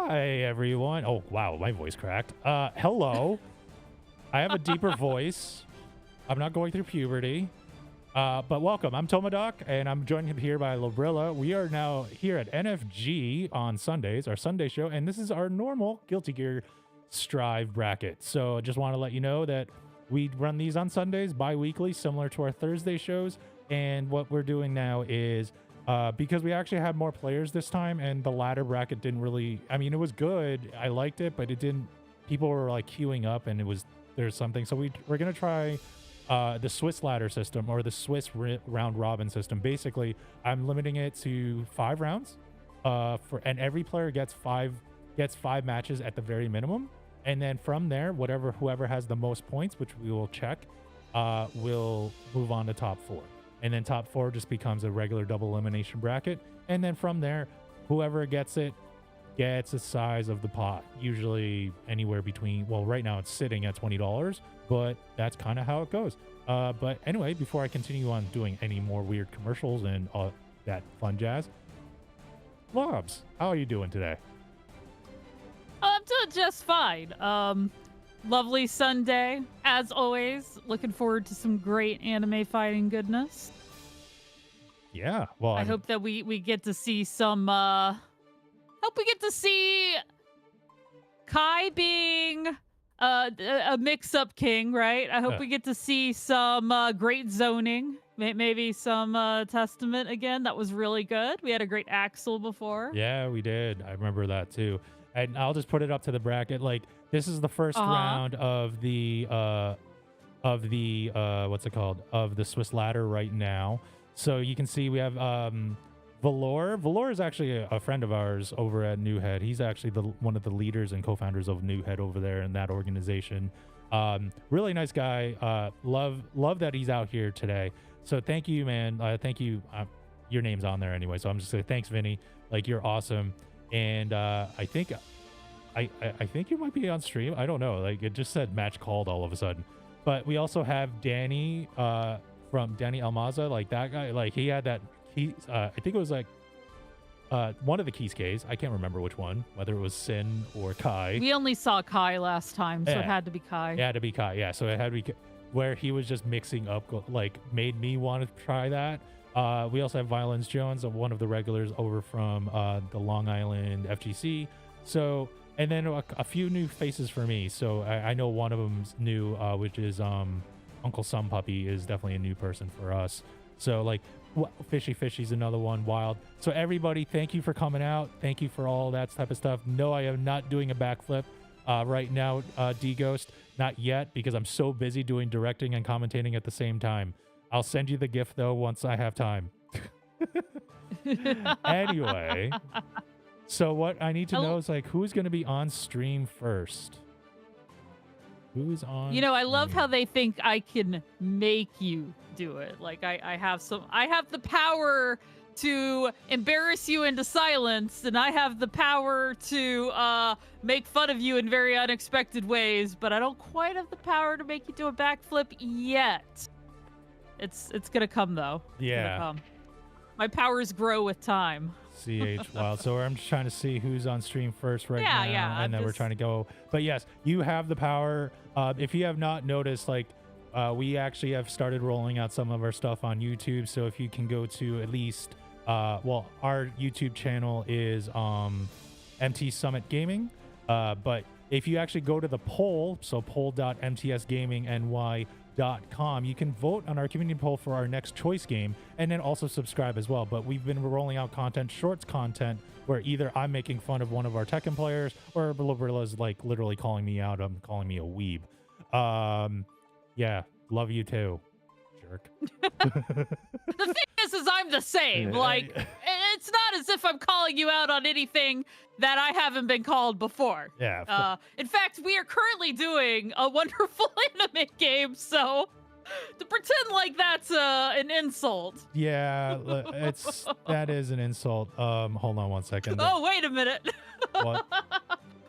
Hi, everyone. Oh, wow, my voice cracked. Hello. I have a deeper voice. I'm not going through puberty. But welcome. I'm Tomadoc, and I'm joined here by Lobrilla. We are now here at NFG on Sundays, our Sunday show, and this is our normal Guilty Gear Strive bracket. So I just want to let you know that we run these on Sundays, bi-weekly, similar to our Thursday shows. And what we're doing now is because we actually had more players this time, and the ladder bracket didn't really, I mean, it was good. I liked it, but it didn't, people were like queuing up, and there's something. So we're going to try the Swiss ladder system, or the Swiss round robin system. Basically, I'm limiting it to 5 rounds, and every player gets five matches at the very minimum. And then from there, whoever has the most points, which we will check, will move on to top 4. And then top 4 just becomes a regular double elimination bracket. And then from there, whoever gets it gets the size of the pot, usually anywhere between, well, right now it's sitting at $20, but that's kind of how it goes. But anyway, before I continue on doing any more weird commercials and that fun jazz, Lobs, how are you doing today? I'm doing just fine. Lovely Sunday, as always. Looking forward to some great anime fighting goodness. Yeah, well, I hope that we get to see some. Hope we get to see Kai being a mix-up king, right? I hope we get to see some great zoning. Maybe some Testament again. That was really good. We had a great Axel before. Yeah, we did. I remember that too. And I'll just put it up to the bracket. Like, this is the first round of the what's it called? Of the Swiss ladder right now. So you can see we have Valor. Valor is actually a friend of ours over at New Head. He's actually one of the leaders and co-founders of New Head over there in that organization. Really nice guy. Love that he's out here today. So thank you, man. Thank you. Your name's on there anyway. So I'm just saying thanks, Vinny. Like, you're awesome. And I think you might be on stream. I don't know. Like, it just said match called all of a sudden. But we also have Danny from Danny Almaza. Like, that guy, like, he had that key. I think it was like one of the Keys. I can't remember which one, whether it was Sin or Kai. We only saw Kai last time, so it had to be Kai. It had to be Kai, yeah. So it had to be where he was just mixing up, like, made me want to try that. We also have Violence Jones, one of the regulars over from the Long Island FGC. So, and then a few new faces for me. So I know one of them's new, which is Uncle Sun Puppy is definitely a new person for us. So, like, Fishy's another one, Wild. So everybody, thank you for coming out. Thank you for all that type of stuff. No, I am not doing a backflip right now, D-Ghost. Not yet, because I'm so busy doing directing and commentating at the same time. I'll send you the gift, though, once I have time. Anyway, so what I need to know is, like, who's going to be on stream first? Who's on You know, I love how they think I can make you do it. Like, I have the power to embarrass you into silence, and I have the power to make fun of you in very unexpected ways, but I don't quite have the power to make you do a backflip yet. It's gonna come though. Yeah. Come. My powers grow with time. CH Wild. So I'm just trying to see who's on stream first now. Yeah. And then we're trying to go. But yes, you have the power. If you have not noticed, like, we actually have started rolling out some of our stuff on YouTube. So if you can go to at least, well, our YouTube channel is MT Summit Gaming. But if you actually go to the poll, so poll.mtsgamingny.com, you can vote on our community poll for our next choice game, and then also subscribe as well. But we've been rolling out shorts content, where either I'm making fun of one of our Tekken players, or Brillilla's like literally calling me out, calling me a weeb. Yeah, love you too, jerk. The thing is I'm the same. Like, it's not as if I'm calling you out on anything that I haven't been called before. Yeah. In fact, we are currently doing a wonderful anime game, so to pretend like that's an insult. Yeah, that is an insult. Hold on one second. Oh, wait a minute. What?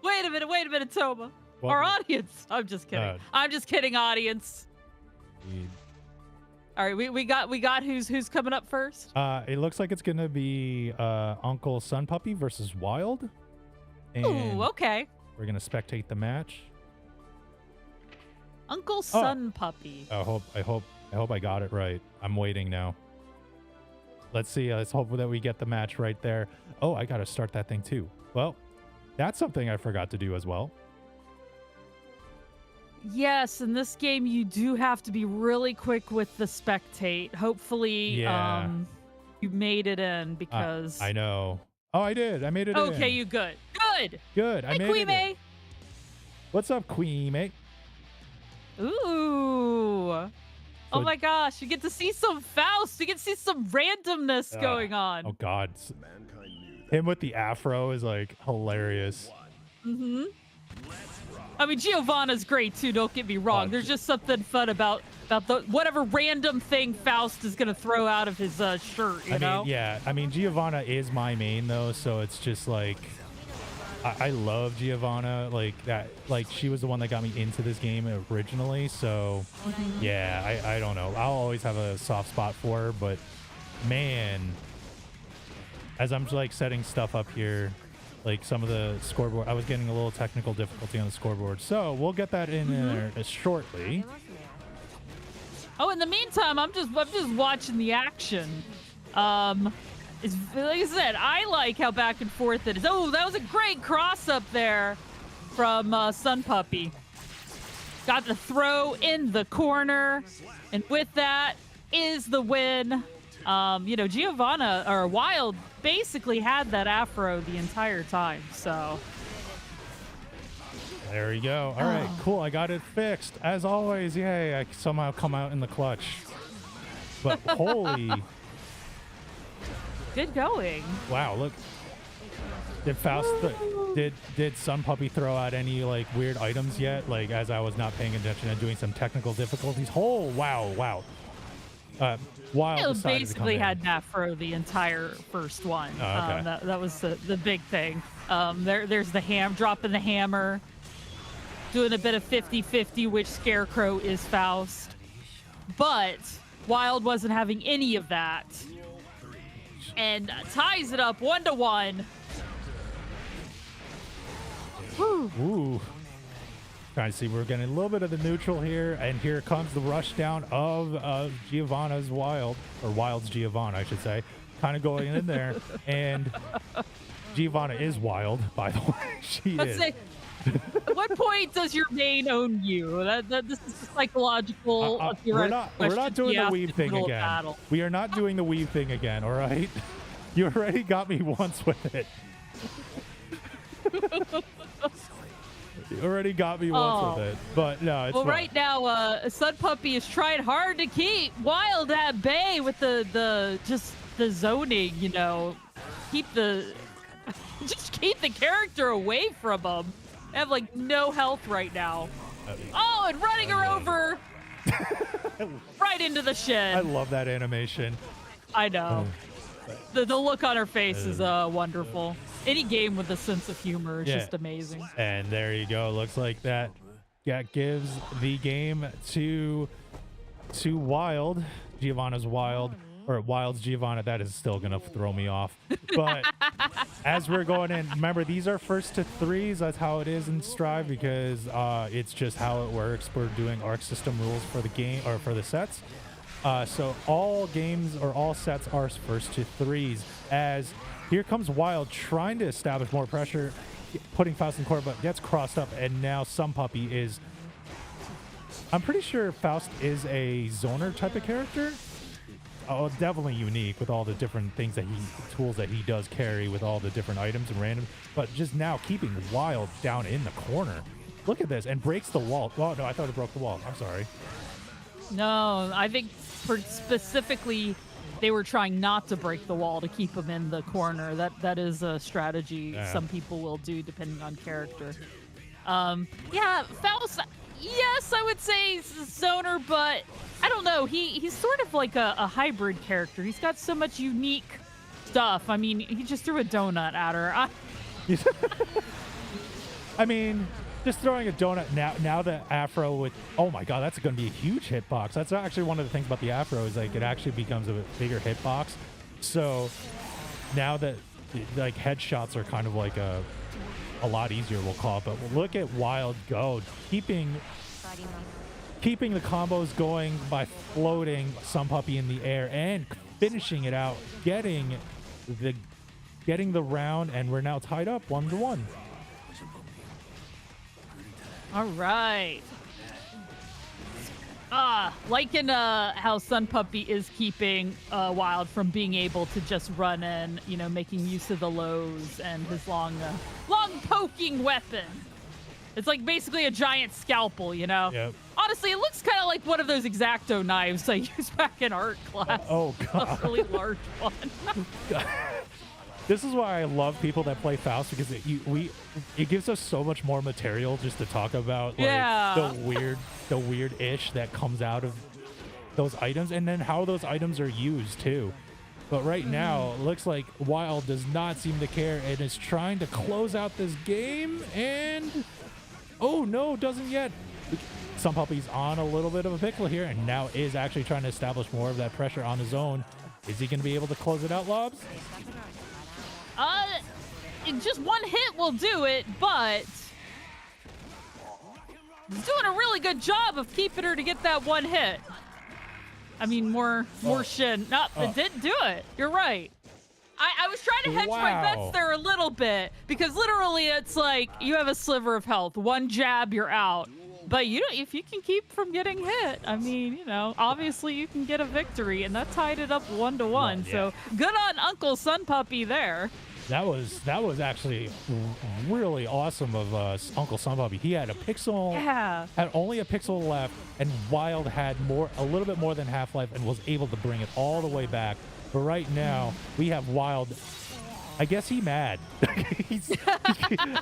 Wait a minute, Toma. What? Our audience. I'm just kidding. I'm just kidding, audience. All right, we got who's coming up first. It looks like it's gonna be Uncle Sun Puppy versus Wild. And Ooh, okay. we're gonna spectate the match. Uncle Sun Puppy. I hope I got it right. I'm waiting now. Let's see. Let's hope that we get the match right there. Oh, I gotta start that thing too. Well, that's something I forgot to do as well. Yes, in this game you do have to be really quick with the spectate. Hopefully, Yeah. you made it in because I know. Oh, I did. I made it in. okay, you good. Good. Good. I Hey, made Queen it in. May. What's up, Queen May? Ooh. Oh So- my gosh, you get to see some Faust. You get to see some randomness going on. Oh God. Him with the afro is like hilarious. Mm-hmm. I mean, Giovanna's great too. Don't get me wrong. Oh, There's just something fun about the whatever random thing Faust is gonna throw out of his shirt. You know? mean, yeah. I mean, Giovanna is my main though, so it's just like I love Giovanna. Like that. Like she was the one that got me into this game originally. So yeah, I don't know. I'll always have a soft spot for her, but man, as I'm like setting stuff up here. Like some of the scoreboard, I was getting a little technical difficulty on the scoreboard, so we'll get that in there shortly. Oh, in the meantime, I'm just watching the action. It's like I said, I like how back and forth it is. Oh, that was a great cross up there from Sun Puppy. Got the throw in the corner, and with that is the win. You know, Giovanna or Wild basically had that afro the entire time, so There we go. All right, cool. I got it fixed. As always, yay, I somehow come out in the clutch. But holy, good going. wow, look. Did Faust, did Sun Puppy throw out any like weird items yet? Like as I was not paying attention and doing some technical difficulties. Oh, wow. Wild It decided to come basically in. had an afro the entire first one. Oh, okay. That was the big thing. There's the dropping the hammer, doing a bit of 50-50, which Scarecrow is Faust. But Wild wasn't having any of that. And ties it up 1-1. Whew. Ooh. Trying to see, we're getting a little bit of the neutral here, and here comes the rush down of Giovanna's Wild, or Wild's Giovanna, I should say, kind of going in there, and Giovanna is Wild, by the way. She Let's is. say, at what point does your main own you? This is a psychological. We're not question doing to be the asked weave in the thing middle of again. battle. We are not doing the weave thing again, all right? You already got me once with it. You already got me once with it, but no, it's Well, fine. right now, Sun Puppy is trying hard to keep Wild at bay with the zoning. You know, just keep the character away from him. I have like no health right now. Oh, and running her over right into the I shin. love that animation. I know. The look on her face is wonderful. Any game with a sense of humor is Yeah. just amazing. And there you go. Looks like that gives the game to Wild. Giovanna's Wild, or Wild's Giovanna. That is still going to throw me off. But as we're going in, remember, these are first to threes. That's how it is in Strive because it's just how it works. We're doing Arc System rules for the game, or for the sets. So all games or all sets are first to threes. As here comes Wild trying to establish more pressure, putting Faust in court, but gets crossed up. And now Sun Puppy is. I'm pretty sure Faust is a zoner type of character. Oh, definitely unique with all the different things that tools that he does carry with all the different items and random. But just now keeping Wild down in the corner. Look at this, and breaks the wall. Oh no, I thought it broke the wall. I'm sorry. No, I think specifically they were trying not to break the wall to keep him in the corner. That is a strategy Yeah. some people will do depending on character. Yeah, Faust. Yes, I would say zoner, but I don't know. He's sort of like a hybrid character. He's got so much unique stuff. I mean, he just threw a donut at her. I mean, just throwing a donut now the afro with, oh my god, that's going to be a huge hitbox. That's actually one of the things about the afro is like it actually becomes a bigger hitbox. So now that like headshots are kind of like a a lot easier, we'll call it. But look at Wild go, keeping the combos going by floating Sun Puppy in the air and finishing it out, getting the round, and we're now tied up 1-1. All right. Liking how Sun Puppy is keeping Wild from being able to just run in, you know, making use of the lows and his long poking weapon. It's like basically a giant scalpel, you know? Yep. Honestly, it looks kind of like one of those X-Acto knives I used back in art class. Oh, God. A really large one. This is why I love people that play Faust, because it gives us so much more material just to talk about, like, the weird ish that comes out of those items, and then how those items are used too. But right now, it looks like Wild does not seem to care and is trying to close out this game, and oh no, doesn't yet. Sun Puppy's on a little bit of a pickle here, and now is actually trying to establish more of that pressure on his own. Is he going to be able to close it out, Lobs? Just one hit will do it, but he's doing a really good job of keeping her to get that one hit. I mean, more Shin. No, it didn't do it. You're right. I was trying to hedge my bets there a little bit, because literally it's like you have a sliver of health. One jab, you're out. But you don't, if you can keep from getting hit, I mean, you know, obviously you can get a victory, and that tied it up 1-1. Yeah. So good on Uncle Sun Puppy there. That was actually really awesome of Uncle Sun Puppy. He had had only a pixel left, and Wild had a little bit more than half life, and was able to bring it all the way back. But right now we have Wild. I guess he mad.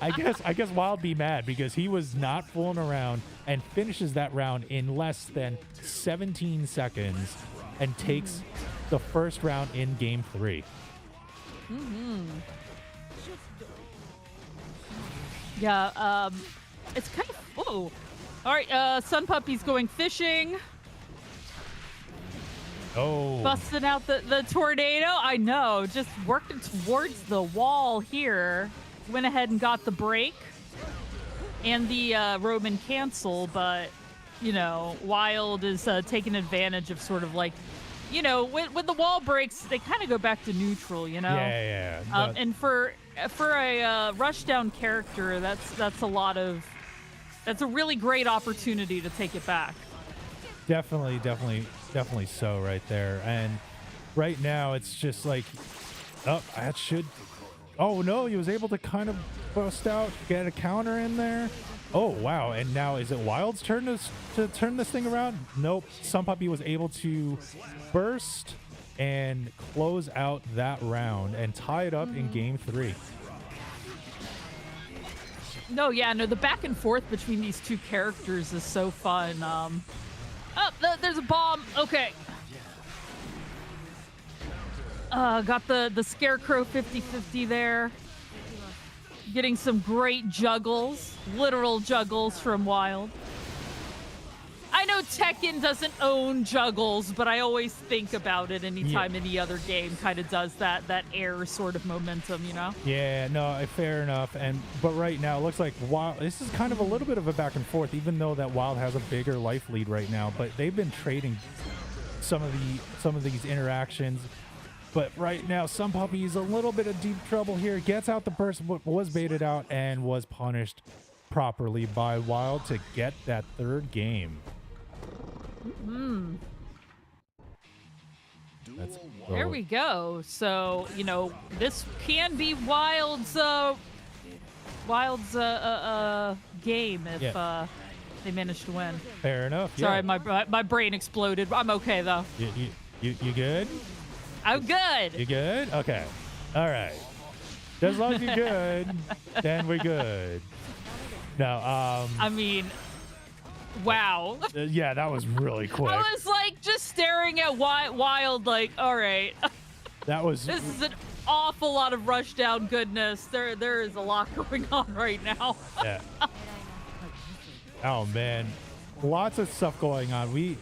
I guess Wild be mad because he was not fooling around and finishes that round in less than 17 seconds and takes the first round in game 3. Yeah, it's kind of, whoa. All right, Sun Puppy's going fishing. Oh. Busting out the tornado. I know, just working towards the wall here. Went ahead and got the break and the Roman cancel, but, you know, Wild is taking advantage of sort of like, you know, when the wall breaks, they kind of go back to neutral, you know? Yeah. And for a rushdown character, that's a really great opportunity to take it back. Definitely so right there. And right now it's just like, oh no, he was able to kind of bust out, get a counter in there. Oh wow, and now is it Wild's turn to turn this thing around? Nope, Sun Puppy was able to burst and close out that round and tie it up in game 3. No, the back and forth between these two characters is so fun. There's a bomb. Okay. Got the Scarecrow 50-50 there. Getting some great juggles, literal juggles from Wild. I know Tekken doesn't own juggles, but I always think about it anytime any other game kind of does that air sort of momentum, you know? Yeah, no, fair enough. But right now, it looks like Wild, this is kind of a little bit of a back and forth, even though that Wild has a bigger life lead right now. But they've been trading some of these interactions. But right now, Sun Puppy is a little bit of deep trouble here. Gets out the burst, was baited out, and was punished properly by Wild to get that third game. There we go. So, you know, this can be Wild's game if they manage to win. Fair enough. Sorry, my brain exploded. I'm okay though. You good? I'm good. You good? Okay. All right. As long as you're good, then we're good. No, I mean, wow. Yeah, that was really quick. I was like just staring at Wild like, all right. This is an awful lot of rushdown goodness. There is a lot going on right now. Yeah. Oh man. Lots of stuff going on.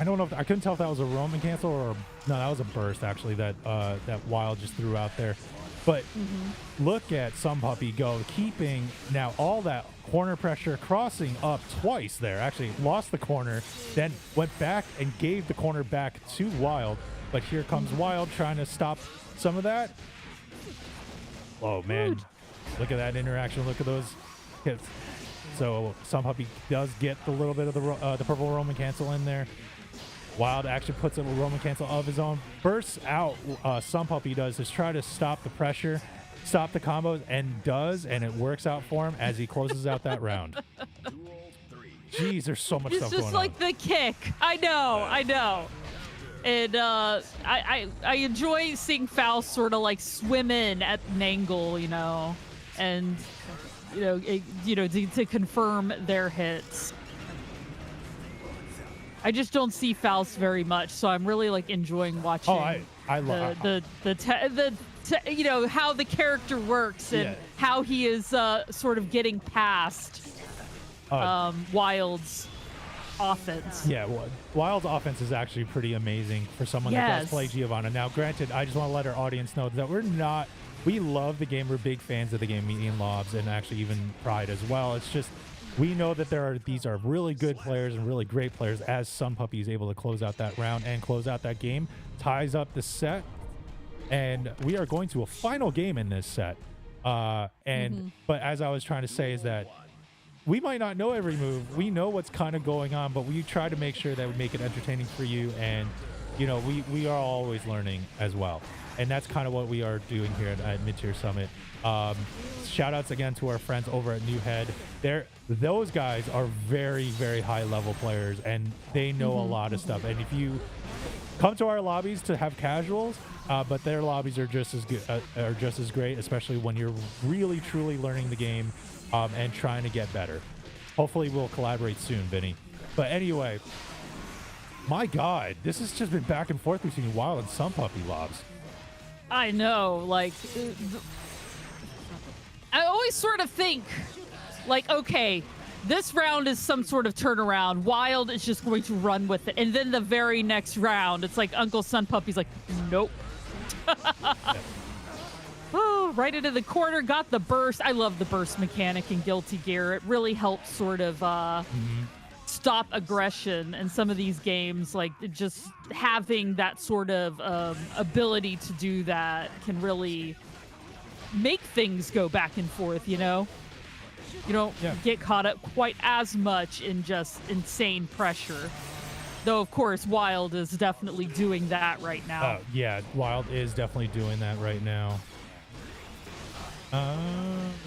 I don't know I couldn't tell if that was a Roman cancel or a No, that was a burst actually that that Wild just threw out there. But look at Sun Puppy go, keeping now all that corner pressure, crossing up twice there. Actually lost the corner, then went back and gave the corner back to Wild. But here comes Wild trying to stop some of that. Oh man, look at that interaction. Look at those hits. So Sun Puppy does get the little bit of the purple Roman cancel in there. Wild actually puts a Roman cancel of his own, bursts out. Sun Puppy does is try to stop the pressure, stop the combos, and does, and it works out for him as he closes out that round. Jeez, there's so much stuff going on. It's just like the kick. I know. And I enjoy seeing Faust sort of like swim in at an angle, you know, and to confirm their hits. I just don't see Faust very much, so I'm really like enjoying watching. Oh, I love how the character works and how he is sort of getting past Wild's offense. Yeah, well, Wild's offense is actually pretty amazing for someone that does play Giovanna. Now, granted, I just want to let our audience know that we love the game. We're big fans of the game, me and Lobs, and actually even Pride as well. It's just we know that these are really good players and really great players, as Sun Puppy is able to close out that round and close out that game, ties up the set, and we are going to a final game in this set. But as I was trying to say is that we might not know every move. We know what's kind of going on, but we try to make sure that we make it entertaining for you, and we are always learning as well. And that's kind of what we are doing here at Mid-Tier Summit. Shout outs again to our friends over at New Head. Those guys are very, very high level players, and they know a lot of stuff. And if you come to our lobbies to have casuals, but their lobbies are just as good, are just as great, especially when you're really, truly learning the game and trying to get better. Hopefully we'll collaborate soon, Vinny. But anyway, my God, this has just been back and forth between Wild and Sun Puppy Lobs. I know, like, I always sort of think, like, okay, this round is some sort of turnaround. Wild is just going to run with it. And then the very next round, it's like Uncle Sun Puppy's like, nope. Oh, right into the corner, got the burst. I love the burst mechanic in Guilty Gear. It really helps sort of stop aggression in some of these games. Like, just having that sort of ability to do that can really make things go back and forth, you know? You don't get caught up quite as much in just insane pressure. Though, of course, Wild is definitely doing that right now. Yeah, Wild is definitely doing that right now.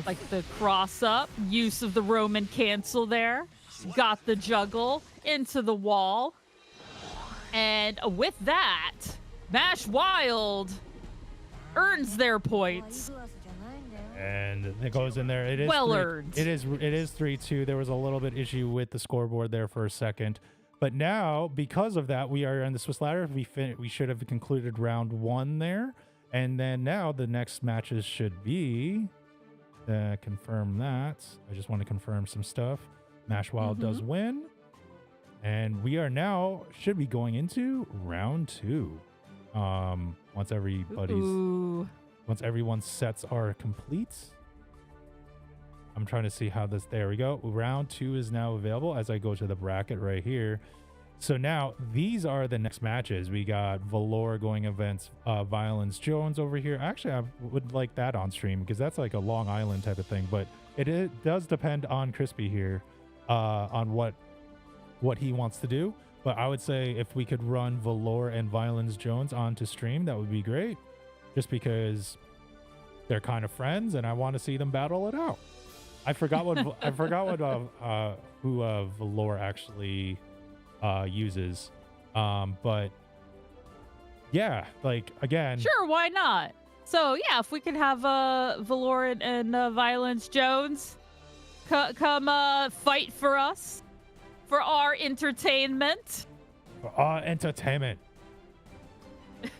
Like the cross up, use of the Roman cancel there. Got the juggle into the wall. And with that, Mash Wild earns their points. And it goes in there. It is well earned. It is 3-2. There was a little bit issue with the scoreboard there for a second. But now, because of that, we are on the Swiss ladder. We should have concluded round 1 there. And then now the next matches should be confirm that. I just want to confirm some stuff. Mash Wild does win. And we are now should be going into round 2. Once everyone's sets are complete. I'm trying to see how this, there we go. Round 2 is now available as I go to the bracket right here. So now these are the next matches. We got Valor going against Violence Jones over here. Actually, I would like that on stream because that's like a Long Island type of thing, but it does depend on Crispy here on what he wants to do. But I would say if we could run Valor and Violence Jones onto stream, that would be great. Just because they're kind of friends and I want to see them battle it out. I forgot what who Valor actually uses, but yeah, like again, sure, why not? So yeah, if we could have Valor and Violence Jones come fight for us, for our entertainment. Entertainment.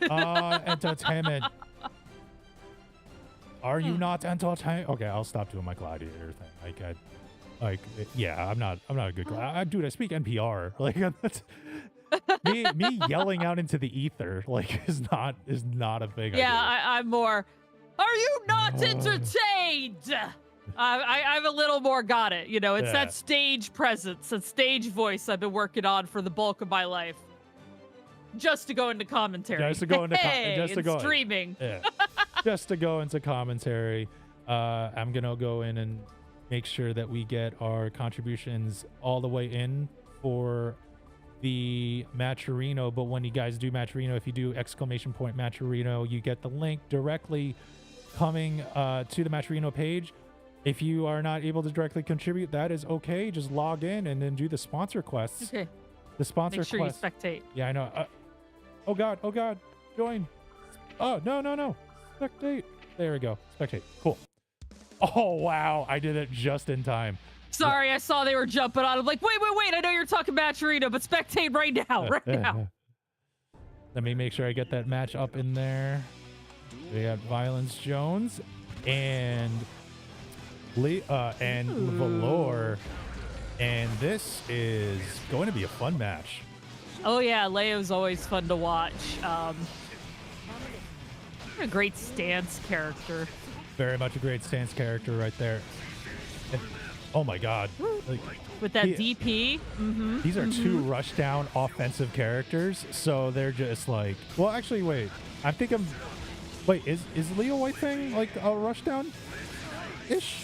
Entertainment. Are you not entertained? Okay, I'll stop doing my gladiator thing. Yeah, I'm not a good dude. I speak NPR. Like, that's, me yelling out into the ether like is not a thing. Yeah, I I'm more. Are you not entertained? I've a little more got it. You know, it's Yeah. that stage presence, that stage voice I've been working on for the bulk of my life. Just to go into commentary. Just to go into streaming. Yeah. Just to go into commentary. I'm gonna go in and make sure that we get our contributions all the way in for the Matcherino. But when you guys do Matcherino, if you do ! Matcherino, you get the link directly coming to the Matcherino page. If you are not able to directly contribute, that is okay. Just log in and then do the sponsor quests. Okay. The sponsor Make sure quest. you spectate. Yeah, I know. Oh god, join. Oh, no. Spectate. There we go. Spectate. Cool. Oh, wow. I did it just in time. Sorry, I saw they were jumping on. I'm like, wait. I know you're talking Matcherino, but spectate right now. Let me make sure I get that match up in there. We got Violence Jones and Valor. And this is going to be a fun match. Oh yeah, Leo's always fun to watch. A great stance character. Very much a great stance character right there. And, oh my god. Like, with that DP. These are two rushdown offensive characters, so they're just like, well, actually, wait. I think wait, is Leo White thing like a rushdown-ish?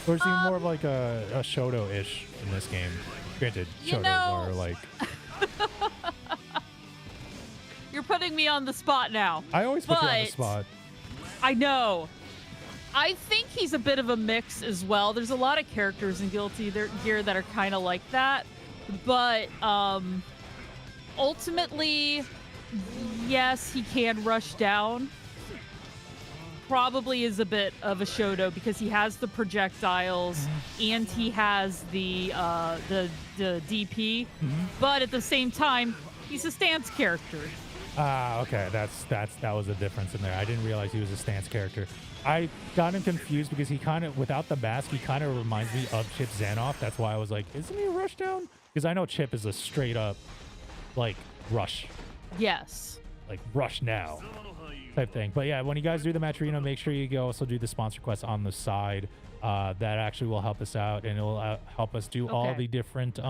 Or is he more of like a Shoto-ish in this game? Granted, Shoto's are like... You're putting me on the spot now. I always put you on the spot. I know. I think he's a bit of a mix as well. There's a lot of characters in Guilty Gear that are kind of like that. But ultimately, yes, he can rush down. Probably is a bit of a Shoto because he has the projectiles and he has the DP. But at the same time, he's a stance character. Okay, that was the difference in there. I didn't realize he was a stance character. I got him confused because he kind of, without the mask, he kind of reminds me of Chip Zanoff. That's why I was like, isn't he a rushdown? Because I know Chip is a straight up, like, rush. Yes. Like, rush now type thing. But yeah, when you guys do the Matcherino, make sure you go also do the sponsor quest on the side. That actually will help us out, and it will help us do all the different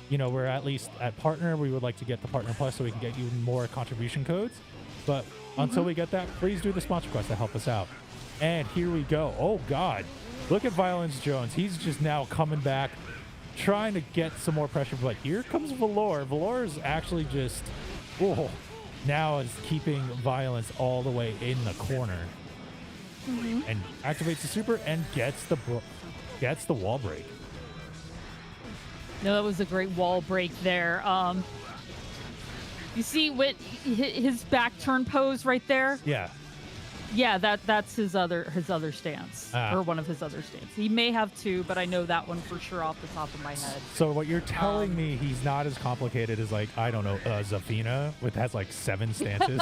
you know, we're at least at partner. We would like to get the partner plus so we can get you more contribution codes. But until we get that, please do the sponsor quest to help us out. And here we go. Oh God, look at Violence Jones. He's just now coming back, trying to get some more pressure. But here comes Valor. Valor is actually just, now is keeping Violence all the way in the corner. And activates the super and gets the wall break. No, that was a great wall break there. You see what his back turn pose right there? Yeah. Yeah, that's his other stance, or one of his other stances. He may have two, but I know that one for sure off the top of my head. So what you're telling me, he's not as complicated as, like, I don't know, Zafina, which has like 7 stances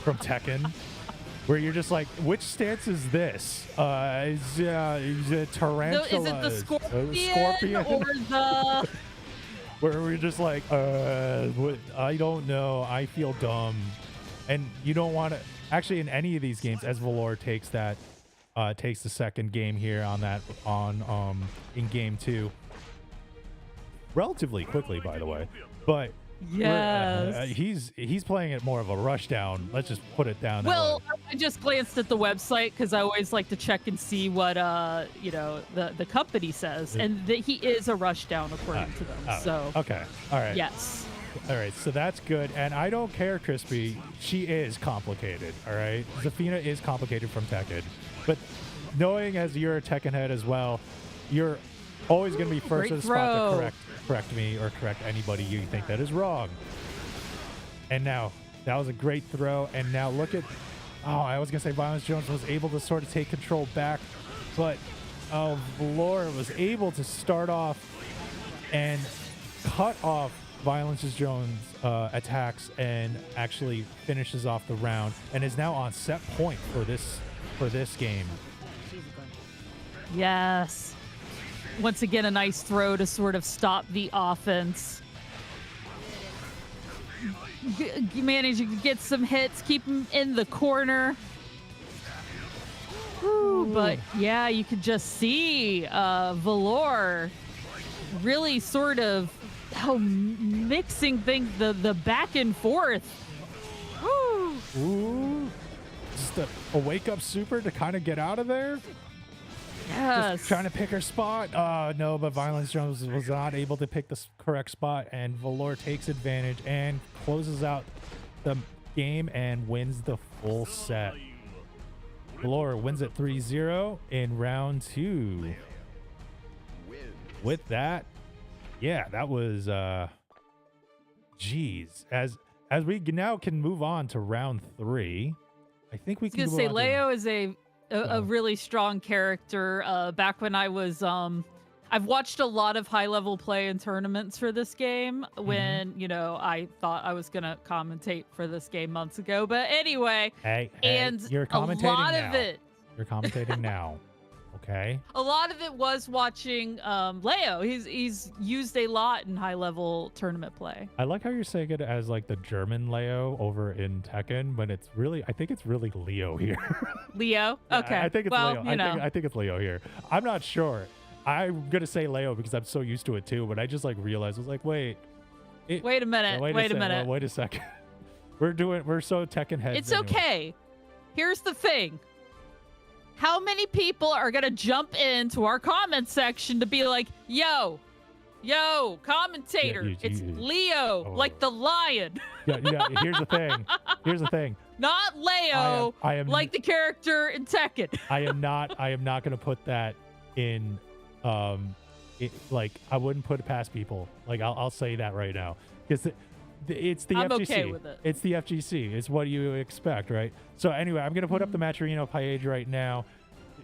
from Tekken, where you're just like, which stance is this? Is it tarantula? Is it the scorpion? Or the? Where we're just like, I don't know. I feel dumb, and you don't want to. Actually, in any of these games, as Valor takes the second game here in game 2, relatively quickly, by the way, but yes, he's playing it more of a rushdown. Let's just put it down. Well, I just glanced at the website because I always like to check and see what the company says, and that he is a rushdown according to them. So okay, all right, yes. All right, so that's good. And I don't care, Crispy. She is complicated, all right? Zafina is complicated from Tekken. But knowing as you're a Tekken head as well, you're always going to be first to the spot to correct me or correct anybody you think that is wrong. And now, that was a great throw. And now look at... Oh, I was going to say Violence Jones was able to sort of take control back. But Valor was able to start off and cut off Violence Jones' attacks and actually finishes off the round and is now on set point for this game. Yes. Once again, a nice throw to sort of stop the offense. managing to get some hits, keep him in the corner. Ooh, but yeah, you could just see Valor really sort of mixing things, the back and forth. Woo. Ooh. Just a wake up super to kind of get out of there. Yes. Just trying to pick her spot. No, but Violence Jones was not able to pick the correct spot, and Valor takes advantage and closes out the game and wins the full set. Valor wins it 3-0 in round 2. With that, yeah, that was geez. As we now can move on to round 3, I think we can. I was gonna say Leo is a really strong character. Back when I was I've watched a lot of high level play in tournaments for this game when, you know, I thought I was gonna commentate for this game months ago. But anyway, and you're commentating a lot now. of it. You're commentating now. Okay. A lot of it was watching Leo. He's used a lot in high level tournament play. I like how you're saying it as like the German Leo over in Tekken, but it's really, I think it's really Leo here. Leo? Yeah, Okay. I think it's well, Leo. You know. I think it's Leo here. I'm not sure. I'm gonna say Leo because I'm so used to it too, but I just like realized I was like, wait a minute. Wait a minute. Wait a second. We're so Tekken heads. It's anyway. okay. Here's the thing. How many people are gonna jump into our comment section to be like, yo, commentator, it's Leo, like the lion. Yeah. Here's the thing. Not Leo, I am like the character in Tekken. I am not gonna put that in. Like I wouldn't put it past people. Like I'll say that right now because it's the I'm FGC. okay with it. It's the FGC. It's what you expect, right? So anyway, I'm gonna put up the Maturino page right now.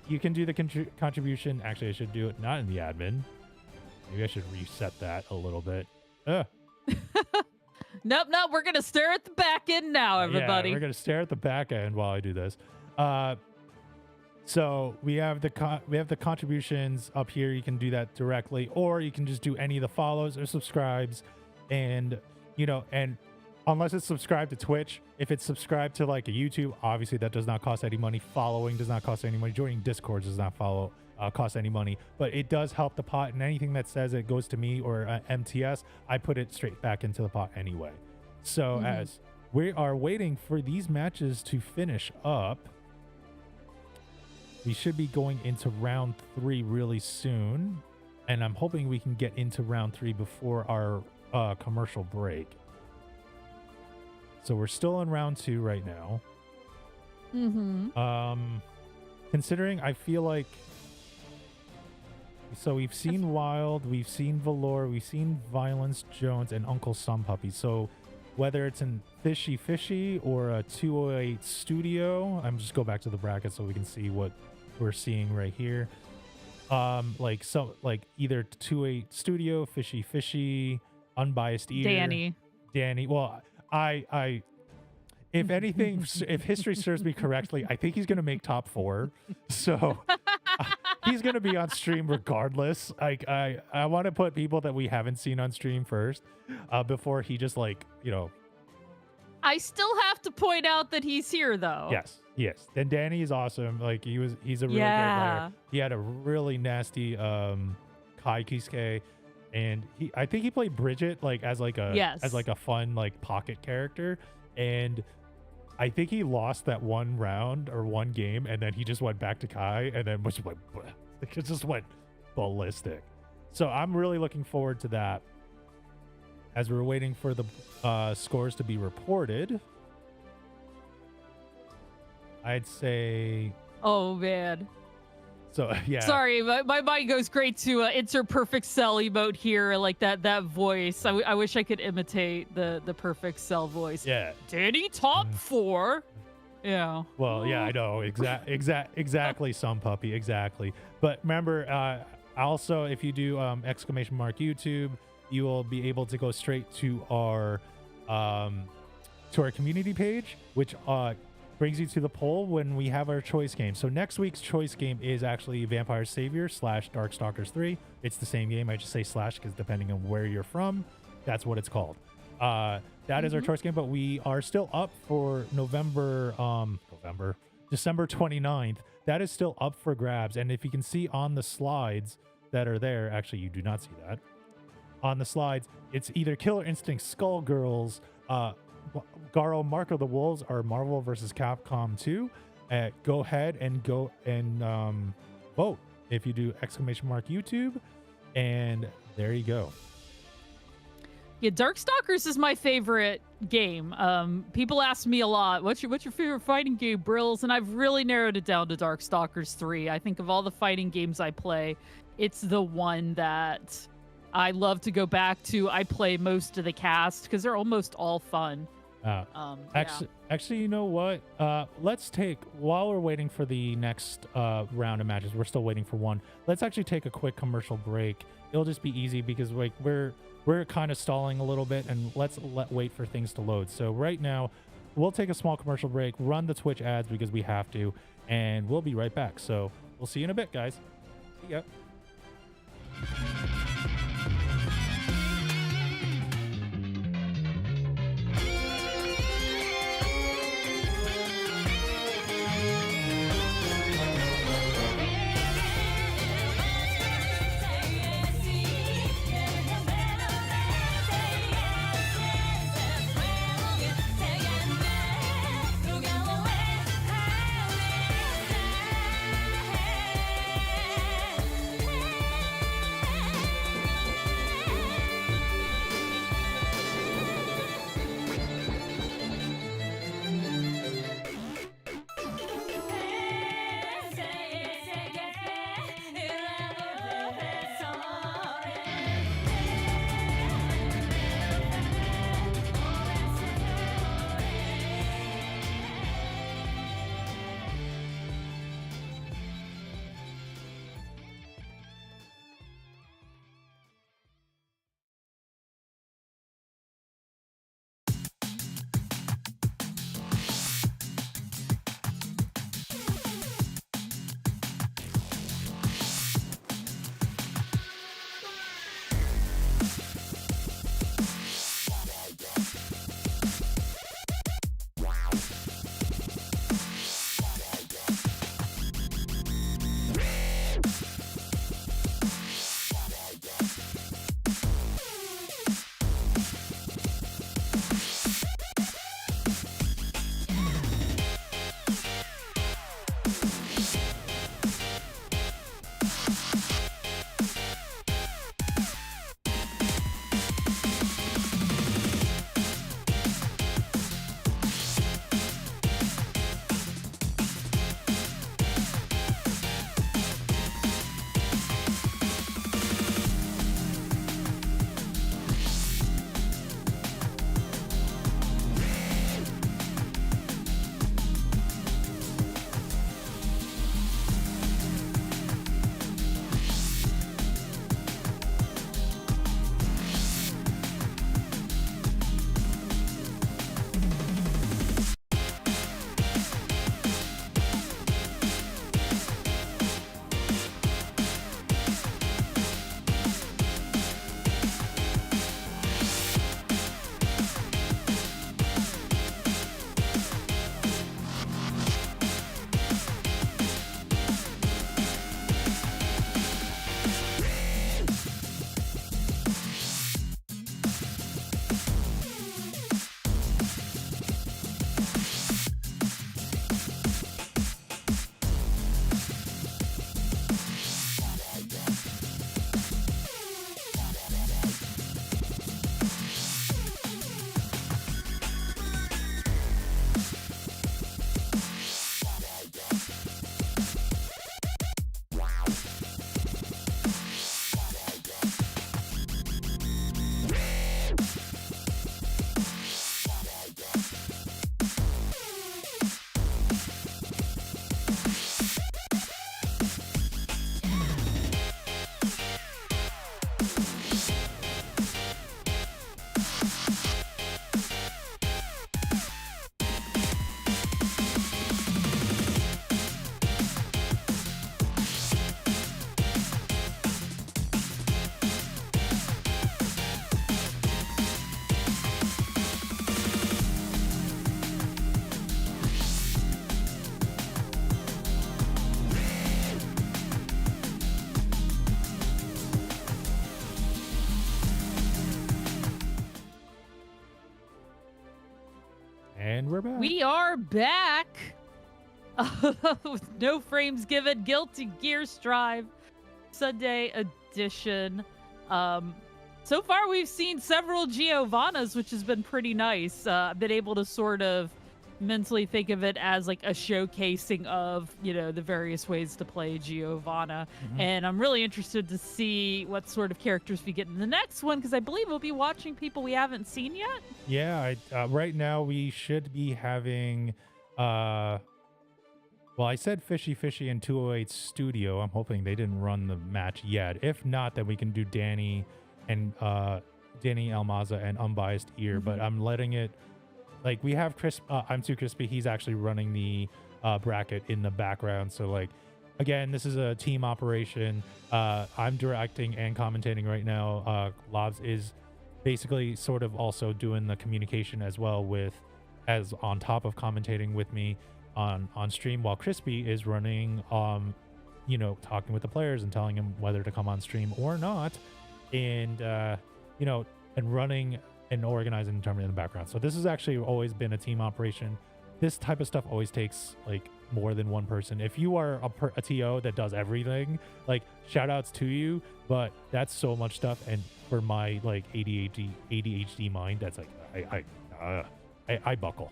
You can do the contribution. Actually, I should do it not in the admin. Maybe I should reset that a little bit. Nope. We're gonna stare at the back end now, everybody. Yeah, we're gonna stare at the back end while I do this. So we have the contributions up here. You can do that directly, or you can just do any of the follows or subscribes, and unless it's subscribed to Twitch, if it's subscribed to like a YouTube, obviously that does not cost any money. Following does not cost any money. Joining Discord does not cost any money, but it does help the pot. And anything that says it goes to me or MTS, I put it straight back into the pot anyway. So as we are waiting for these matches to finish up, we should be going into round 3 really soon, and I'm hoping we can get into round 3 before our commercial break. So we're still in round 2 right now. Considering I feel like, so we've seen Wild, we've seen Valor, we've seen Violence Jones, and Uncle Sunpuppy. So whether it's in Fishy or a 208 Studio, I'm just go back to the bracket so we can see what we're seeing right here. Like either 208 Studio, Fishy, Unbiased Ear, Danny. Well, I if anything, if history serves me correctly, I think he's gonna make top 4. So he's gonna be on stream regardless. Like I want to put people that we haven't seen on stream first, before he just I still have to point out that he's here though. Yes. Then Danny is awesome. Like he's a really great player. He had a really nasty Kai Kisuke, and I think he played Bridget as a fun like pocket character, and I think he lost that one round or one game, and then he just went back to Kai, and then it just went ballistic. So I'm really looking forward to that. As we're waiting for the scores to be reported, I'd say. Oh man. So yeah. Sorry, my mind goes great to insert perfect cell emote here, like that voice. I wish I could imitate the perfect cell voice. Yeah. Danny top 4. Yeah. Well, yeah, I know exactly. Some puppy, exactly. But remember, also if you do ! YouTube, you will be able to go straight to our community page, which brings you to the poll when we have our choice game. So next week's choice game is actually Vampire Savior / Darkstalkers 3. It's the same game. I just say / because depending on where you're from, that's what it's called. that is our choice game, but we are still up for December 29th. That is still up for grabs. And if you can see on the slides that are there, actually, you do not see that. On the slides, it's either Killer Instinct, Skullgirls, Garo, Mark of the Wolves, or Marvel vs. Capcom 2. Go ahead and vote if you do !YouTube. And there you go. Yeah, Darkstalkers is my favorite game. People ask me a lot, what's your favorite fighting game, Brills? And I've really narrowed it down to Darkstalkers 3. I think of all the fighting games I play, it's the one that I love to go back to. I play most of the cast because they're almost all fun. Actually, you know what? Let's take, while we're waiting for the next round of matches, we're still waiting for one. Let's actually take a quick commercial break. It'll just be easy because like we're kind of stalling a little bit, and let's wait for things to load. So right now, we'll take a small commercial break, run the Twitch ads because we have to, and we'll be right back. So we'll see you in a bit, guys. See ya. And we're back. We are back with no frames given. Guilty Gear Strive Sunday edition. So far, we've seen several Giovannas, which has been pretty nice. I've been able to sort of mentally think of it as like a showcasing of, the various ways to play Giovanna. And I'm really interested to see what sort of characters we get in the next one, because I believe we'll be watching people we haven't seen yet. Yeah, right now we should be having, well, I said Fishy Fishy and 208 Studio. I'm hoping they didn't run the match yet. If not, then we can do Danny and Danny Almaza and Unbiased Ear, but I'm letting it, like, we have I'm Too Crispy. He's actually running the bracket in the background. So, like, again, this is a team operation. I'm directing and commentating right now. Lobs is basically sort of also doing the communication as well, as on top of commentating with me on stream, while Crispy is running, talking with the players and telling them whether to come on stream or not. And and running and organizing the tournament in the background. So this has actually always been a team operation. This type of stuff always takes like more than one person. If you are a TO that does everything, like, shout outs to you, but that's so much stuff. And for my like ADHD mind, that's like I buckle.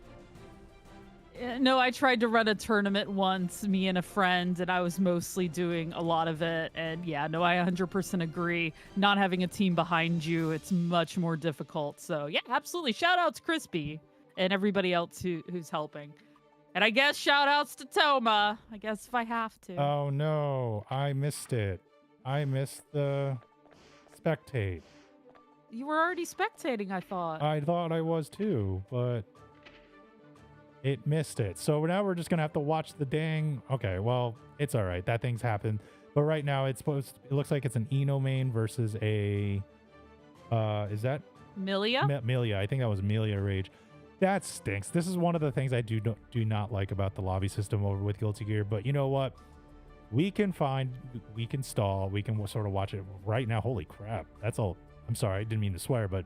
No, I tried to run a tournament once, me and a friend, and I was mostly doing a lot of it. And yeah, no, I 100% agree. Not having a team behind you, it's much more difficult. So yeah, absolutely. Shout outs Crispy and everybody else who's helping. And I guess shout outs to Toma, I guess, if I have to. Oh no, I missed it. I missed the spectate. You were already spectating, I thought. I thought I was too, but it missed it. So now we're just going to have to watch the dang... Okay, well, it's all right. That thing's happened. But right now, it looks like it's an Eno main versus a... is that... Milia? Milia. I think that was Milia Rage. That stinks. This is one of the things I do not like about the lobby system over with Guilty Gear. But you know what? We can stall. We can sort of watch it right now. Holy crap. That's all. I'm sorry. I didn't mean to swear, but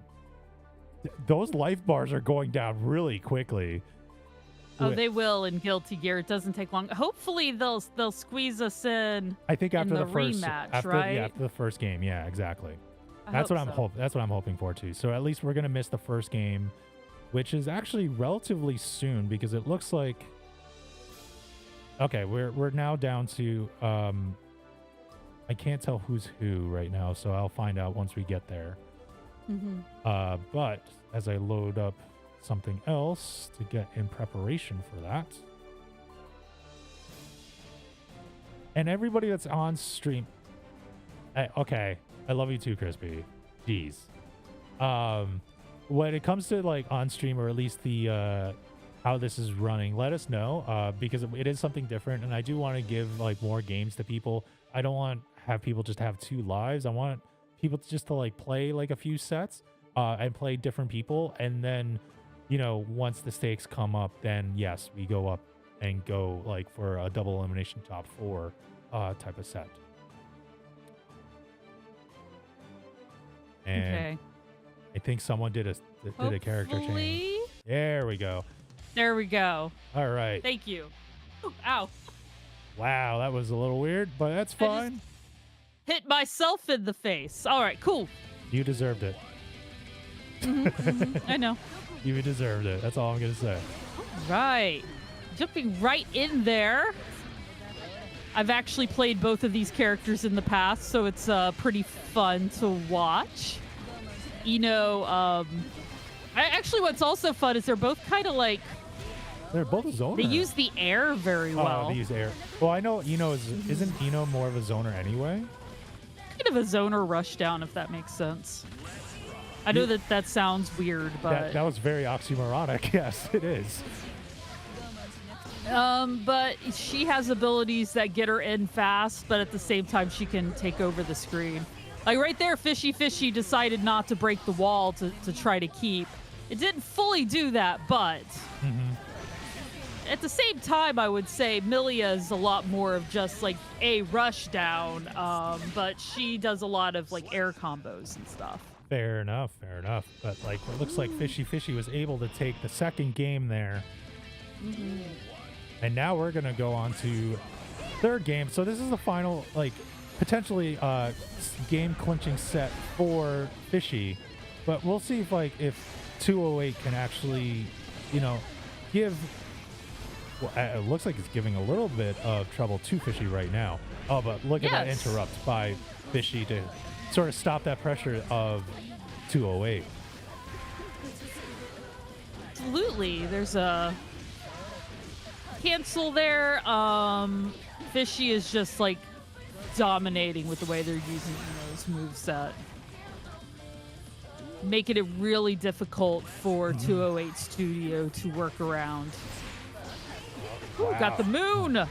those life bars are going down really quickly. Oh, they will in Guilty Gear. It doesn't take long. Hopefully, they'll squeeze us in. I think after the first rematch, right? Yeah, after the first game. Yeah, exactly. That's what I'm hoping for too. So at least we're gonna miss the first game, which is actually relatively soon, because it looks like. Okay, we're now down to. I can't tell who's who right now, so I'll find out once we get there. But as I load up something else to get in preparation for that. And everybody that's on stream, okay, I love you too, Crispy. Jeez. When it comes to like on stream, or at least the how this is running, let us know, because it is something different, and I do want to give like more games to people. I don't want to have people just have two lives. I want people to like play like a few sets and play different people, and then once the stakes come up, then yes, we go up and go like for a double elimination top 4 type of set. And okay. I think someone did a character change. There we go. There we go. All right. Thank you. Ooh, ow. Wow, that was a little weird, but that's fine. Hit myself in the face. All right, cool. You deserved it. I know. You deserved it. That's all I'm going to say. Right. Jumping right in there. I've actually played both of these characters in the past, so it's pretty fun to watch. Actually, what's also fun is they're both kind of like... They're both a zoner. They use the air very well. Oh, they use air. Well, I know isn't Eno more of a zoner anyway? Kind of a zoner rushdown, if that makes sense. I know that sounds weird, but... That was very oxymoronic. Yes, it is. But she has abilities that get her in fast, but at the same time, she can take over the screen. Like right there, Fishy Fishy decided not to break the wall to try to keep. It didn't fully do that, but... At the same time, I would say Milia is a lot more of just like a rush down, but she does a lot of like air combos and stuff. Fair enough, fair enough. But like, it looks like Fishy Fishy was able to take the second game there. And now we're gonna go on to third game. So this is the final, like, potentially game clinching set for Fishy. But we'll see if 208 can actually, you know, give. Well, it looks like it's giving a little bit of trouble to Fishy right now. Oh, but look at that interrupt by Fishy to sort of stop that pressure of 208. Absolutely. There's a cancel there. Fishy is just like dominating with the way they're using Ino's moveset. Making it really difficult for 208 Studio to work around. Ooh, got the moon. Oh,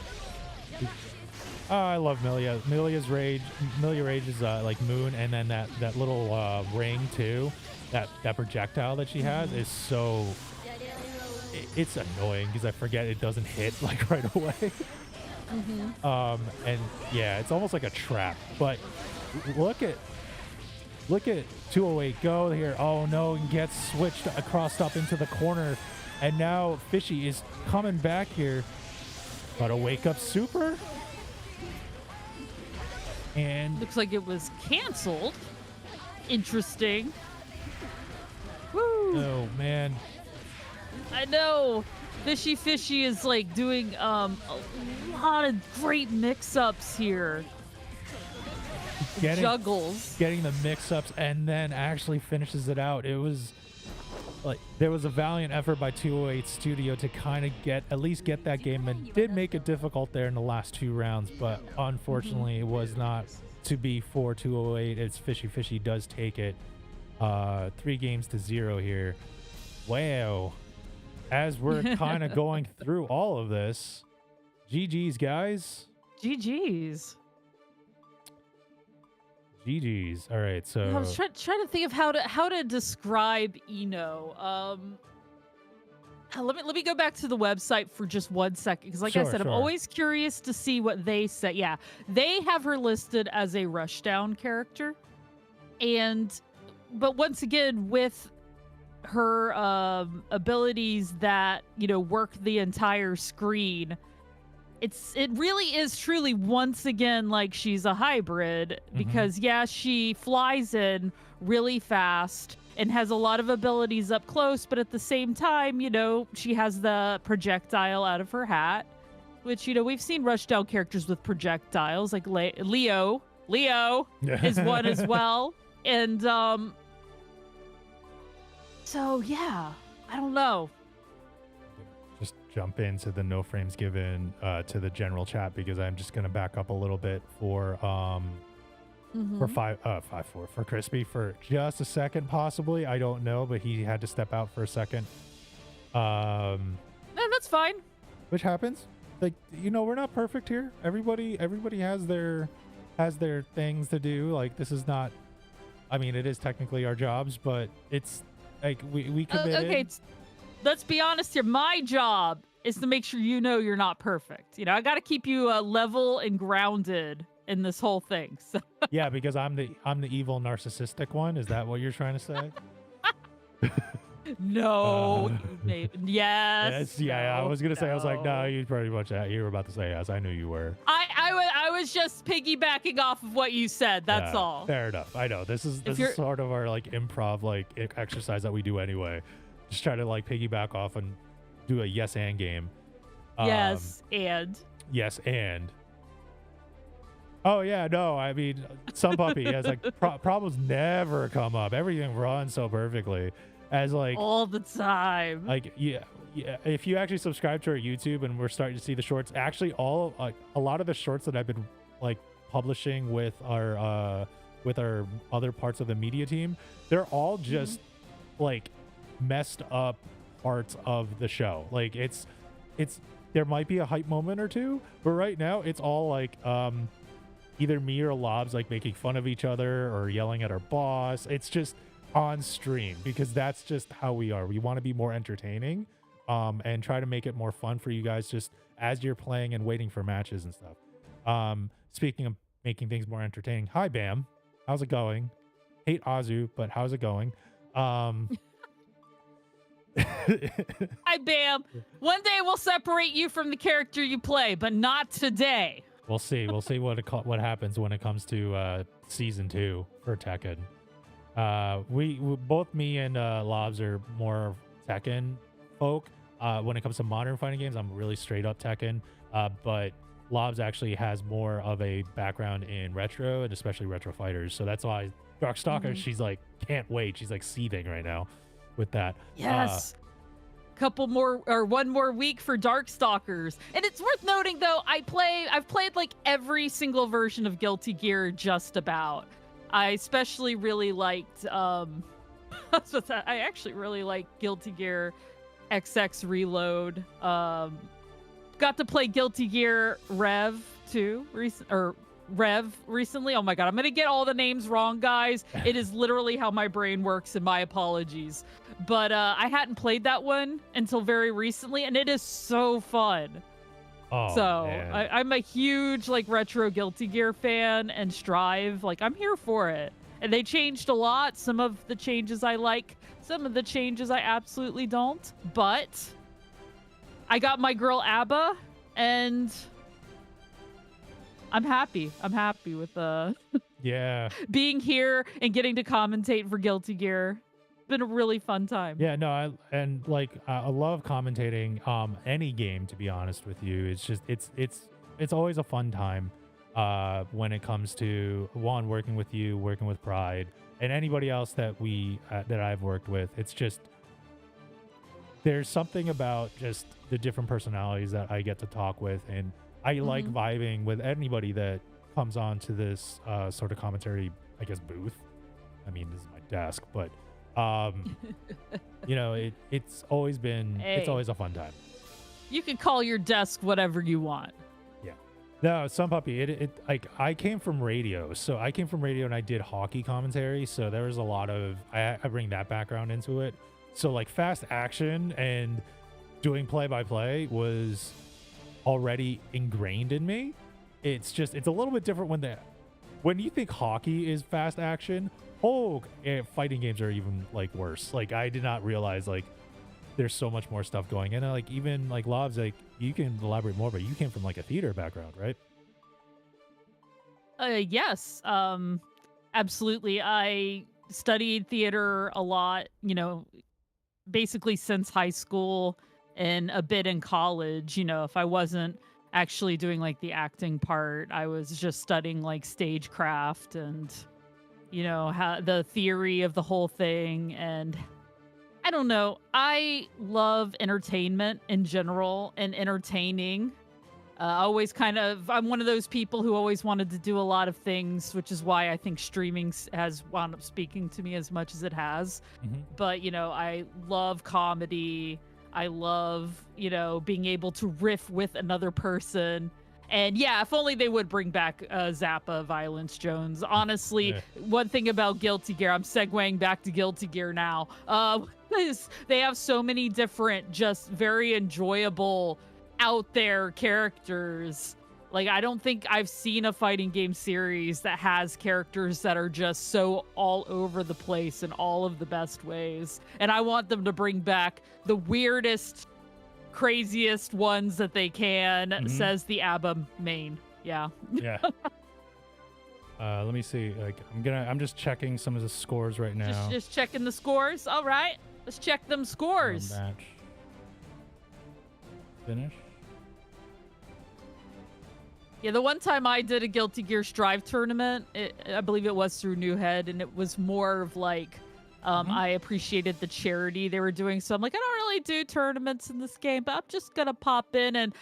I love Milia. Milia's rage. Milia rage is like moon, and then that little ring too. That projectile that she has is so. It's annoying because I forget it doesn't hit like right away. And yeah, it's almost like a trap. But look at 208 go here. Oh no, and gets switched across up into the corner, and now Fishy is coming back here. Got a wake up super. And looks like it was canceled. Interesting. Woo! Oh man. I know. Fishy Fishy is like doing a lot of great mix-ups here. Juggles. Getting the mix-ups and then actually finishes it out. It was like there was a valiant effort by 208 Studio to kind of at least get that game, and did make it difficult there in the last 2 rounds, but unfortunately it was not to be for 208. It's Fishy Fishy does take it 3 games to 0 here. Wow. As we're kind of going through all of this, GG's guys. GG's. GG's. All right, so I was trying to think of how to describe Ino. Let me go back to the website for just 1 second, because like I said, I'm always curious to see what they say. Yeah, they have her listed as a rushdown character, but once again with her abilities that work the entire screen. It really is truly once again like she's a hybrid, because she flies in really fast and has a lot of abilities up close, but at the same time, she has the projectile out of her hat, which we've seen rushdown characters with projectiles, like Leo is one as well. And so yeah, I don't know. Just jump into the no frames given to the general chat, because I'm just gonna back up a little bit for 5-4 for Crispy for just a second, possibly. I don't know, but he had to step out for a second. No, that's fine. Which happens. Like, we're not perfect here. Everybody has their things to do. Like, this is not. I mean, it is technically our jobs, but it's like we committed. Okay, let's be honest here. My job is to make sure you're not perfect. I got to keep you level and grounded in this whole thing. So. Yeah, because I'm the evil narcissistic one. Is that what you're trying to say? No. Yes. Yeah, I was gonna say. I was like, no, you pretty much. You were about to say yes. I knew you were. I was just piggybacking off of what you said. That's all. Fair enough. I know this is sort of our like improv exercise that we do anyway. Just try to like piggyback off and do a yes and game. Yes and. Yes and. Oh yeah, no. I mean, some puppy has like problems never come up. Everything runs so perfectly. As like all the time. Like yeah. If you actually subscribe to our YouTube, and we're starting to see the shorts, actually a lot of the shorts that I've been like publishing with our other parts of the media team, they're all just like messed up parts of the show. Like it's there might be a hype moment or two, but right now it's all like either me or Lobs like making fun of each other or yelling at our boss. It's just on stream, because that's just how we are. We want to be more entertaining and try to make it more fun for you guys just as you're playing and waiting for matches and stuff. Speaking of making things more entertaining, hi Bam, how's it going? hate Azu, but how's it going? Hi, Bam. One day we'll separate you from the character you play, but not today. We'll see. We'll see what happens when it comes to season 2 for Tekken. We both me and Lobs are more Tekken folk. When it comes to modern fighting games, I'm really straight up Tekken. But Lobs actually has more of a background in retro and especially retro fighters. So that's why Darkstalker, she's like, can't wait. She's like seething right now with that. Yes. Couple more or one more week for Darkstalkers. And it's worth noting though, I've played like every single version of Guilty Gear just about. I especially really liked I actually really like Guilty Gear XX Reload. Got to play Guilty Gear Rev recently. Oh my god, I'm gonna get all the names wrong, guys. It is literally how my brain works, and my apologies. But I hadn't played that one until very recently, and it is so fun. Oh, so man. I'm a huge like retro Guilty Gear fan, and Strive, like I'm here for it. And they changed a lot. Some of the changes I like, some of the changes I absolutely don't. But I got my girl Abba, and I'm happy. I'm happy with Yeah. being here and getting to commentate for Guilty Gear. It's been a really fun time. Yeah, no, I love commentating any game, to be honest with you. It's just it's always a fun time when it comes to working with you, working with Pride, and anybody else that that I've worked with. It's just there's something about just the different personalities that I get to talk with, and I like vibing with anybody that comes on to this sort of commentary, I guess, booth. I mean, this is my desk, but you know, it's always been it's always a fun time. You can call your desk whatever you want. Yeah. No, Sun Puppy, it like I came from radio. So I came from radio and I did hockey commentary, so there was a lot of I bring that background into it. So like fast action and doing play-by-play was already ingrained in me. It's a little bit different when you think hockey is fast action. Fighting games are even like worse. Like I did not realize like there's so much more stuff going in. And like even like Lobs, like you can elaborate more, but you came from like a theater background, right? Yes. Absolutely. I studied theater a lot, basically since high school and a bit in college. If I wasn't actually doing like the acting part, I was just studying like stagecraft and how the theory of the whole thing. And I don't know, I love entertainment in general and entertaining. I'm one of those people who always wanted to do a lot of things, which is why I think streaming has wound up speaking to me as much as it has. But I love comedy. I love being able to riff with another person. And yeah, if only they would bring back Zappa Violence Jones. Honestly, One thing about Guilty Gear, I'm segueing back to Guilty Gear now, is they have so many different, just very enjoyable, out there characters. Like, I don't think I've seen a fighting game series that has characters that are just so all over the place in all of the best ways. And I want them to bring back the weirdest, craziest ones that they can, says the ABBA main. Yeah. Yeah. Let me see. Like I'm just checking some of the scores right now. Just checking the scores. All right. Let's check them scores. Match. Finish. Yeah, the one time I did a Guilty Gear Strive tournament, I believe it was through New Head, and it was more of like I appreciated the charity they were doing. So I'm like, I don't really do tournaments in this game, but I'm just going to pop in and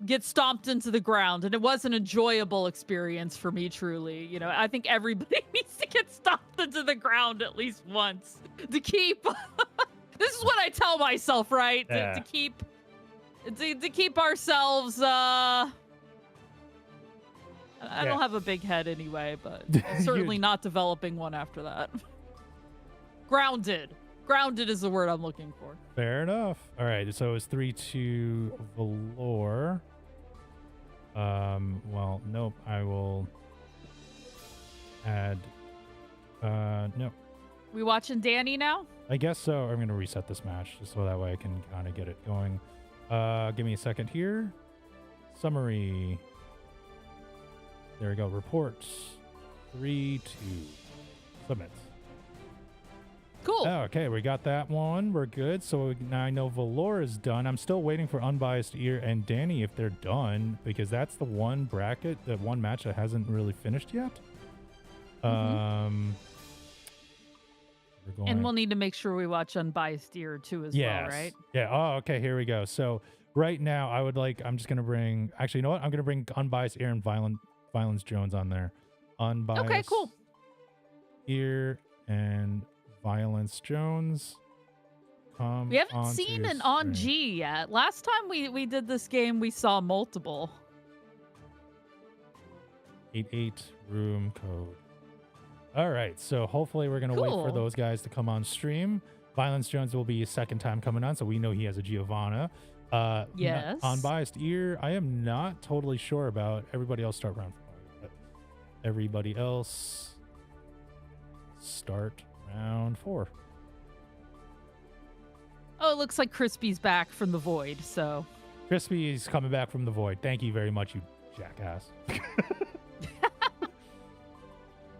get stomped into the ground. And it was an enjoyable experience for me, truly. I think everybody needs to get stomped into the ground at least once to keep. This is what I tell myself, right? Yeah. To keep ourselves. I don't have a big head anyway, but certainly not developing one after that. Grounded. Grounded is the word I'm looking for. Fair enough. All right, so it's 3-2 Valor. Well, nope. I will add No. We watching Danny now? I guess so. I'm going to reset this match just so that way I can kind of get it going. Give me a second here. Summary. There we go. Reports. 3, 2. Submit. Cool. Oh, okay, we got that one. We're good. So now I know Valor is done. I'm still waiting for Unbiased Ear and Danny if they're done, because that's the one bracket, that one match that hasn't really finished yet. Mm-hmm. We're going. And we'll need to make sure we watch Unbiased Ear too as well, right? Yeah. Oh, okay. Here we go. So right now, I'm just gonna bring. Actually, you know what? I'm gonna bring Unbiased Ear and Violence Jones on there. Unbiased. Okay, cool. Ear and Violence Jones. We haven't seen an on G yet. Last time we did this game, we saw multiple. 88 room code. All right, so hopefully we're gonna wait for those guys to come on stream. Violence Jones will be his second time coming on, so we know he has a Giovanna. Yes. Unbiased Ear, I am not totally sure about. Everybody else start round 5. Everybody else start round 4. Oh, it looks like Crispy's back from the void, so. Crispy's coming back from the void. Thank you very much, you jackass.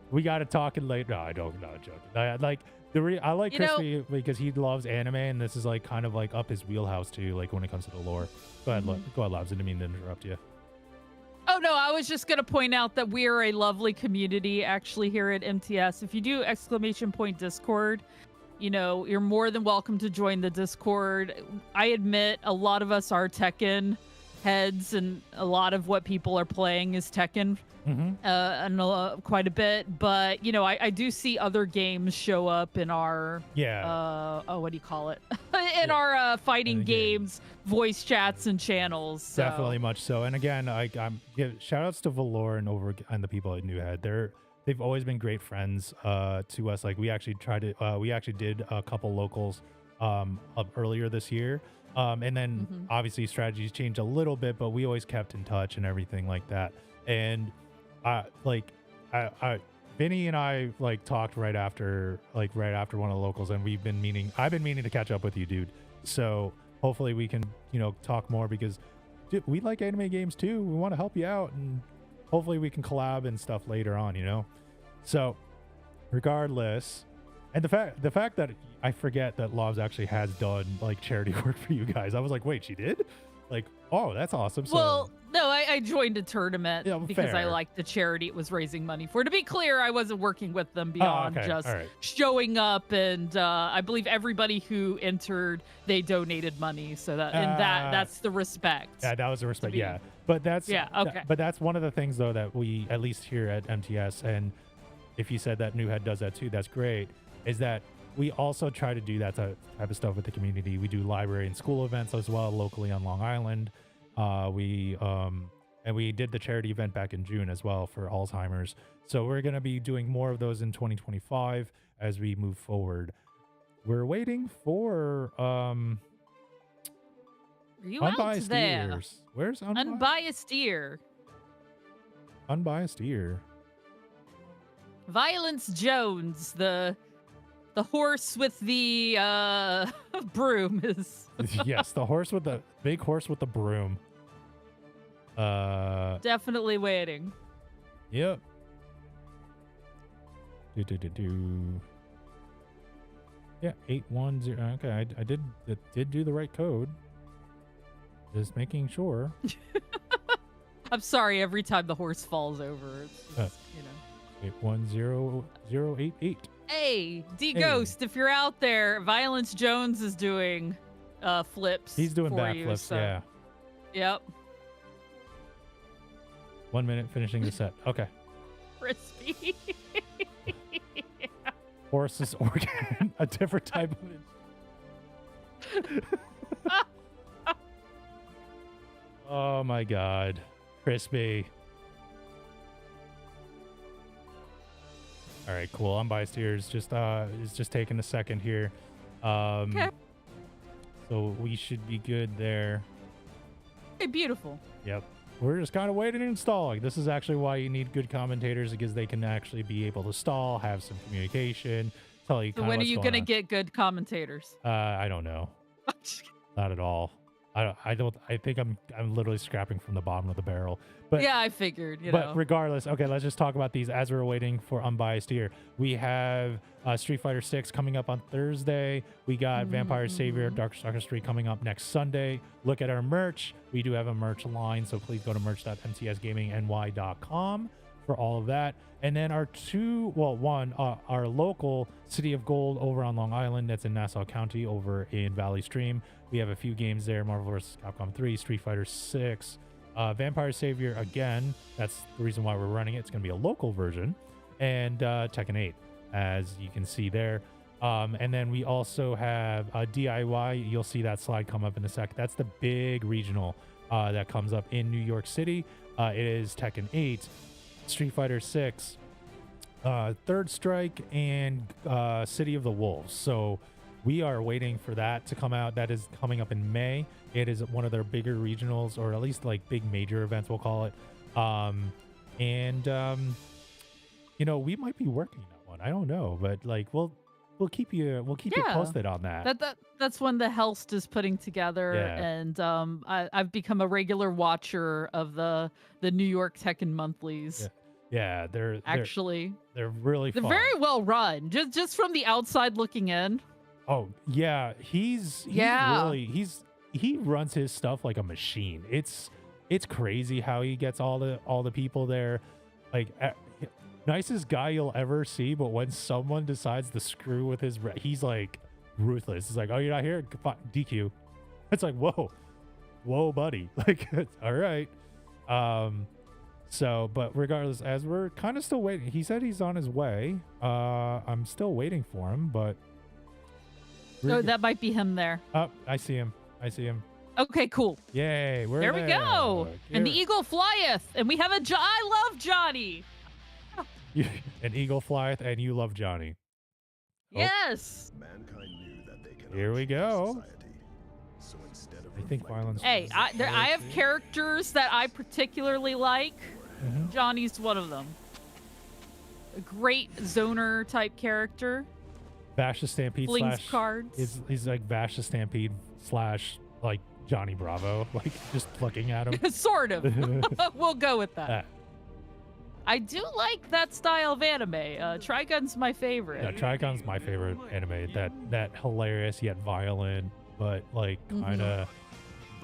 We got to talk in late. No, I don't. Not joking. I like Crispy because he loves anime, and this is like kind of like up his wheelhouse too. Like when it comes to the lore. Go ahead, go ahead, Labs. I didn't mean to interrupt you. Oh no, I was just gonna point out that we are a lovely community actually here at MTS. If you do ! Discord, you know, you're more than welcome to join the Discord. I admit a lot of us are Tekken heads, and a lot of what people are playing is Tekken. And quite a bit, but you know, I do see other games show up in our what do you call it? in our fighting games, voice chats, and channels. So. Definitely much so. And again, I'm shout outs to Valor and the people at New Head. They've always been great friends to us. Like we actually did a couple locals earlier this year. And then obviously strategies changed a little bit, but we always kept in touch and everything like that. And Vinny and I like talked right after one of the locals, and I've been meaning to catch up with you, dude. So hopefully we can, talk more, because dude, we like anime games too. We want to help you out, and hopefully we can collab and stuff later on, So regardless, and the fact that I forget that Lobs actually has done like charity work for you guys. I was like, wait, she did? Like, oh, that's awesome. So, well, no, I joined a tournament because fair. I liked the charity it was raising money for. To be clear, I wasn't working with them beyond just showing up, and I believe everybody who entered, they donated money. So that's the respect. Yeah, that was the respect. Yeah, but that's okay. But that's one of the things though that we, at least here at MTS, and if you said that New Head does that too, that's great. Is that we also try to do that type of stuff with the community. We do library and school events as well locally on Long Island. We did the charity event back in June as well for Alzheimer's. So we're going to be doing more of those in 2025 as we move forward. We're waiting for Unbiased Ears. Where's Unbiased Ear? Unbiased Ear. Violence Jones, the horse with the broom is. Yes, the big horse with the broom. Definitely waiting. Yep. Yeah, 810. Okay, I did do the right code. Just making sure. I'm sorry. Every time the horse falls over, it's 810088. Hey, Ghost, if you're out there, Violence Jones is doing flips. He's doing for backflips, so. yeah. Yep. 1 minute finishing the set. Okay. Crispy. Horse's organ, a different type of. Oh my God, Crispy. All right, cool. Unbiased here is just taking a second here. Okay. So we should be good there. Hey, beautiful. Yep. we're just kind of waiting and stalling. This is actually why you need good commentators, because they can actually be able to stall, have some communication, tell you So kind when of are you going gonna on. get good commentators? I don't know. Not at all. I think I'm literally scrapping from the bottom of the barrel. But Yeah, I figured, you but know. regardless, okay, let's just talk about these as we're waiting for Unbiased Ear. We have Street Fighter 6 coming up on Thursday. We got Vampire Savior, Darkstalker 3 coming up next Sunday. Look at our merch. We do have a merch line, so please go to merch.mtsgamingny.com for all of that. And then our our local City of Gold over on Long Island, that's in Nassau County over in Valley Stream. We have a few games there: Marvel vs. Capcom 3, Street Fighter 6, Vampire Savior again. That's the reason why we're running it. It's going to be a local version, and Tekken 8, as you can see there. And then we also have DIY. You'll see that slide come up in a sec. That's the big regional that comes up in New York City. It is Tekken 8, Street Fighter 6, Third Strike, and City of the Wolves. So we are waiting for that to come out. That is coming up in May. It is one of their bigger regionals, or at least like big major events, we'll call it. You know, we might be working that one. I don't know, but like we'll keep you Yeah. posted on that. That's when the Helst is putting together, Yeah. and I've become a regular watcher of the New York Tekken monthlies. Yeah, they're Actually, they're really they're fun. very well run. Just from the outside looking in. Oh yeah, he runs his stuff like a machine. It's crazy how he gets all the people there. Like nicest guy you'll ever see, but when someone decides to screw with he's like ruthless. It's like, oh, you're not here, fine, DQ. It's like, whoa, buddy. Like, all right. So, but regardless, as we're kind of still waiting, he said he's on his way. I'm still waiting for him, but. Oh, that might be him there. Oh, I see him. Okay, cool. Yay, we're There we go. And the Here- eagle flieth, and we have I love Johnny. An eagle flieth, and you love Johnny. Oh. Yes. Mankind knew that they cannot Here we change go. society. So instead of I think reflecting violence. Hey, I have characters that I particularly like. Mhm. Johnny's one of them. A great zoner type character. Bash the Stampede Flings slash. cards. He's like Bash the Stampede slash like Johnny Bravo, like just looking at him. Sort of. We'll go with that. Ah, I do like that style of anime. Trigun's my favorite. yeah, Trigun's my favorite anime. That hilarious yet violent, but like kind of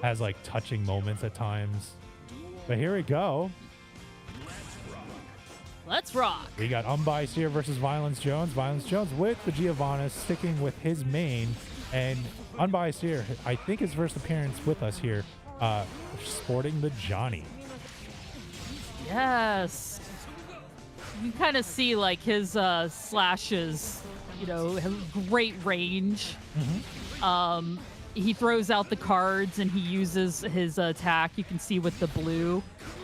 has like touching moments at times. But here we go. Let's rock. We got Unbiased here versus Violence Jones. Violence Jones with the Giovanna sticking with his main, and Unbiased here, I think his first appearance with us here, sporting the Johnny. Yes. You can kind of see like his slashes, you know, have great range. He throws out the cards and he uses his attack. You can see with the blue,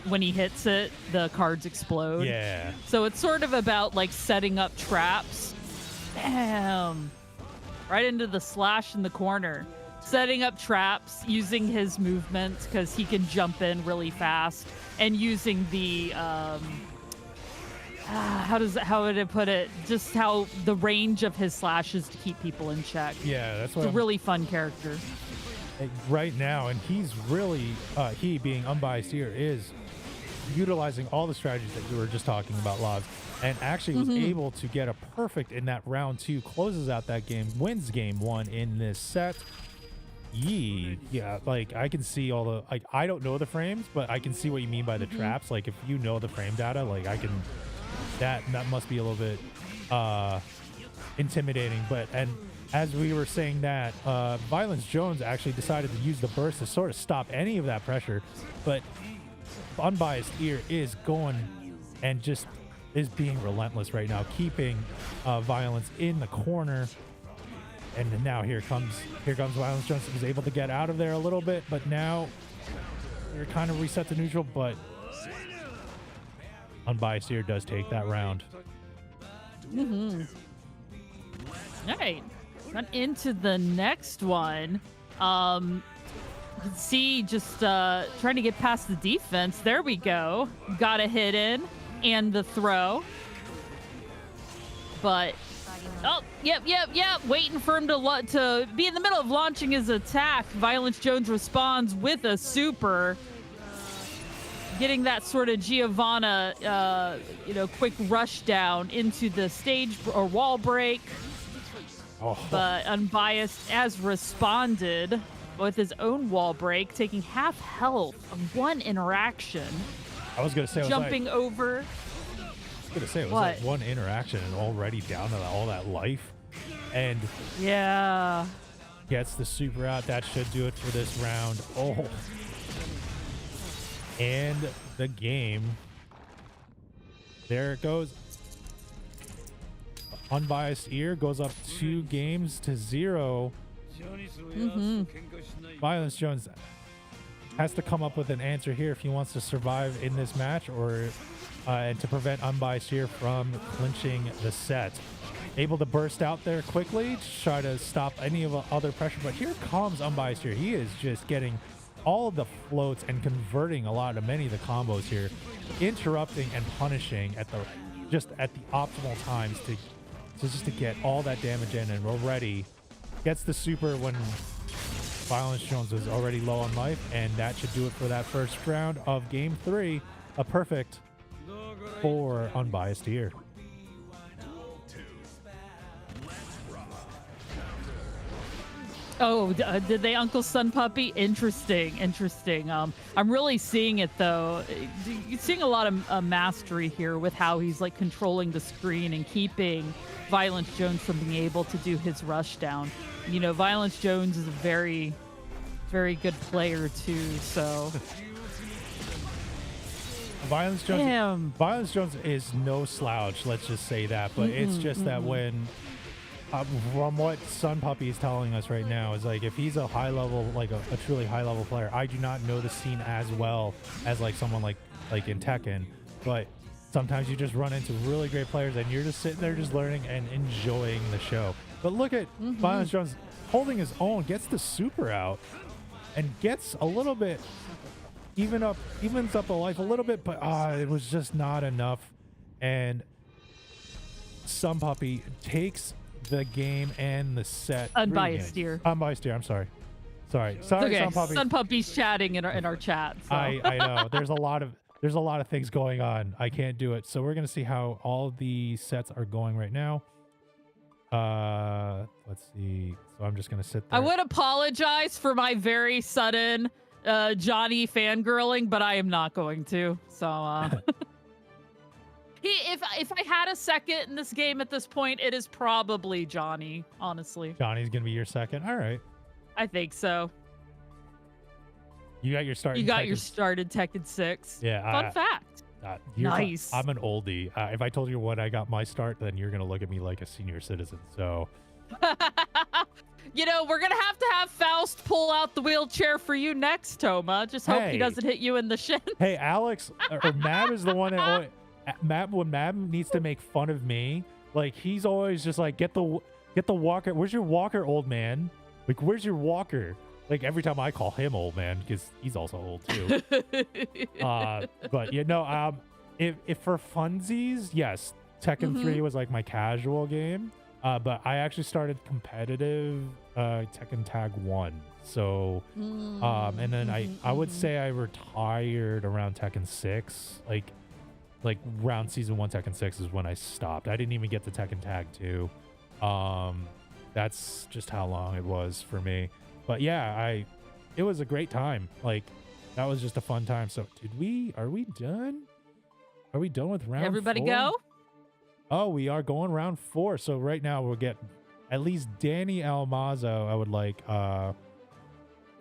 when he hits it, the cards explode. Yeah. So it's sort of about like setting up traps. Damn. Right into the slash in the corner. Setting up traps, using his movements because he can jump in really fast, and using the how would I put it? Just how the range of his slashes to keep people in check. Yeah, that's It's what a I'm- really fun character. right now, and he's really he being Unbiased here is utilizing all the strategies that you were just talking about, Laws, and actually was able to get a perfect in that round 2, closes out that game, wins game 1 in this set. Yeah, like I can see all the, like, I don't know the frames, but I can see what you mean by the traps. Like if you know the frame data, like I can, that must be a little bit intimidating. But, and as we were saying that, Violence Jones actually decided to use the burst to sort of stop any of that pressure, but Unbiased Ear is going and just is being relentless right now, keeping Violence in the corner. And now here comes Violence Jones. Was able to get out of there a little bit, but now you're kind of reset to neutral. But Unbiased here does take that round. All right, on into the next one. You can see just trying to get past the defense. There we go. Got a hit in and the throw. But, oh, yep. Waiting for him to be in the middle of launching his attack. Violence Jones responds with a super. Getting that sort of Giovanna, quick rush down into the stage or wall break. Oh. But Unbiased has responded with his own wall break, taking half health on one interaction. I was going to say, jumping over. It was like one interaction and already down to all that life. And yeah, gets the super out. That should do it for this round. Oh. And the game. There it goes. Unbiased Ear goes up 2-0. Violence Jones has to come up with an answer here if he wants to survive in this match or and to prevent Unbiased Ear from clinching the set. Able to burst out there quickly to try to stop any of the other pressure, but here comes Unbiased Ear. He is just getting all of the floats and converting many of the combos here, interrupting and punishing at the optimal times to get all that damage in, and already gets the super when Violence Jones is already low on life, and that should do it for that first round of Game 3. A perfect for Unbiased Ear. Oh, did they Uncle Sun Puppy? Interesting. I'm really seeing it though. You're seeing a lot of mastery here with how he's like controlling the screen and keeping Violence Jones from being able to do his rush down. You know, Violence Jones is a very, very good player too. So Violence Jones is no slouch. Let's just say that. But it's just that when. From what Sun Puppy is telling us right now is like if he's a high level, like a truly high level player, I do not know the scene as well as like someone like in Tekken, but sometimes you just run into really great players and you're just sitting there just learning and enjoying the show. But look at Violence Jones holding his own, gets the super out and gets a little bit evens up the life a little bit, but it was just not enough. And Sun Puppy takes the game and the set. Unbiased Ear. Unbiased Ear. I'm sorry. Sorry, okay. Sun Puppy. Sun Puppy's chatting in our chat. So. I know. There's a lot of things going on. I can't do it. So we're gonna see how all the sets are going right now. Let's see. So I'm just gonna sit there. I would apologize for my very sudden Johnny fangirling, but I am not going to. So. If I had a second in this game at this point, it is probably Johnny, honestly. Johnny's going to be your second? All right. I think so. You got your start your start in Tekken 6. Yeah. Fun fact. Nice. I'm an oldie. If I told you when I got my start, then you're going to look at me like a senior citizen. So. You know, we're going to have Faust pull out the wheelchair for you next, Toma. Just hope he doesn't hit you in the shin. Hey, Alex, or Mab is the one that always... when Mab needs to make fun of me, like he's always just like, get the walker. Where's your walker, old man? Like, where's your walker? Like every time I call him old man because he's also old too. But you know, if for funsies, yes, Tekken 3 was like my casual game. But I actually started competitive Tekken Tag 1. So, and then I would say I retired around Tekken 6, like round season 1 Tekken 6 is when I stopped. I didn't even get to Tekken Tag 2. That's just how long it was for me. But yeah, it was a great time. Like that was just a fun time. So are we done? Are we done with round Everybody 4? Go? Oh, we are going round 4. So right now we'll get at least Danny Almaza. I would like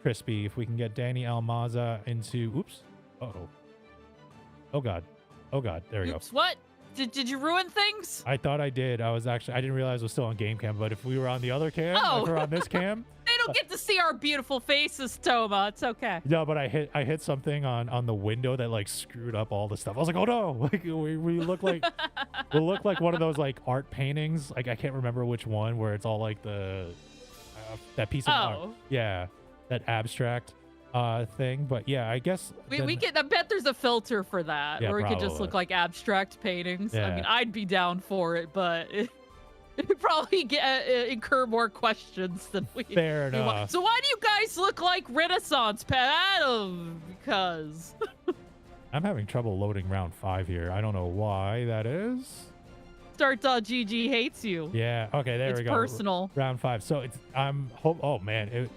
Crispy, if we can get Danny Almaza into oops. Oh god, there we go. What? Did you ruin things? I thought I did. I didn't realize it was still on game cam, but if we were on the other cam, if we were on this cam. They don't get to see our beautiful faces, Toma. It's okay. No, but I hit something on the window that like screwed up all the stuff. I was like, oh no, like we look like one of those like art paintings. Like I can't remember which one where it's all like the that piece of art. Yeah, that abstract. thing. But yeah, I guess We then- get. I bet there's a filter for that, Yeah, or it could just probably. look like abstract paintings. I Yeah. mean, I'd be down for it, but it'd probably incur more questions than we. fair we want. enough. So why do you guys look like Renaissance because I'm having trouble loading round 5 here. I don't know why that is. Start.gg hates you. Yeah. Okay. There It's we go. personal. Round 5. So it's oh man,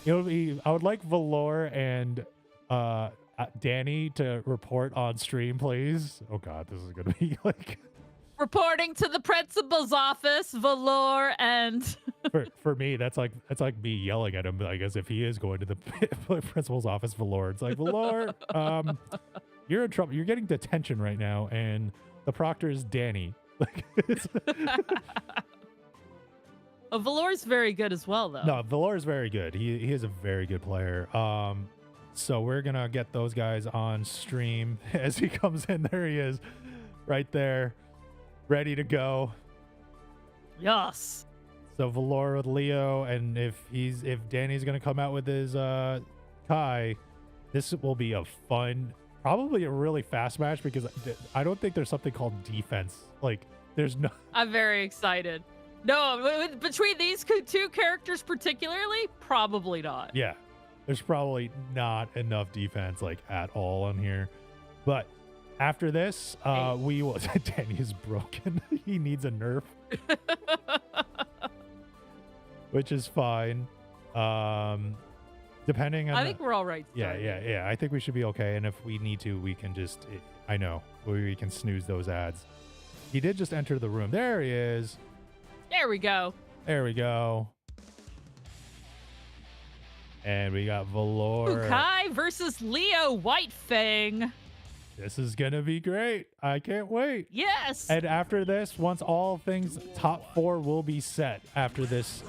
it'll be. I would like Valor and Danny to report on stream, please. Oh God, this is gonna be like Reporting to the principal's office, Valor and for me. That's like me yelling at him, like as if he is going to the principal's office. Valor. It's like Valor, you're in trouble. You're getting detention right now, and the proctor is Danny. Like, Valor's very good as well, though. no, Valor is very good. He is a very good player. So we're gonna get those guys on stream as he comes in. There he is, right there, ready to go. Yes. So Valor with Leo, and if Danny's gonna come out with his Kai, this will be a fun, probably a really fast match because I don't think there's something called defense. Like there's no. I'm very excited. No, between these two characters particularly, probably not. Yeah, there's probably not enough defense like at all on here. But after this, we will. Danny is broken. He needs a nerf, which is fine. Depending on. I think we're all right. Yeah. I think we should be okay. And if we need to, we can just. I know we can snooze those ads. He did just enter the room. There he is. There we go. There we go. And we got Valor. Kai versus Leo Whitefang. This is gonna be great. I can't wait. Yes. And after this, once all things top 4 will be set after this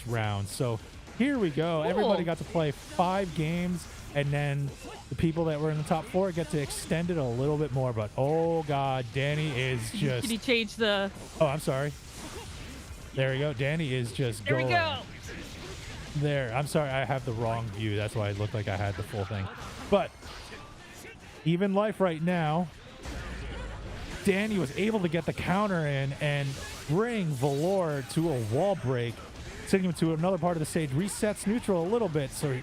round. So here we go. Cool. Everybody got to play 5 games, and then the people that were in the top 4 get to extend it a little bit more. But oh God, Danny is just. Can you change the? Oh, I'm sorry. There we go. Danny is just There going. we go. There. I'm sorry. I have the wrong view. That's why it looked like I had the full thing. But even life right now, Danny was able to get the counter in and bring Valor to a wall break, sending him to another part of the stage. Resets neutral a little bit. So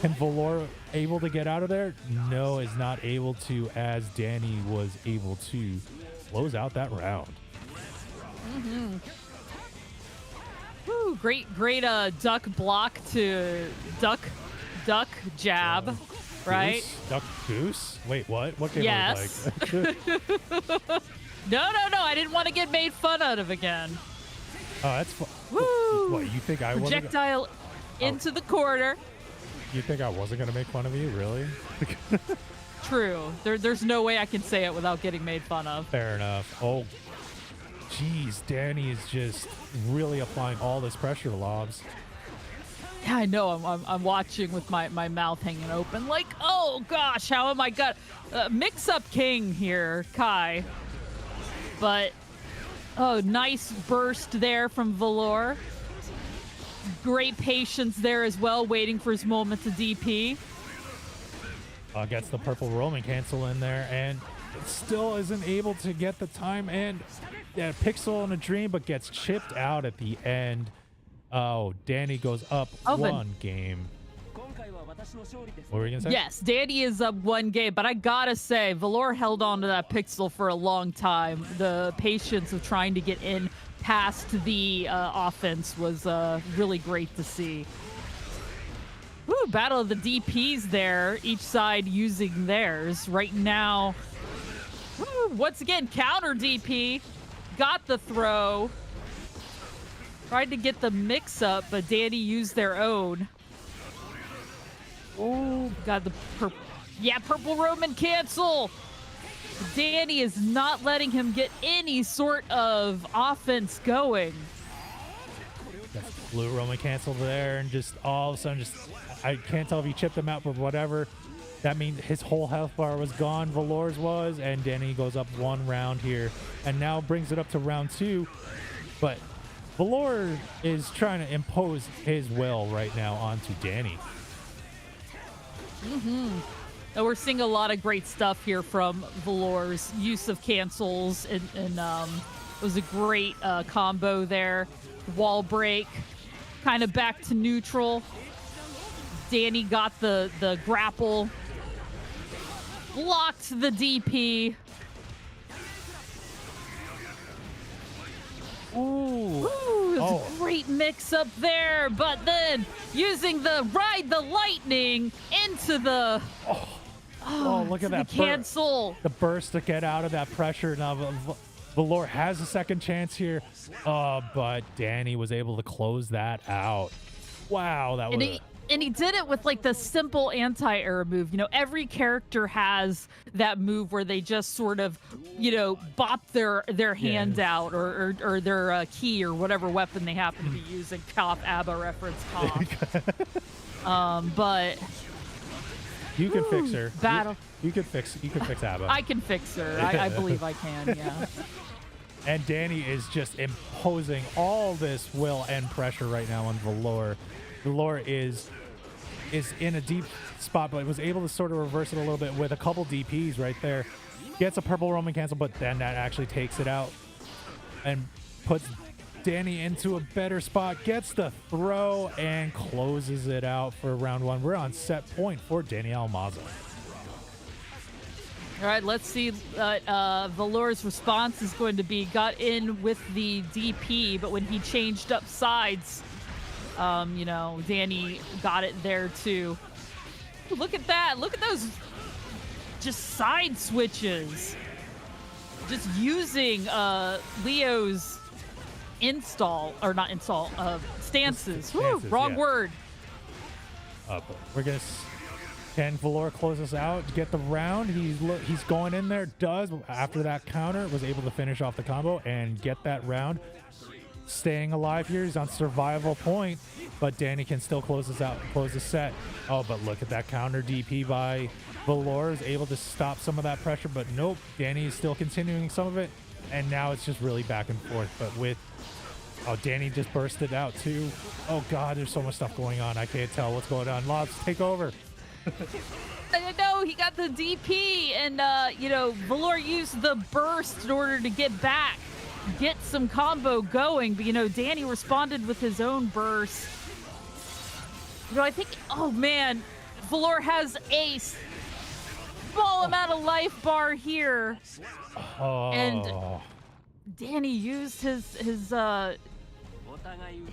can Valor able to get out of there? No, is not able to, as Danny was able to close out that round. Mm-hmm. Woo, great duck block to duck jab, right? Goose? Duck Goose? Wait, what? What game Yes. was it like? No, I didn't want to get made fun of again. Oh, that's fun. Woo! What, you think I wasn't? Projectile into the corner. You think I wasn't gonna make fun of you? Really? True. There's no way I can say it without getting made fun of. Fair enough. Oh, geez, Danny is just really applying all this pressure to lobs. Yeah, I know. I'm watching with my mouth hanging open, like, oh gosh, how am I got mix-up king here, Kai? But oh, nice burst there from Valor. Great patience there as well, waiting for his moment to DP. Gets the purple Roman cancel in there, and still isn't able to get the time. And yeah, Pixel in a dream, but gets chipped out at the end. Oh, Danny goes up one game. What were you gonna say? Yes, Danny is up 1 game, but I gotta say, Valor held on to that Pixel for a long time. The patience of trying to get in past the offense was really great to see. Woo, battle of the DPs there, each side using theirs. Right now, woo, once again, counter DP, got the throw. Tried to get the mix-up, but Danny used their own. Oh, got the purple Roman cancel. Danny is not letting him get any sort of offense going. Blue Roman cancel there, and just all of a sudden, I can't tell if he chipped him out, but whatever. That means his whole health bar was gone. Valor's was, and Danny goes up 1 round here, and now brings it up to round 2. But Valor is trying to impose his will right now onto Danny. And we're seeing a lot of great stuff here from Valor's use of cancels, and it was a great combo there. Wall break, kind of back to neutral. Danny got the grapple, blocked the DP. Ooh. Ooh, it's a great mix up there, but then using the ride the lightning into the Look at that cancel. The burst to get out of that pressure. Now Valor has a second chance here, but Danny was able to close that out. Wow, that was. And he did it with like the simple anti-air move. You know, every character has that move where they just sort of, you know, bop their hand out or their key or whatever weapon they happen to be using. Cough, ABBA reference, cough. But you can fix her. Battle. You can fix ABBA. I can fix her. I believe I can. Yeah. And Danny is just imposing all this will and pressure right now on Valor. Valor is in a deep spot, but was able to sort of reverse it a little bit with a couple DPs right there. Gets a purple Roman cancel, but then that actually takes it out and puts Danny into a better spot. Gets the throw and closes it out for round one. We're on set point for Danny Almaza. All right, let's see what Valor's response is going to be. Got in with the DP, but when he changed up sides, you know, Danny got it there too. Look at that. Look at those just side switches. Just using Leo's stances. Woo, wrong word. We're going to... Can Valor close us out, get the round? He's going in there, after that counter, was able to finish off the combo and get that round. Staying alive here, he's on survival point, but Danny can still close this out, close the set. Oh, but look at that counter DP by Valor, is able to stop some of that pressure, but nope, Danny is still continuing some of it, and now it's just really back and forth, but with... Oh, Danny just bursted out too. Oh God, there's so much stuff going on, I can't tell what's going on. Lobs, take over. No, he got the DP, and you know, Valor used the burst in order to get back, get some combo going. But you know, Danny responded with his own burst. You know, I think, oh man, Valor has a small amount of life bar here, and Danny used his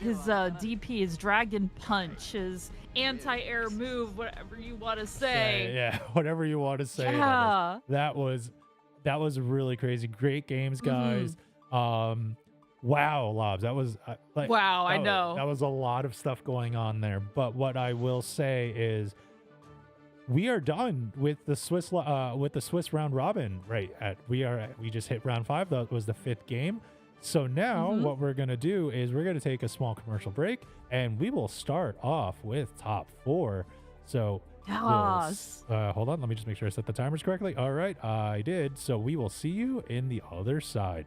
DP, his dragon punch, his anti-air move, whatever you want to say. Yeah, whatever you want to say. Yeah. That was really crazy. Great games, guys. Wow, Lobs, that was wow, I know. That was a lot of stuff going on there. But what I will say is we are done with the Swiss round robin. We just hit round 5. That was the 5th game. So now what we're going to do is we're going to take a small commercial break, and we will start off with top 4. So yes. hold on. Let me just make sure I set the timers correctly. All right, I did. So we will see you in the other side.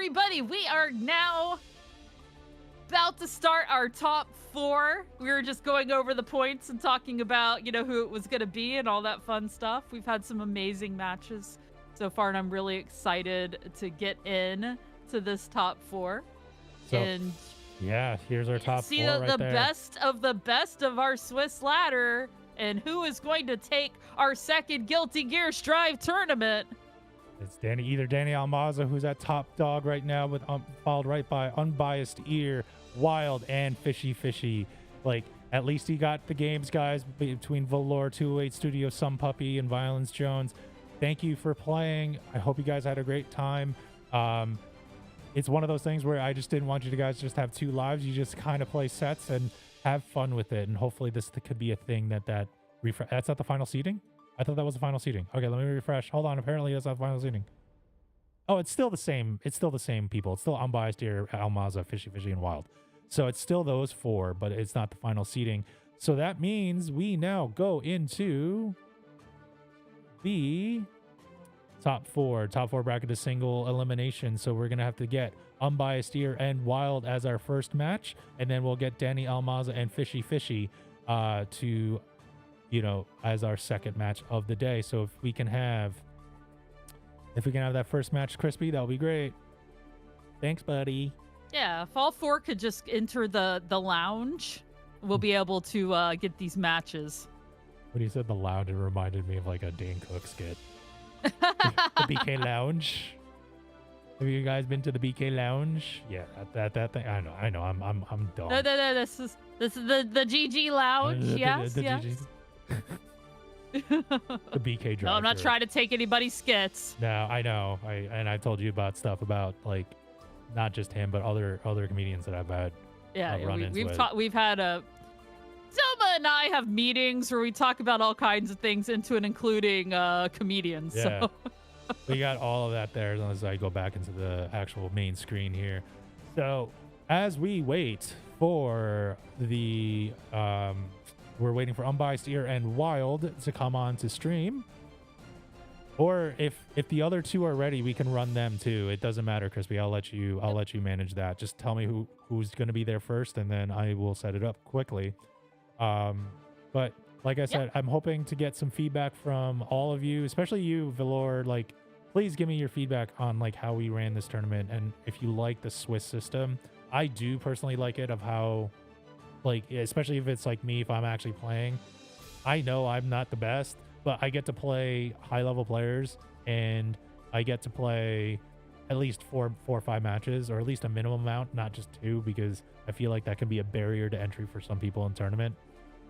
everybody, we are now about to start our top 4. We were just going over the points and talking about, who it was going to be and all that fun stuff. We've had some amazing matches so far, and I'm really excited to get in to this top 4. So, and yeah, here's our top see 4 right the there. best of our Swiss ladder, and who is going to take our second Guilty Gear Strive tournament. It's either Danny Almaza, who's at top dog right now, with followed right by Unbiased Ear, Wild, and Fishy Fishy. Like, at least he got the games, guys, between Valor 208 Studio, Some Puppy, and Violence Jones. Thank you for playing. I hope you guys had a great time. It's one of those things where I just didn't want you to guys just have 2 lives. You just kind of play sets and have fun with it. And hopefully this could be a thing that refresh. That's not the final seeding? I thought that was the final seeding. Okay, let me refresh. Hold on. Apparently that's not the final seeding. Oh, it's still the same. It's still the same people. It's still Unbiased Ear, Almaza, Fishy Fishy, and Wild. So it's still those 4, but it's not the final seeding. So that means we now go into the top 4. Top 4 bracket is single elimination. So we're going to have to get Unbiased Ear and Wild as our first match. And then we'll get Danny Almaza and Fishy Fishy to, as our second match of the day. So if we can have that first match, Crispy, that'll be great. Thanks, buddy. Yeah, if all 4 could just enter the lounge, we'll be able to get these matches. When you said the lounge, it reminded me of like a Dane Cook skit. The BK Lounge. Have you guys been to the BK Lounge? Yeah, that thing. I know. I'm dumb. No. This is the GG Lounge. Yes. The BK drive. No, I'm not trying to take anybody's skits. No, I know. I've told you about stuff about like not just him, but other comedians that I've had. We've had Selma and I have meetings where we talk about all kinds of things, into and including comedians. Yeah. So. We got all of that there as I go back into the actual main screen here. So as we wait for the we're waiting for Unbiased Ear and Wild to come on to stream. Or if the other 2 are ready, we can run them too. It doesn't matter, Crispy. I'll let you manage that. Just tell me who's going to be there first, and then I will set it up quickly. But like I said, I'm hoping to get some feedback from all of you, especially you, Valor. Like, please give me your feedback on like how we ran this tournament, and if you like the Swiss system. I do personally like it, of how, like, especially if it's like me, if I'm actually playing. I know I'm not the best, but I get to play high-level players, and I get to play at least four or 5 matches, or at least a minimum amount, not just 2, because I feel like that can be a barrier to entry for some people in tournament,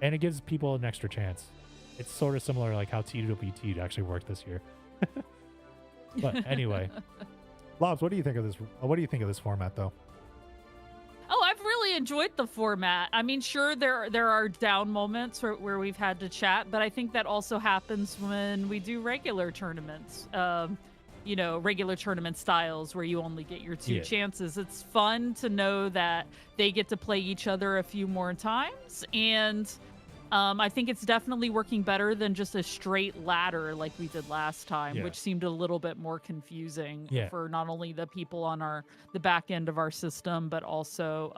and it gives people an extra chance. It's sort of similar like how TWT actually worked this year. But anyway, Lobs, what do you think of this? What do you think of this format, though? Oh, I've really enjoyed the format. I mean, sure, there are down moments where we've had to chat, but I think that also happens when we do regular tournaments. Regular tournament styles where you only get your 2 chances. It's fun to know that they get to play each other a few more times, and I think it's definitely working better than just a straight ladder like we did last time, which seemed a little bit more confusing for not only the people on the back end of our system, but also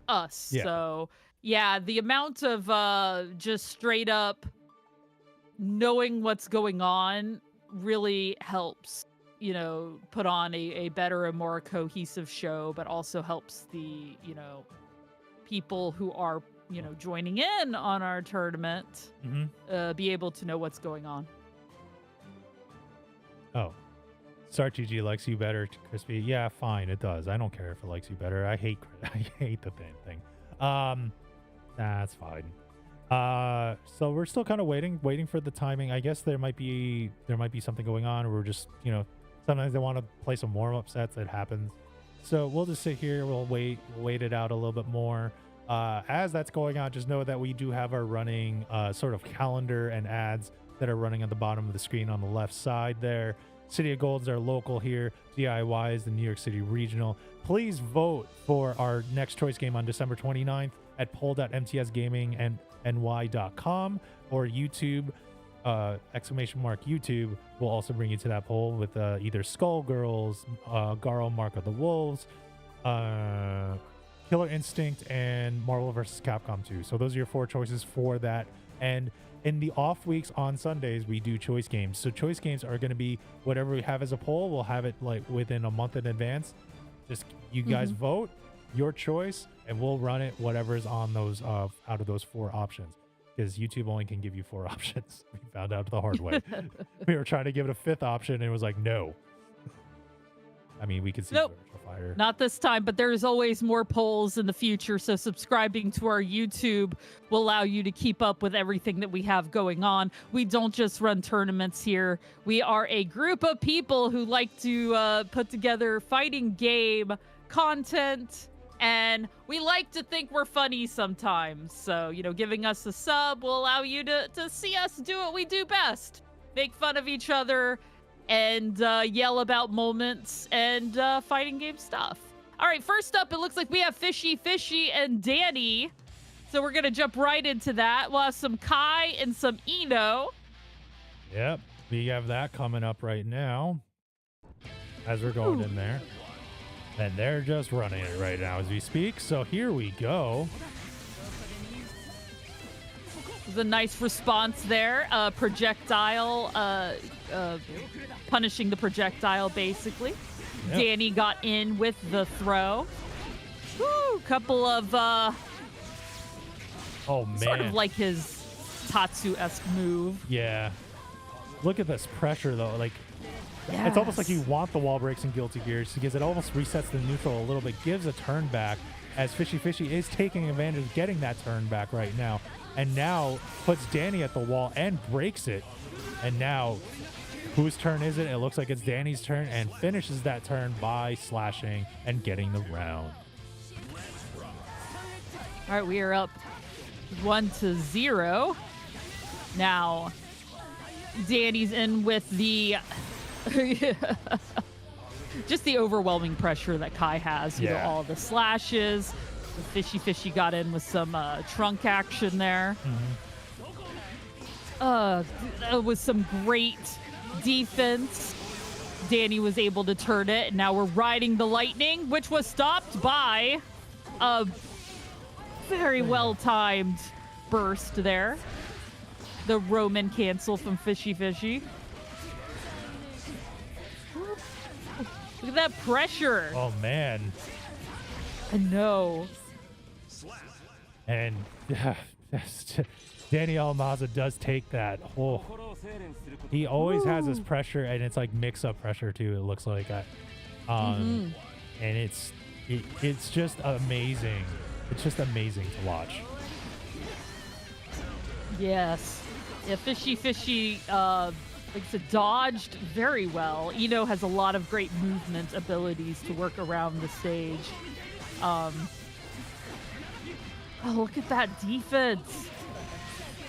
us. Yeah. So yeah, the amount of just straight up knowing what's going on really helps, put on a better and more cohesive show, but also helps the, people who are, joining in on our tournament, be able to know what's going on. Oh, Start GG likes you better, Crispy. Yeah, fine, it does. I don't care if it likes you better. I hate the thing. That's fine. So we're still kind of waiting for the timing. I guess there might be something going on, or we're just, sometimes they want to play some warm-up sets. It happens. So we'll just sit here. We'll wait it out a little bit more. As that's going on, just know that we do have our running sort of calendar and ads that are running at the bottom of the screen on the left side there. City of Gold's our local here. DIY is the New York City regional. Please vote for our next choice game on December 29th at poll.mtsgamingny.com or YouTube. exclamation mark YouTube will also bring you to that poll with either Skullgirls, Garo Mark of the Wolves, Killer Instinct, and Marvel vs. Capcom 2. So those are your 4 choices for that. And in the off weeks on Sundays, we do choice games. So choice games are going to be whatever we have as a poll. We'll have it like within a month in advance. Just you guys vote your choice, and we'll run it whatever's on those out of those 4 options. Because YouTube only can give you 4 options. We found out the hard way. We were trying to give it a 5th option, and it was like, no. I mean, we could see Nope. Fire. Not this time, but there's always more polls in the future. So subscribing to our YouTube will allow you to keep up with everything that we have going on. We don't just run tournaments here. We are a group of people who like to put together fighting game content, and we like to think we're funny sometimes. So, you know, giving us a sub will allow you to see us do what we do best. Make fun of each other and yell about moments and fighting game stuff. All right, first up, it looks like we have Fishy Fishy and Danny. So we're going to jump right into that. We'll have some Kai and some Eno. Yep, we have that coming up right now as we're going in there. And they're just running it right now as we speak. So here we go. There's a nice response there. Projectile, punishing the projectile, basically. Yep. Danny got in with the throw. Woo, couple of, Oh, man. sort of like his Tatsu-esque move. Yeah. Look at this pressure, though. Like, it's almost like you want the wall breaks in Guilty Gears because it almost resets the neutral a little bit, gives a turn back, as Fishy Fishy is taking advantage of getting that turn back right now. And now puts Danny at the wall and breaks it. And now, whose turn is it? It looks like it's Danny's turn, and finishes that turn by slashing and getting the round. All right, we are up 1-0. Now, Danny's in with the just the overwhelming pressure that Kai has. You know, all the slashes. The Fishy Fishy got in with some trunk action there. With some great defense. Danny was able to turn it. And now we're riding the lightning, which was stopped by a very well-timed burst there. The Roman cancel from Fishy Fishy. Look at that pressure. Oh, man. I know. And Danny Almaza does take that. Oh, he always has this pressure, and it's like mix-up pressure too. It looks like, and it's just amazing. It's just amazing to watch. Yes. Yeah, Fishy Fishy, like I said, dodged very well. Eno has a lot of great movement abilities to work around the stage. Oh, look at that defense.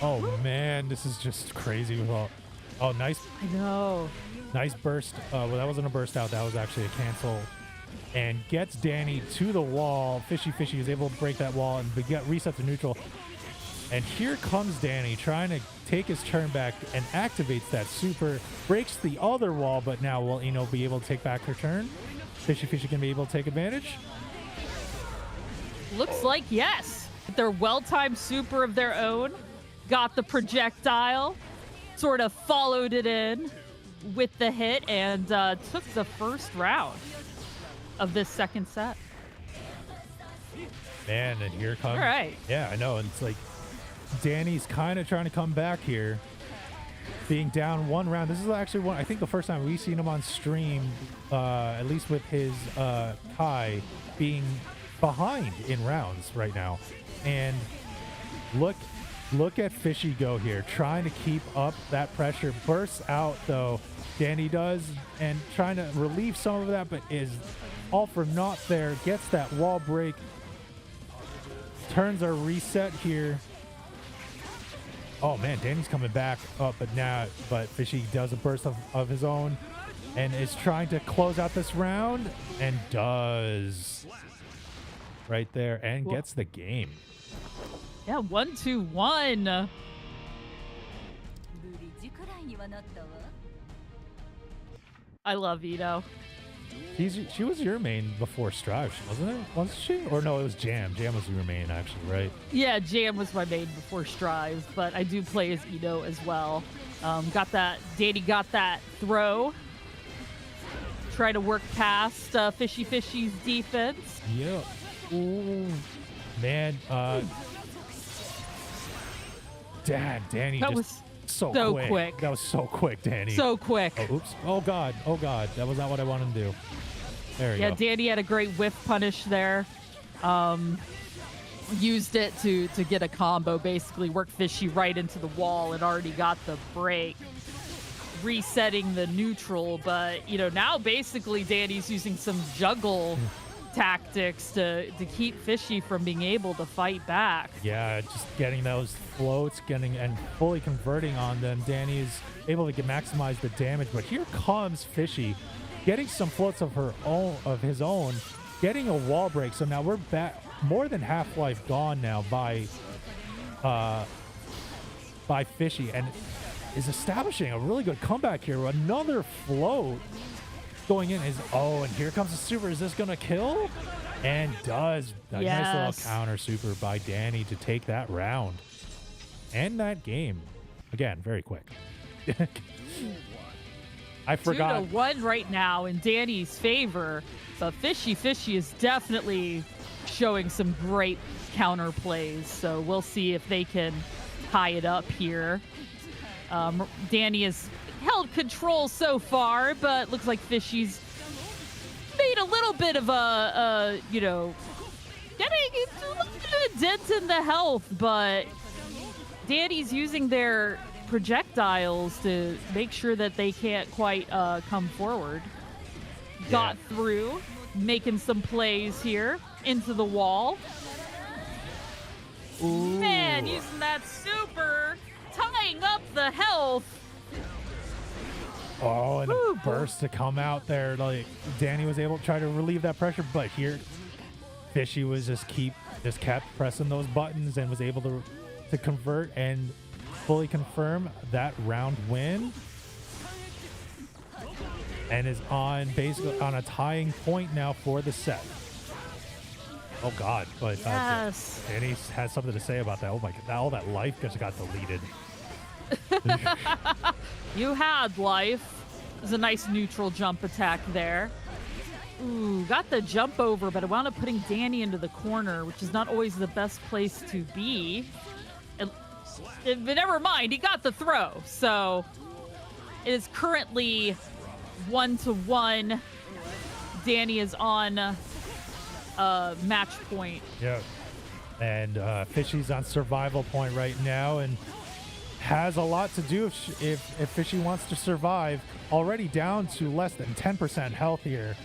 Oh man, this is just crazy with all. Oh, nice, I know. nice burst. Well, that wasn't a burst out. That was actually a cancel, and gets Danny to the wall. Fishy Fishy is able to break that wall and reset the neutral. And here comes Danny trying to take his turn back and activates that super, breaks the other wall, but now will Eno be able to take back her turn? Fishy Fishy can be able to take advantage? Looks like yes. Their well-timed super of their own. Got the projectile. Sort of followed it in with the hit and took the first round of this second set. Man, and here comes... All right. Yeah, I know. And it's like Danny's kind of trying to come back here. Being down one round. This is actually I think the first time we've seen him on stream, at least with his Kai, being behind in rounds right now. And look at Fishy go here, trying to keep up that pressure. Bursts out, though, Danny does, and trying to relieve some of that, but is all for naught there. Gets that wall break. Turns are reset here. Oh, man, Danny's coming back up, but Fishy does a burst of his own and is trying to close out this round, and does right there, and gets the game. Yeah, 1-2-1. I love Ito. She was your main before Strive, wasn't it? Wasn't she? Or no, it was Jam. Jam was your main, actually, right? Yeah, Jam was my main before Strive, but I do play as Ito as well. Danny got that throw. Try to work past Fishy Fishy's defense. Yeah. Ooh. Man, Danny That just was so quick. That was so quick, Danny. so quick. Oh, oops. Oh, God. Oh, God. That was not what I wanted to do. There you Yeah, go. Danny had a great whiff punish there. Used it to get a combo, basically worked Fishy right into the wall and already got the break, resetting the neutral. But, now basically Danny's using some juggle tactics to keep Fishy from being able to fight back. Yeah, just getting those floats, and fully converting on them. Danny is able to maximize the damage, but here comes Fishy, getting some floats of his own, getting a wall break. So now we're back, more than half life gone now by Fishy, and is establishing a really good comeback here. Another float going in and here comes the super. Is this gonna kill? And does. A nice little counter super by Danny to take that round and that game. Again, very quick. I forgot. 2-1 right now in Danny's favor, but Fishy is definitely showing some great counter plays. So we'll see if they can tie it up here. Danny has held control so far, but looks like Fishy's made a little bit of getting a little bit of dent in the health, but Danny's using their projectiles to make sure that they can't quite come forward. Yeah. Got through, making some plays here into the wall. Ooh. Man, using that super, tying up the health. Oh, and a burst to come out there. Like, Danny was able to try to relieve that pressure, but here Fishy was just kept pressing those buttons and was able to convert and fully confirm that round win, and is basically on a tying point now for the set. Oh, God. But Yes. Danny has something to say about that. Oh, my God. All that life just got deleted. You had life. There's a nice neutral jump attack there. Ooh, got the jump over, but it wound up putting Danny into the corner, which is not always the best place to be. But never mind, he got the throw. So it is currently 1-1. Danny is on match point. Yeah. And Fishy's on survival point right now and has a lot to do if Fishy wants to survive. Already down to less than 10% health here.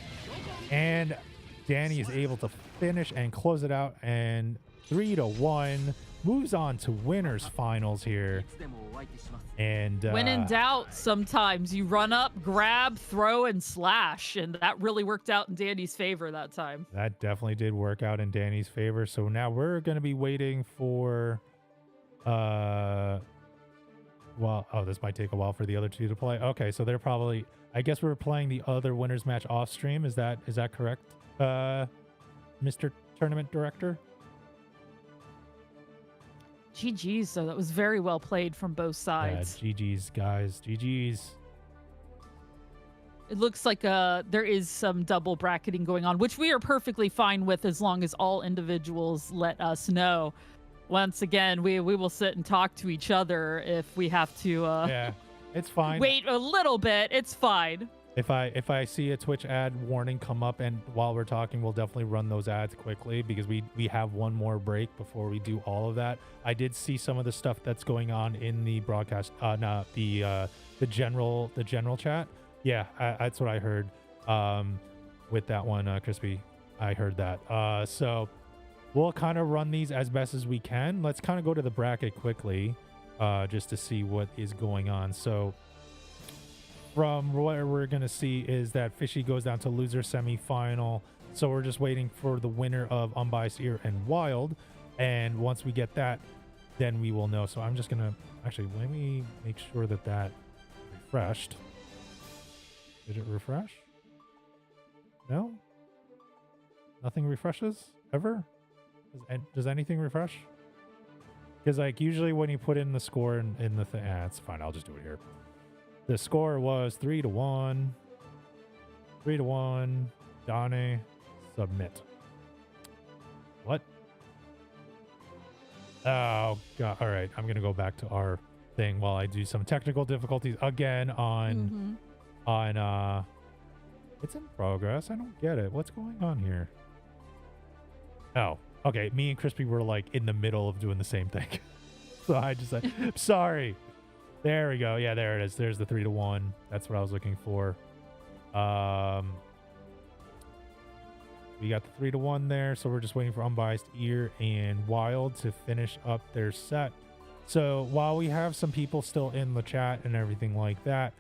And Danny is able to finish and close it out, and 3-1 moves on to winners finals here. And when in doubt, sometimes you run up, grab, throw, and slash, and that really worked out in Danny's favor that time. That definitely did work out in Danny's favor. So now we're going to be waiting for this might take a while for the other two to play. Okay, so they're probably, I guess we're playing the other winners match off stream. Is that correct, Mr. Tournament Director? GG's, so that was very well played from both sides. Yeah, GG's, guys. GG's. It looks like there is some double bracketing going on, which we are perfectly fine with as long as all individuals let us know. Once again, we will sit and talk to each other if we have to Yeah, it's fine. wait a little bit. It's fine. If I see a Twitch ad warning come up, and while we're talking, we'll definitely run those ads quickly because we have one more break before we do all of that. I did see some of the stuff that's going on in the broadcast, the general chat. Yeah, that's what I heard. With that one, Crispy, I heard that. So we'll kind of run these as best as we can. Let's kind of go to the bracket quickly, just to see what is going on. So from what we're going to see is that Fishy goes down to loser semifinal. So we're just waiting for the winner of Unbiased Ear and Wild. And once we get that, then we will know. So I'm just going to, actually, let me make sure that refreshed. Did it refresh? No? Nothing refreshes ever? Does anything refresh? Because like usually when you put in the score in the thing, it's fine. I'll just do it here. The score was 3-1. 3-1. Donnie, submit. What? Oh god! All right, I'm gonna go back to our thing while I do some technical difficulties again on It's in progress. I don't get it. What's going on here? Oh, okay. Me and Crispy were like in the middle of doing the same thing, so I just like, sorry. There we go. Yeah, there it is. There's the 3-1. That's what I was looking for. We got the 3-1 there, so we're just waiting for Unbiased Ear and Wild to finish up their set. So while we have some people still in the chat and everything like that,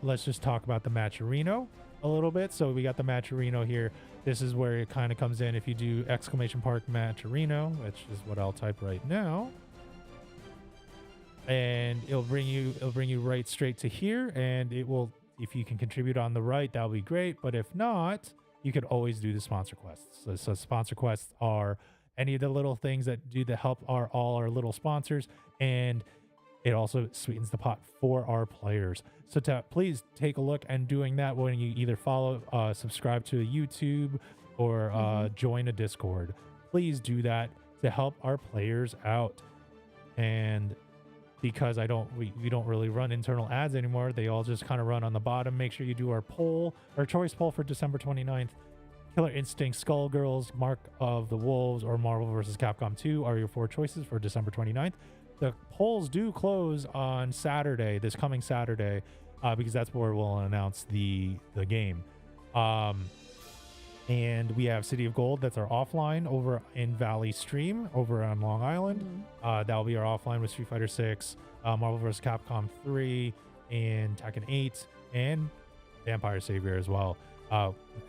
let's just talk about the Matcherino a little bit. So we got the Matcherino here. This is where it kind of comes in. If you do !Matcherino, which is what I'll type right now, and it'll bring you right straight to here, and it will, if you can contribute on the right, that'll be great. But if not, you could always do the sponsor quests. So sponsor quests are any of the little things that do the help all our little sponsors, and it also sweetens the pot for our players. So please take a look and doing that when you either follow, subscribe to a YouTube, or join a Discord. Please do that to help our players out. And because we don't really run internal ads anymore, they all just kind of run on the bottom. Make sure you do our poll, our choice poll for December 29th. Killer Instinct, Skullgirls, Mark of the Wolves, or Marvel vs. Capcom 2 are your 4 choices for December 29th. The polls do close on Saturday, this coming Saturday, because that's where we'll announce the game. And we have City of Gold, that's our offline over in Valley Stream over on Long Island. That'll be our offline with Street Fighter 6, Marvel vs. Capcom 3, and Tekken 8, and Vampire Savior as well.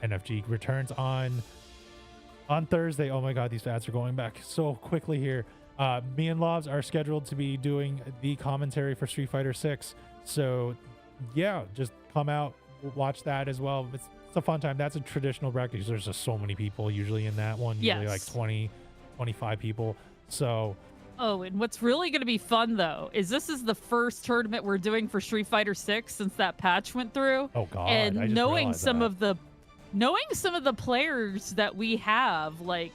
NFG returns on Thursday. Oh my god, these ads are going back so quickly here. Me and Lobs are scheduled to be doing the commentary for Street Fighter 6. So yeah, just come out, watch that as well. It's a fun time. That's a traditional bracket because there's just so many people usually in that one. Usually like 20, 25 people. So oh, and what's really going to be fun though is this is the first tournament we're doing for Street Fighter 6 since that patch went through. Oh god. And I just knowing some that. of the players that we have, like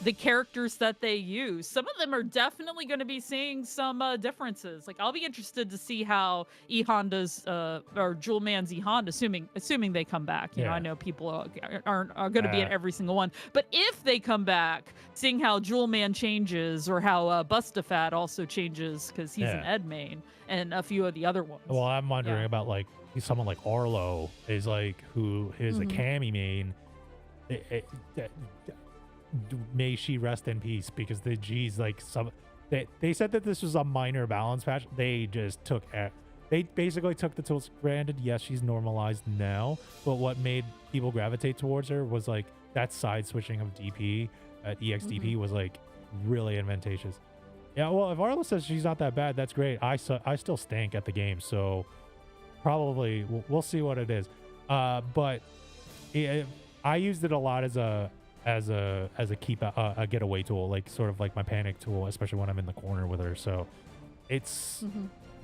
the characters that they use, some of them are definitely going to be seeing some differences. Like I'll be interested to see how E Honda's or Jewel Man's E Honda, assuming they come back. You know, I know people are going to be at every single one, but if they come back, seeing how Jewel Man changes, or how Bustafat also changes because he's an Ed main, and a few of the other ones. Well, I'm wondering about like someone like Arlo is like who is a Cammy main. May she rest in peace, because the G's like they said that this was a minor balance patch. They just they basically took the tools. Granted, yes, she's normalized now, but what made people gravitate towards her was like that side switching of DP at EXDP was like really advantageous. Yeah, well, if Arlo says she's not that bad, that's great. I still stink at the game, so probably we'll see what it is. But I used it a lot as a getaway tool, like sort of like my panic tool, especially when I'm in the corner with her. So it's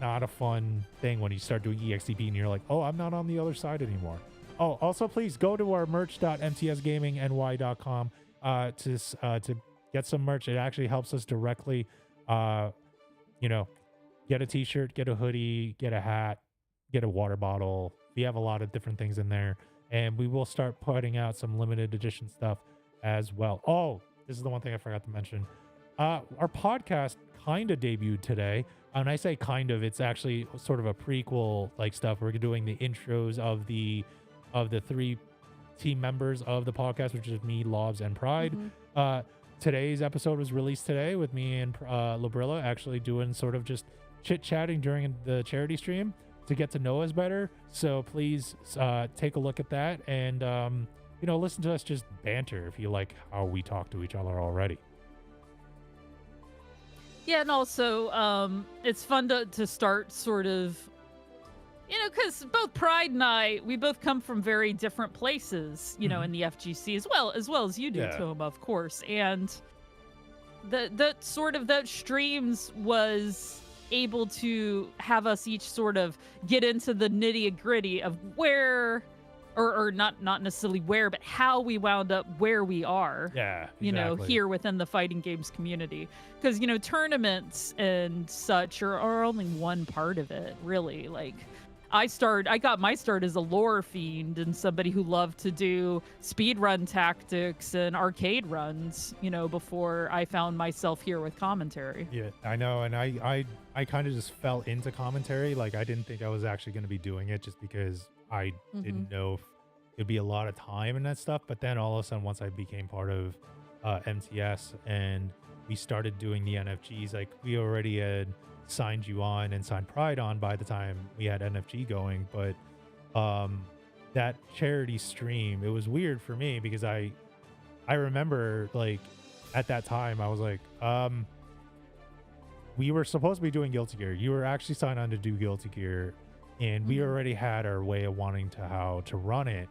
not a fun thing when you start doing EXTP and you're like, oh, I'm not on the other side anymore. Oh, also please go to our merch.mtsgamingny.com to get some merch. It actually helps us directly, get a t-shirt, get a hoodie, get a hat, get a water bottle. We have a lot of different things in there, and we will start putting out some limited edition stuff as well. Oh, this is the one thing I forgot to mention. Our podcast kind of debuted today. And I say kind of, it's actually sort of a prequel like stuff. We're doing the intros of the 3 team members of the podcast, which is me, Lobs, and Pride. Today's episode was released today with me and Labrilla actually doing sort of just chit-chatting during the charity stream to get to know us better. So please take a look at that and listen to us just banter if you like how we talk to each other already. Yeah, and also it's fun to start sort of You know, because both Pride and I, we both come from very different places, you know, in the FGC as well as you do, Yeah. Toma, of course. And the sort of that streams was able to have us each sort of get into the nitty gritty of where, or not necessarily where, but how we wound up where we are. Yeah, You know, exactly. here within the fighting games community. Because, you know, tournaments and such are only one part of it, really. Like, I got my start as a lore fiend and somebody who loved to do speed run tactics and arcade runs, you know, before I found myself here with commentary. Yeah, I know, and I kind of just fell into commentary. Like, I didn't think I was actually going to be doing it just because I didn't know if it'd be a lot of time and that stuff. But then all of a sudden, once I became part of MTS and we started doing the NFGs, like we already had signed you on and signed Pride on by the time we had NFG going. But that charity stream, it was weird for me because I remember, like, at that time I was like, we were supposed to be doing Guilty Gear. You were actually signed on to do Guilty Gear, and we already had our way of wanting to how to run it.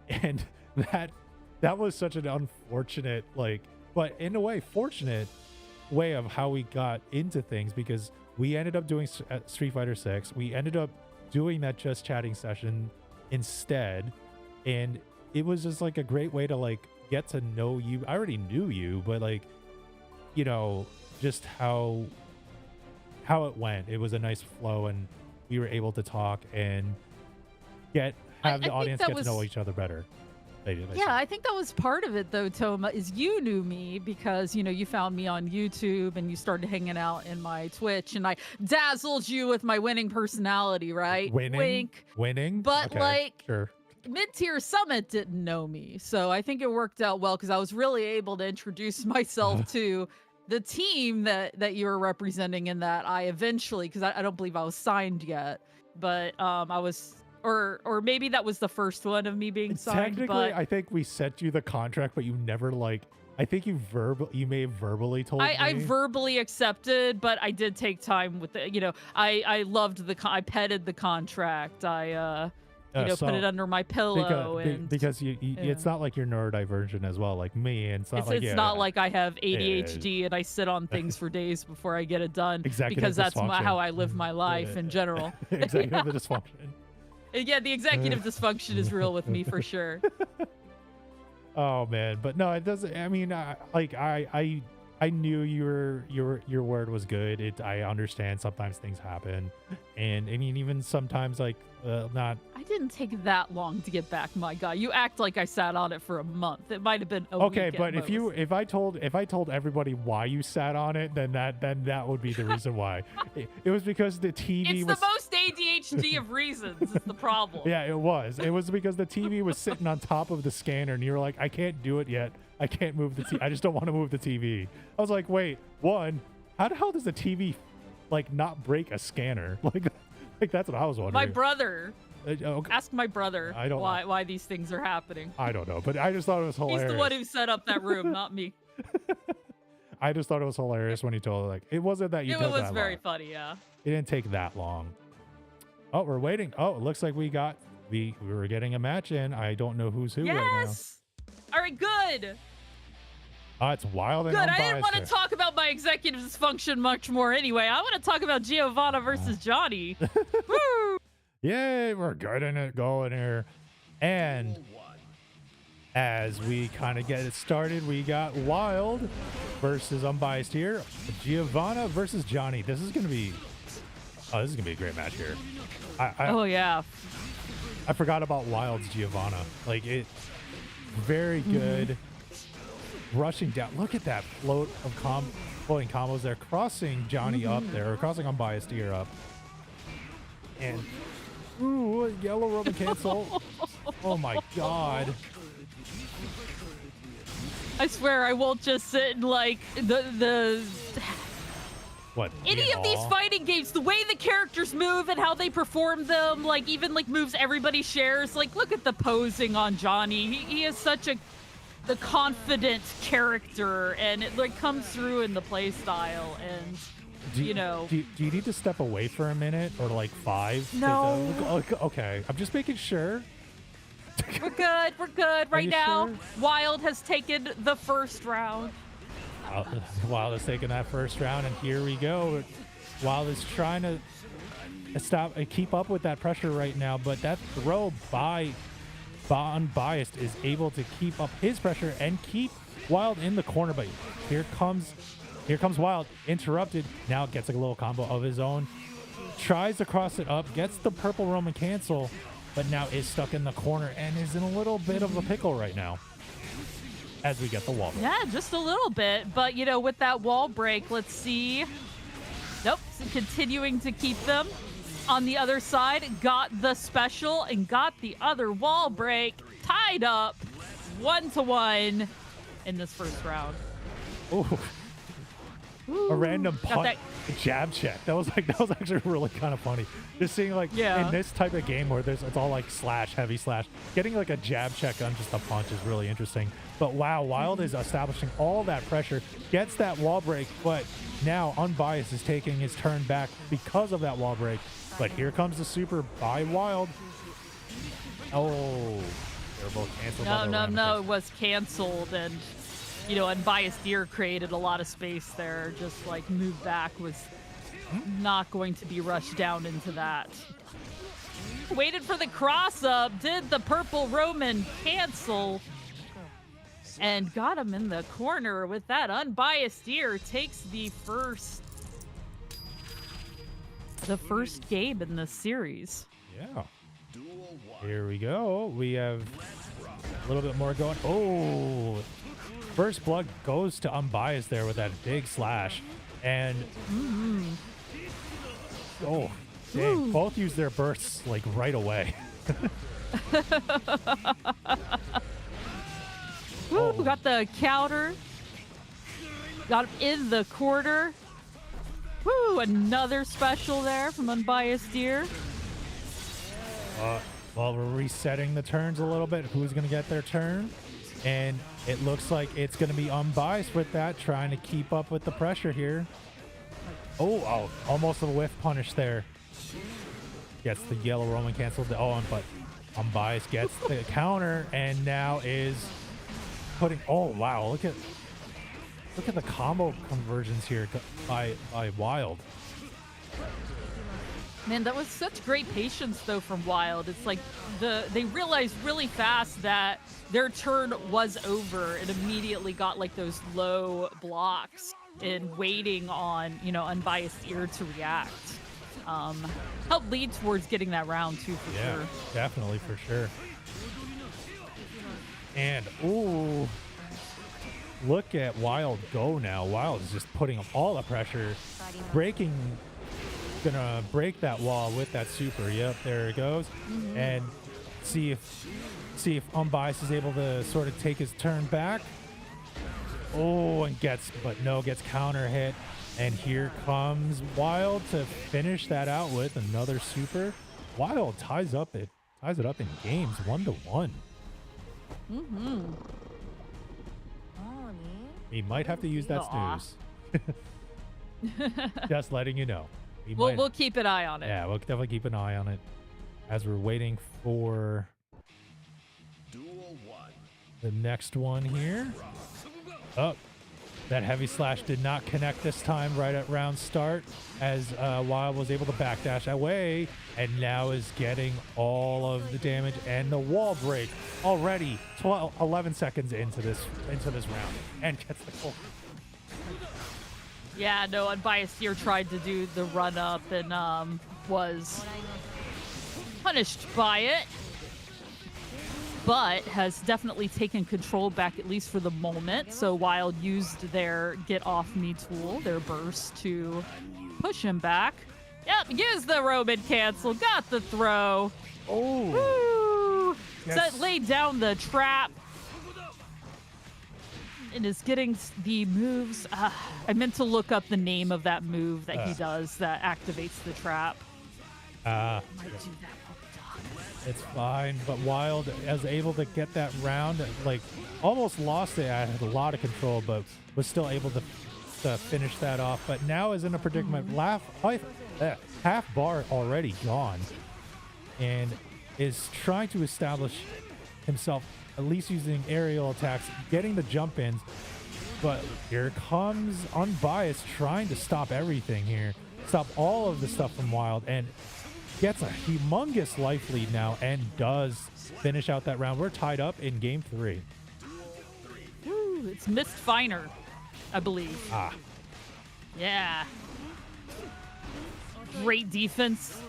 And that was such an unfortunate, like, but in a way fortunate way of how we got into things, because we ended up doing Street Fighter 6. We ended up doing that just chatting session instead, and it was just like a great way to like get to know you. I already knew you, but like, you know, just how it went. It was a nice flow, and we were able to talk and have I the think audience that get to know was- each other better. Yeah, I think that was part of it, though, Toma, is you knew me because, you know, you found me on YouTube and you started hanging out in my Twitch, and I dazzled you with my winning personality, right? Winning. But, Okay, like, sure. Mid-Tier Summit didn't know me, so I think it worked out well because I was really able to introduce myself to the team that you were representing, in that I eventually, because I don't believe I was signed yet, but I was... Or maybe that was the first one of me being signed. Technically, But I think we sent you the contract, but you never like. I think you may have verbally told me. I verbally accepted, but I did take time with it. You know, I loved I petted the contract. I put it under my pillow, because it's not like you're neurodivergent as well, like me, and it's not like I have ADHD and I sit on things for days before I get it done. Executive because that's dysfunction. how I live my life in general. executive dysfunction. Yeah, the executive dysfunction is real with me for sure. Oh man, but no, it doesn't. I mean, I knew your word was good. I understand sometimes things happen, and I mean even sometimes like not. I didn't take that long to get back, my guy. You act like I sat on it for a month. It might have been a Okay, week at but most. if I told everybody why you sat on it, then that would be the reason why. It was because the TV It's was the most ADHD of reasons is the problem. Yeah, it was. It was because the TV was sitting on top of the scanner, and you were like, I can't do it yet. I can't move the TV. I just don't want to move the TV. I was like, wait, one, how the hell does the TV like not break a scanner? Like that's what I was wondering. My brother. Okay. Ask my brother I don't know. why these things are happening. I don't know, but I just thought it was hilarious. He's the one who set up that room, not me. I just thought it was hilarious when he told her, like, it wasn't that you It took was that very long. funny, yeah. It didn't take that long. Oh, we're waiting. Oh, it looks like we were getting a match in. I don't know who's who right now. Yes. All right, good. It's wild and Good. I unbiased didn't want to here. talk about my executive dysfunction much more anyway. I want to talk about Giovanna versus Johnny. Woo! Yay, we're getting it going here. And as we kind of get it started, we got Wild versus Unbiased here. Giovanna versus Johnny. This is gonna be a great match here. Oh yeah. I forgot about Wild's Giovanna. Like it very good. Rushing down. Look at that float of floating combos there, crossing Johnny up there, or crossing Unbiased here up. And ooh, yellow Roman cancel. Oh my god. I swear I won't just sit and like the What? any of these fighting games, the way the characters move and how they perform them, like even like moves everybody shares. Like look at the posing on Johnny. He is such the confident character, and it like comes through in the play style. And you know. Do you need to step away for a minute or like 5? No. Okay. I'm just making sure. We're good. We're good. Right you now, sure? Wild has taken the first round. Wild is taking that first round, and here we go. Wild is trying to keep up with that pressure right now, but that throw by Unbiased is able to keep up his pressure and keep Wild in the corner. But here comes Wild, interrupted. Now gets a little combo of his own. Tries to cross it up, gets the purple Roman cancel, but now is stuck in the corner and is in a little bit of a pickle right now as we get the wall break. Yeah, just a little bit. But, you know, with that wall break, let's see. Nope, continuing to keep them. On the other side, got the special and got the other wall break. Tied up 1-1 in this first round. Ooh. Ooh, A random got punt, that- jab check. That was actually really kind of funny. Just seeing like Yeah. in this type of game where it's all like heavy slash, getting like a jab check on just a punch is really interesting. But wow, Wild is establishing all that pressure, gets that wall break, but now Unbiased is taking his turn back because of that wall break. But here comes the super by Wild. Oh, they're both canceled. by the No, Ramifications. it was canceled, and you know, Unbiased Ear created a lot of space there. Just like move back was not going to be rushed down into that. Waited for the cross up, did the purple Roman cancel, and got him in the corner with that. Unbiased Ear takes the first game in this series. Yeah. Here we go. We have a little bit more going. Oh, first blood goes to Unbiased there with that big slash. And oh, dang, both use their bursts like right away. Woo, got the counter. Got him in the quarter. Woo, another special there from Unbiased Ear. Well, we're resetting the turns a little bit. Who's going to get their turn? And it looks like it's going to be Unbiased with that, trying to keep up with the pressure here. Oh, almost a whiff punish there. Gets the yellow Roman canceled. Oh, but Unbiased gets the counter and now is putting. Oh wow! Look at the combo conversions here by Wild. Man, that was such great patience though from Wild. It's like they realized really fast that their turn was over and immediately got like those low blocks and waiting on, you know, Unbiased Ear to react. Helped lead towards getting that round too, for Yeah, sure. definitely for sure. And ooh, look at Wild go now. Wild is just putting up all the pressure, gonna break that wall with that super. Yep, there it goes. And see if Unbiased is able to sort of take his turn back. Oh, and gets counter hit. And here comes Wild to finish that out with another super. Wild ties it up in games 1-1. He might have to use that Aw. snooze. Just letting you know. We'll keep an eye on it. Yeah, we'll definitely keep an eye on it as we're waiting for the next one here. Oh, that heavy slash did not connect this time right at round start as Wild was able to backdash away and now is getting all of the damage and the wall break already 11 seconds into this round and gets the goal. Yeah, no, Unbiased Ear tried to do the run up and was punished by it, but has definitely taken control back, at least for the moment. So Wild used their get off me tool, their burst, to push him back. Yep, used the Roman cancel, got the throw. Oh, Woo! Yes. So laid down the trap. And is getting the moves. I meant to look up the name of that move that he does that activates the trap. Might do that while we talk. it's fine, but Wild is able to get that round, like almost lost it. I had a lot of control, but was still able to gets to finish that off, but now is in a predicament. Half bar already gone, and is trying to establish himself, at least using aerial attacks, getting the jump ins. But here comes Unbiased trying to stop everything here, stop all of the stuff from Wild, and gets a humongous life lead now and does finish out that round. We're tied up in game 3. Woo, it's Mist Finer, I believe. Ah, Yeah. Great defense.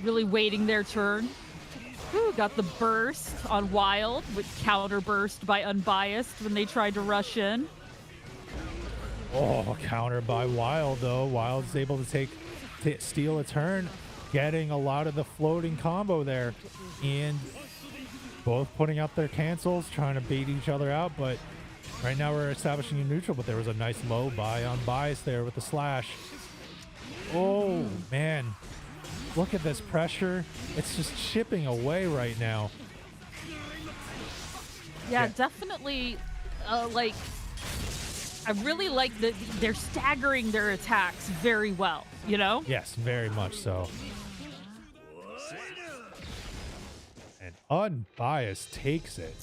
Really waiting their turn. Woo, got the burst on Wild, with counter burst by Unbiased when they tried to rush in. oh, counter by Wild though. Wild's able to steal a turn, getting a lot of the floating combo there, and both putting out their cancels, trying to bait each other out. But right now we're establishing a neutral, but there was a nice low by Unbiased there with the slash. Oh man, look at this pressure. It's just chipping away right now. Yeah, definitely. Like, I really like that they're staggering their attacks very well, you know? Yes, very much so. And Unbiased takes it.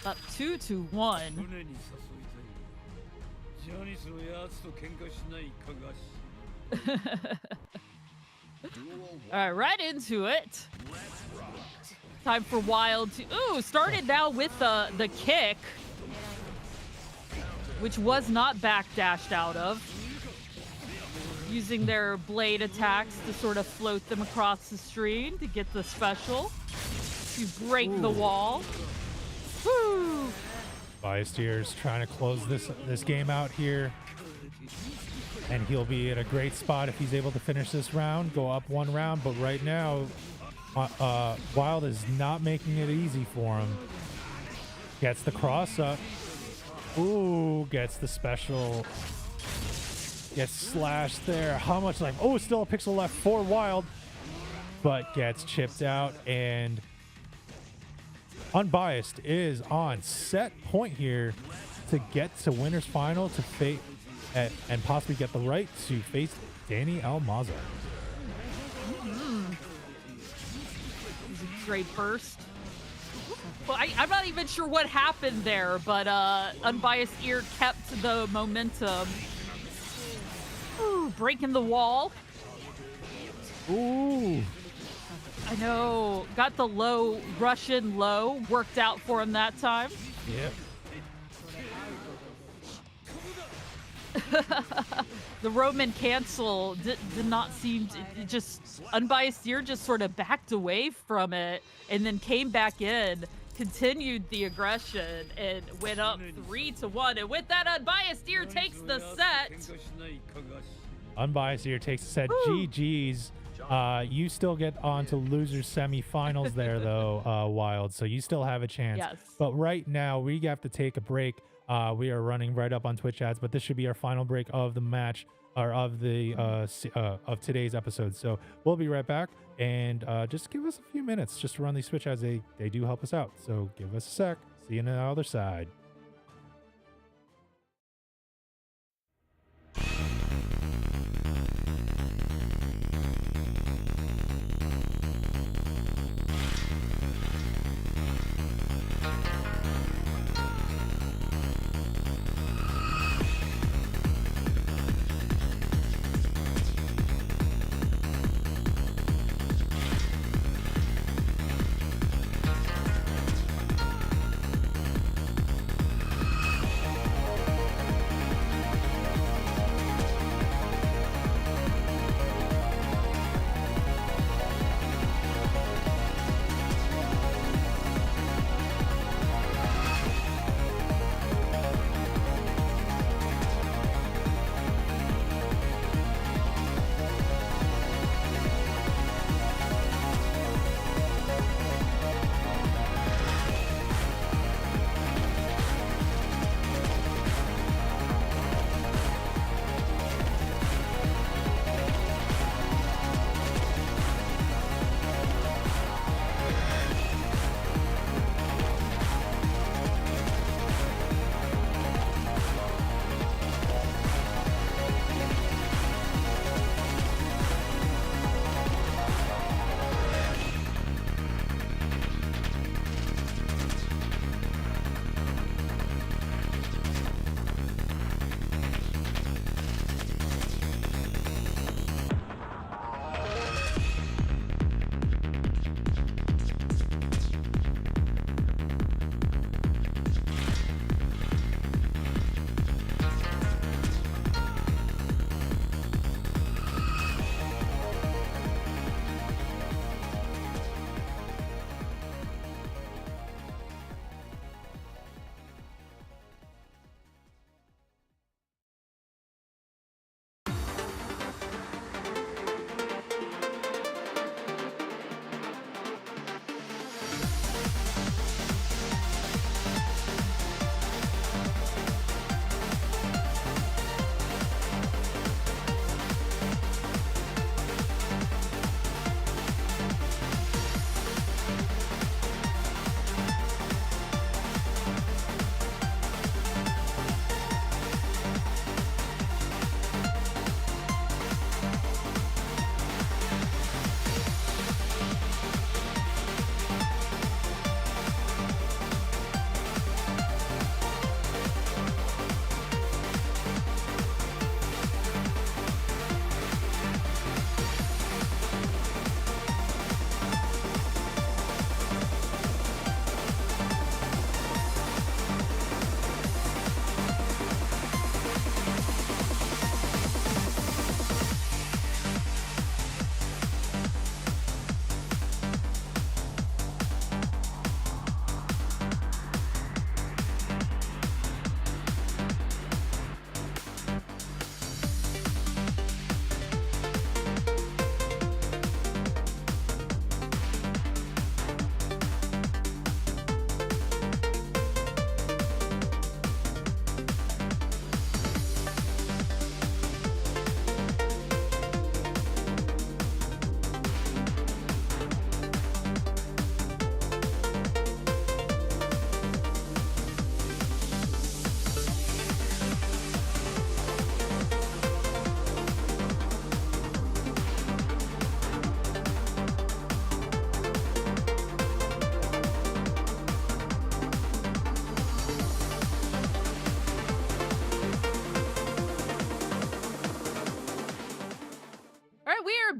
Up 2-1. 胸に誘いたいジャニスのやつと喧嘩しないかがし All right, right into it. Time for Wild to... Ooh, started now with the kick, which was not backdashed out of. Using their blade attacks to sort of float them across the screen to get the special. To break the wall. Woo! Biased Ears trying to close this game out here. And he'll be in a great spot if he's able to finish this round, go up one round. But right now, Wild is not making it easy for him. Gets the cross up. Ooh, gets the special. Gets slashed there. How much life? Oh, still a pixel left for Wild. But gets chipped out, and Unbiased is on set point here to get to winner's final to face and possibly get the right to face Danny Almanzar. Great burst. Well, I'm not even sure what happened there, but Unbiased Ear kept the momentum. Ooh, breaking the wall. Ooh. I know. Got the low, Russian low. Worked out for him that time. Yep. The Roman cancel did not seem to, it just, Unbiased Ear just sort of backed away from it and then came back in, continued the aggression, and went up 3-1. And with that, Unbiased Ear takes the set. Unbiased Ear takes the set. Woo. GG's. You still get on to losers semifinals there, though, Wild. So you still have a chance. Yes. But right now, we have to take a break. We are running right up on Twitch ads, but this should be our final break of the match, or of the of today's episode. So we'll be right back, and just give us a few minutes just to run these Twitch ads. They do help us out. So give us a sec. See you on the other side.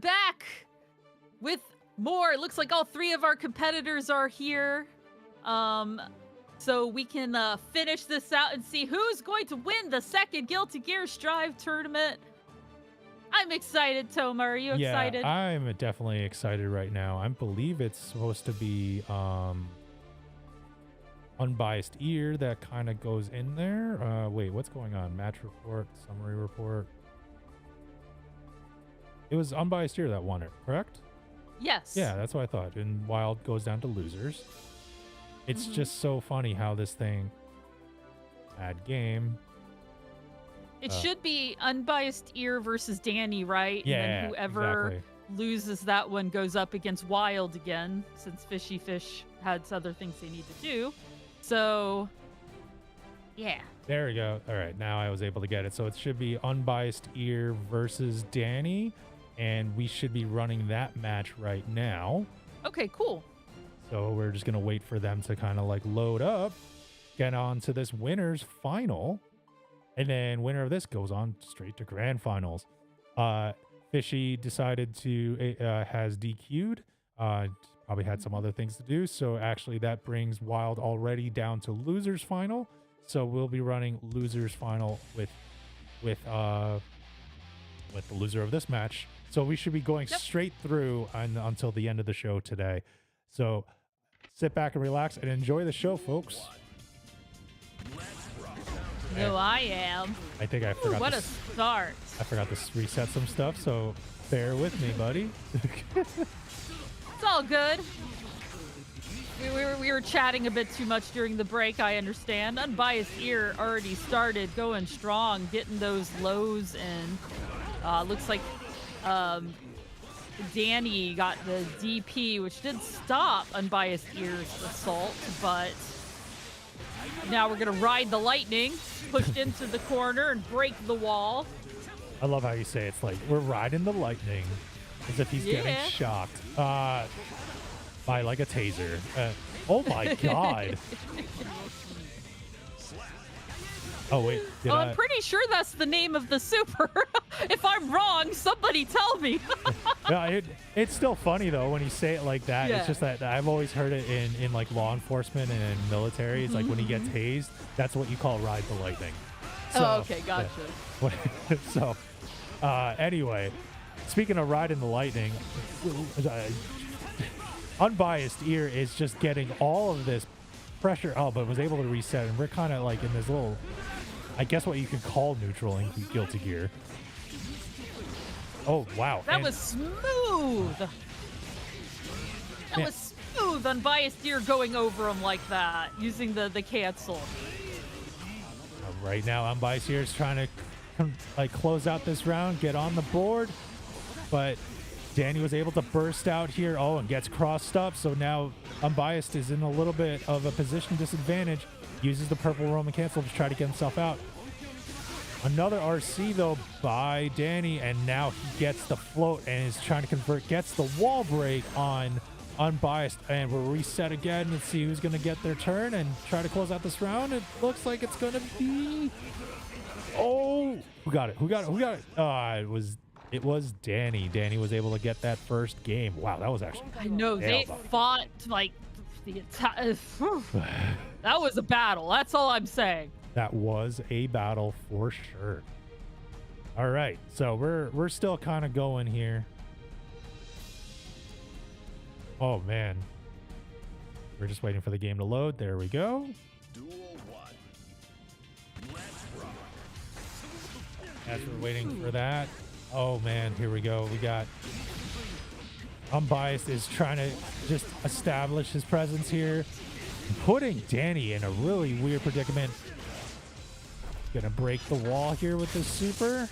back with more. It looks like all three of our competitors are here. So we can finish this out and see who's going to win the second Guilty Gear Strive tournament. I'm excited, Toma. Are you excited? Yeah, I'm definitely excited right now. I believe it's supposed to be Unbiased Ear that kind of goes in there. Wait, what's going on? Match report, summary report. It was Unbiased Ear that won it, correct? Yes. Yeah, that's what I thought. And Wild goes down to losers. It's just so funny how this thing had game. It should be Unbiased Ear versus Danny, right? Yeah, And then whoever exactly. loses that one goes up against Wild again, since Fishy Fish had other things they need to do. So, yeah. There we go. All right, now I was able to get it. So it should be Unbiased Ear versus Danny, and we should be running that match right now. Okay, cool. So we're just going to wait for them to kind of like load up, get on to this winner's final, and then winner of this goes on straight to grand finals. Fishy decided to, has DQ'd, probably had some other things to do. So actually that brings Wild already down to losers final. So we'll be running losers final with the loser of this match. So we should be going straight through until the end of the show today. So sit back and relax and enjoy the show, folks. No, I am. I think I Ooh, forgot. what a start. I forgot to reset some stuff, so bear with me, buddy. It's all good. We were chatting a bit too much during the break, I understand. Unbiased Ear already started going strong, getting those lows in. Looks like Danny got the DP, which did stop Unbiased Ear's assault, but now we're going to ride the lightning, pushed into the corner and break the wall. I love how you say it's like we're riding the lightning, as if he's getting shocked by like a taser. Oh my god! Oh wait, I'm pretty sure that's the name of the super. If I'm wrong, somebody tell me. Yeah, it's still funny though when you say it like that. Yeah. It's just that I've always heard it in like law enforcement and in military. It's like when you get tased, that's what you call ride the lightning. So, Oh, okay, gotcha. yeah. So, anyway, speaking of riding the lightning, Unbiased Ear is just getting all of this pressure. Oh, but was able to reset, and we're kind of like in this little, I guess what you could call neutral in Guilty Gear. Oh wow, That was smooth. That Man. was smooth. Unbiased Ear going over him like that, using the cancel. Right now, Unbiased Ear is trying to like close out this round, get on the board, but Danny was able to burst out here. Oh, and gets crossed up. So now Unbiased is in a little bit of a position disadvantage. Uses the purple Roman cancel to try to get himself out. Another RC though by Danny, and now he gets the float and is trying to convert. Gets the wall break on Unbiased, and we'll reset again and see who's going to get their turn and try to close out this round. It looks like it's going to be... Oh, who got it? Who got it? Who got it? It was Danny. Danny was able to get that first game. Wow, that was actually... I know, they fought like the that was a battle. That's all I'm saying. That was a battle for sure. All right, so we're still kind of going here. Oh man, we're just waiting for the game to load. There we go. Duel 1. Let's rock. As we're waiting for that, oh man, here we go. We got Unbiased is trying to just establish his presence here, putting Danny in a really weird predicament. Gonna break the wall here with this super.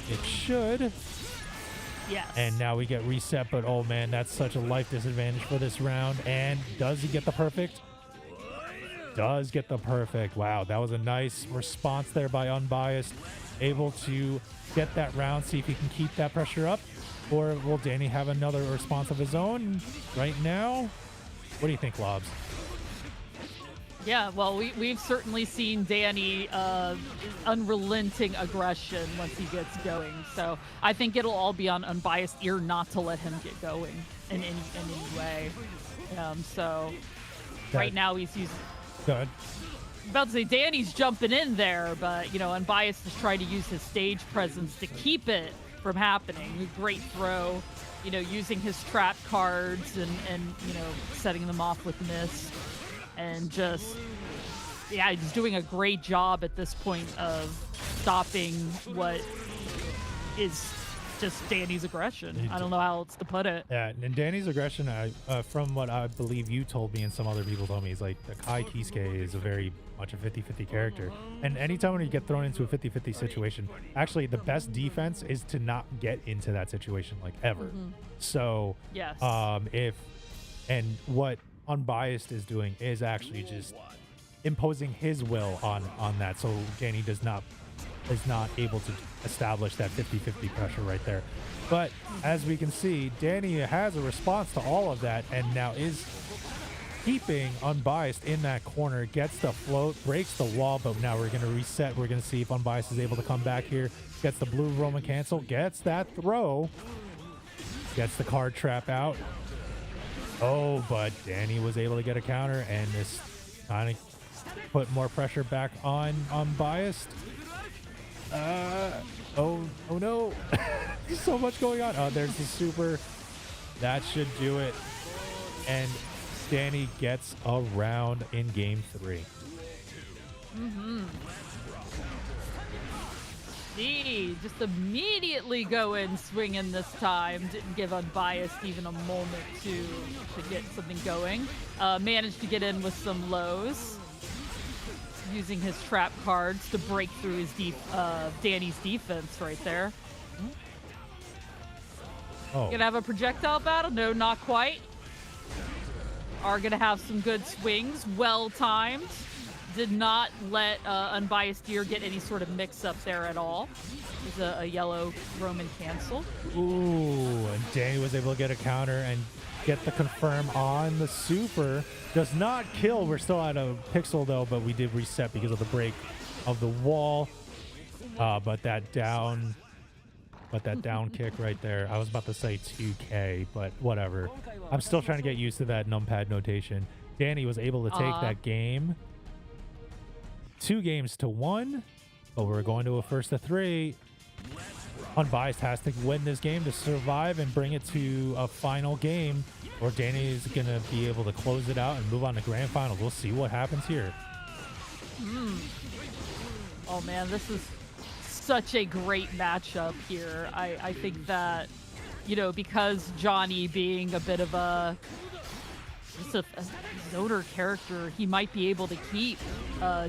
It should. Yes. And now we get reset, but oh man, that's such a life disadvantage for this round. And does he get the perfect? Does get the perfect. Wow, that was a nice response there by Unbiased. Able to get that round, see if he can keep that pressure up. Or will Danny have another response of his own right now? What do you think, Lobs? Yeah, well, we've certainly seen Danny unrelenting aggression once he gets going. So I think it'll all be on unbiased ear not to let him get going in any way. So right now he's using. Go ahead. About to say Danny's jumping in there, but unbiased is trying to use his stage presence to keep it from happening. Great throw, using his trap cards and setting them off with mist. And just, he's doing a great job at this point of stopping what is just Danny's aggression. I don't know how else to put it. Yeah, and Danny's aggression, from what I believe you told me and some other people told me, is like the Kai Kisuke is a very much a 50-50 character. And anytime when you get thrown into a 50-50 situation, actually the best defense is to not get into that situation, like, ever. So, yes. And what Unbiased is doing is actually just imposing his will on that, so Danny is not able to establish that 50-50 pressure right there. But as we can see, Danny has a response to all of that and now is keeping Unbiased in that corner, gets the float, breaks the wall, but now we're going to reset. We're going to see if Unbiased is able to come back here, gets the blue Roman cancel, gets that throw, gets the card trap out. Oh, but Danny was able to get a counter, and this kind of put more pressure back on Unbiased. Oh no. There's so much going on. Oh, there's the super. That should do it. And Danny gets a round in game 3. Just immediately go in swinging this time. Didn't give Unbiased even a moment to get something going. Managed to get in with some lows, using his trap cards to break through his Danny's defense right there. Oh. Gonna have a projectile battle? No, not quite. Are gonna have some good swings, well timed. Did not let Unbiased Ear get any sort of mix-up there at all. It was a yellow Roman cancel. Ooh, and Danny was able to get a counter and get the confirm on the super. Does not kill. We're still at a pixel, though, but we did reset because of the break of the wall. But that down kick right there. I was about to say 2K, but whatever. I'm still trying to get used to that numpad notation. Danny was able to take that game 2-1, but we're going to a first to 3. Unbiased has to win this game to survive and bring it to a final game, or Danny is going to be able to close it out and move on to grand finals. We'll see what happens here. Oh man, this is such a great matchup here. I think that, because Johnny being a bit of a zoner character, he might be able to keep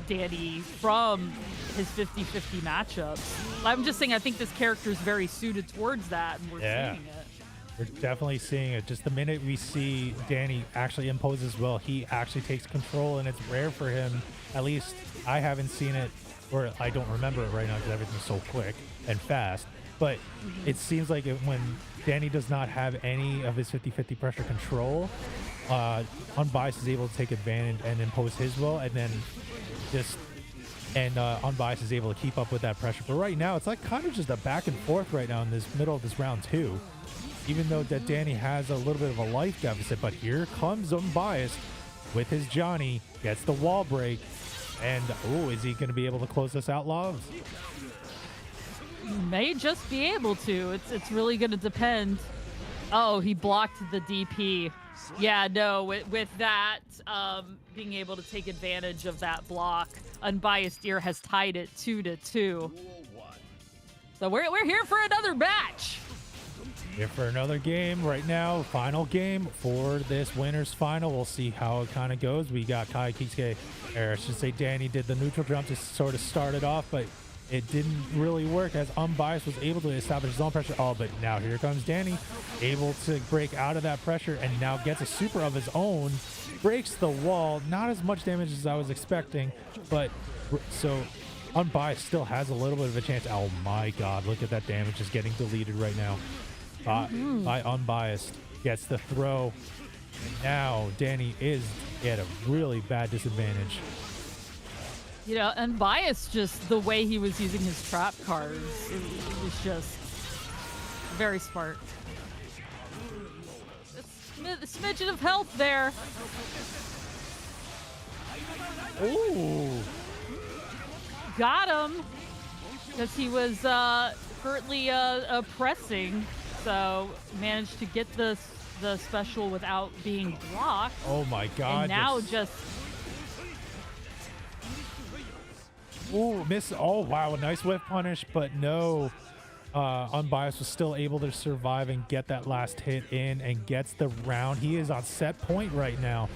Danny from his 50-50 matchups. I'm just saying, I think this character is very suited towards that, and we're seeing it. We're definitely seeing it. Just the minute we see Danny actually impose his will, he actually takes control, and it's rare for him. At least I haven't seen it, or I don't remember it right now because everything's so quick and fast. But it seems like when Danny does not have any of his 50-50 pressure control, Unbiased is able to take advantage and impose his will, and then Unbiased is able to keep up with that pressure. But right now, it's like kind of just a back and forth right now in this middle of this round 2. Even though that Danny has a little bit of a life deficit, but here comes Unbiased with his Johnny, gets the wall break, and is he going to be able to close this out, Loves? May just be able to. It's really going to depend. Oh, he blocked the DP. Yeah, no, with that, being able to take advantage of that block, Unbiased Ear has tied it 2-2. So we're here for another match. Here for another game right now. Final game for this winner's final. We'll see how it kind of goes. We got Kai Kisuke, or I should say Danny did the neutral jump to sort of start it off, but it didn't really work as Unbiased was able to establish his own pressure. Oh, but now here comes Danny, able to break out of that pressure and now gets a super of his own, breaks the wall. Not as much damage as I was expecting, but so Unbiased still has a little bit of a chance. Oh my God, look at that damage just getting deleted right now by Unbiased. Gets the throw, Now Danny is at a really bad disadvantage. You know, Unbiased, just the way he was using his trap cards, it was just very smart. A smidgen of health there. Ooh. Got him. Because he was currently pressing, so managed to get the special without being blocked. Oh my god. And now this- just... Ooh, miss. Oh wow, a nice whiff punish, but no. Unbiased was still able to survive and get that last hit in and gets the round. He is on set point right now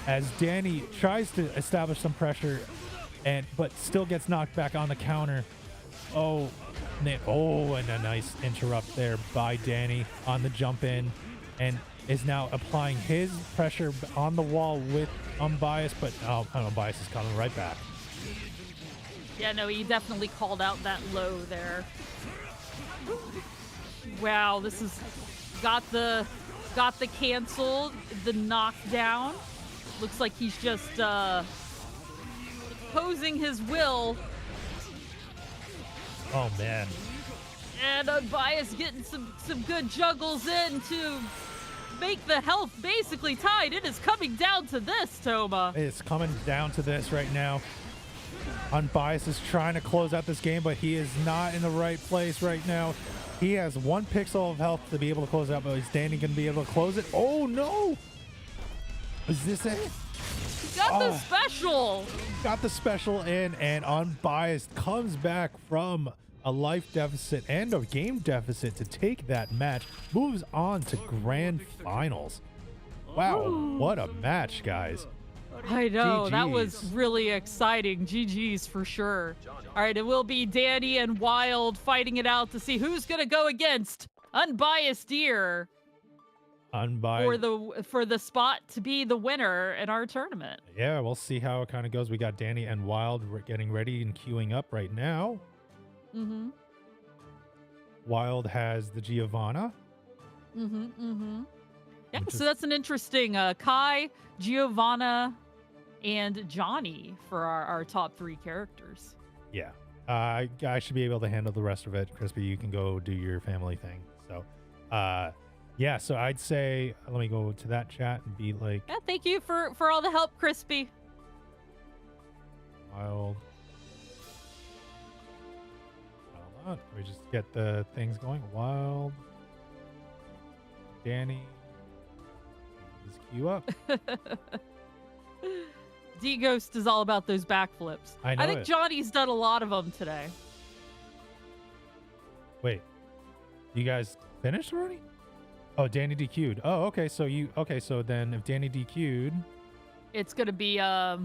as Danny tries to establish some pressure but still gets knocked back on the counter. Oh, and a nice interrupt there by Danny on the jump in, and is now applying his pressure on the wall with Unbiased, but Unbiased is coming right back. Yeah, no, he definitely called out that low there. Wow, this is got the cancel, the knockdown. Looks like he's just posing his will. Oh man. And Unbiased getting some good juggles in to make the health basically tied. It is coming down to this, Toma. It's coming down to this right now. Unbiased is trying to close out this game, but he is not in the right place right now. He has 1 pixel of health to be able to close out, but is Danny going to be able to close it? Oh no! Is this it? He got the special. Got the special in, and Unbiased comes back from a life deficit and a game deficit to take that match. Moves on to grand finals. Wow, what a match, guys. I know, that was GGs. really exciting. GG's for sure. All right, it will be Danny and Wild fighting it out to see who's going to go against Unbiased Deer Unbiased. for the spot to be the winner in our tournament. Yeah, we'll see how it kind of goes. We got Danny and Wild getting ready and queuing up right now. Mm-hmm. Wild has the Giovanna. Mm-hmm. Mm-hmm. Yeah, Which so is- that's an interesting Kai, Giovanna, and Johnny for our top 3 characters. Yeah. I should be able to handle the rest of it. Crispy, you can go do your family thing. So, yeah, so I'd say, let me go to that chat and be like, Yeah, thank you for all the help, Crispy. Wild. Hold on. Let me just get the things going. Wild. Danny. Just queue up. D-Ghost is all about those backflips. I know think it. Johnny's done a lot of them today. Wait. You guys finished already? Oh, Danny DQ'd. Oh, okay. So then if Danny DQ'd, It's gonna be so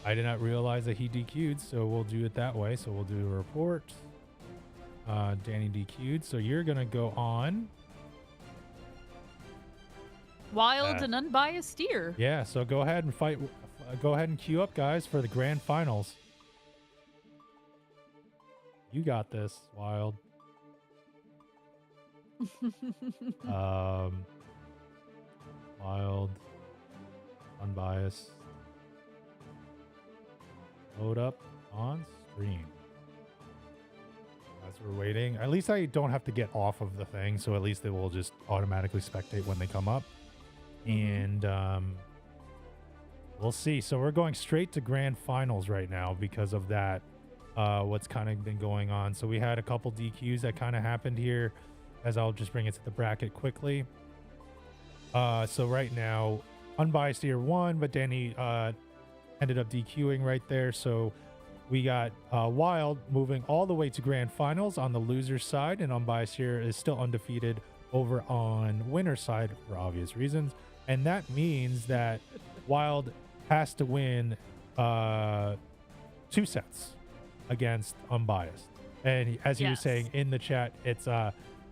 I did not realize that he DQ'd, so we'll do it that way. So we'll do a report. Danny DQ'd. So you're gonna go on. Wild and Unbiased Deer. Yeah, so go ahead and fight. Go ahead and queue up, guys, for the grand finals. You got this, Wild. Wild, Unbiased. Load up on stream. As we're waiting, at least I don't have to get off of the thing, so at least it will just automatically spectate when they come up. And we'll see. So we're going straight to grand finals right now because of that. What's kind of been going on. So we had a couple DQs that kind of happened here, as I'll just bring it to the bracket quickly. So right now, Unbiased here won, but Danny ended up DQing right there. So we got Wild moving all the way to grand finals on the loser side, and Unbiased here is still undefeated over on winner side for obvious reasons. And that means that Wild has to win 2 sets against Unbiased. And as you were Yes. saying in the chat, it's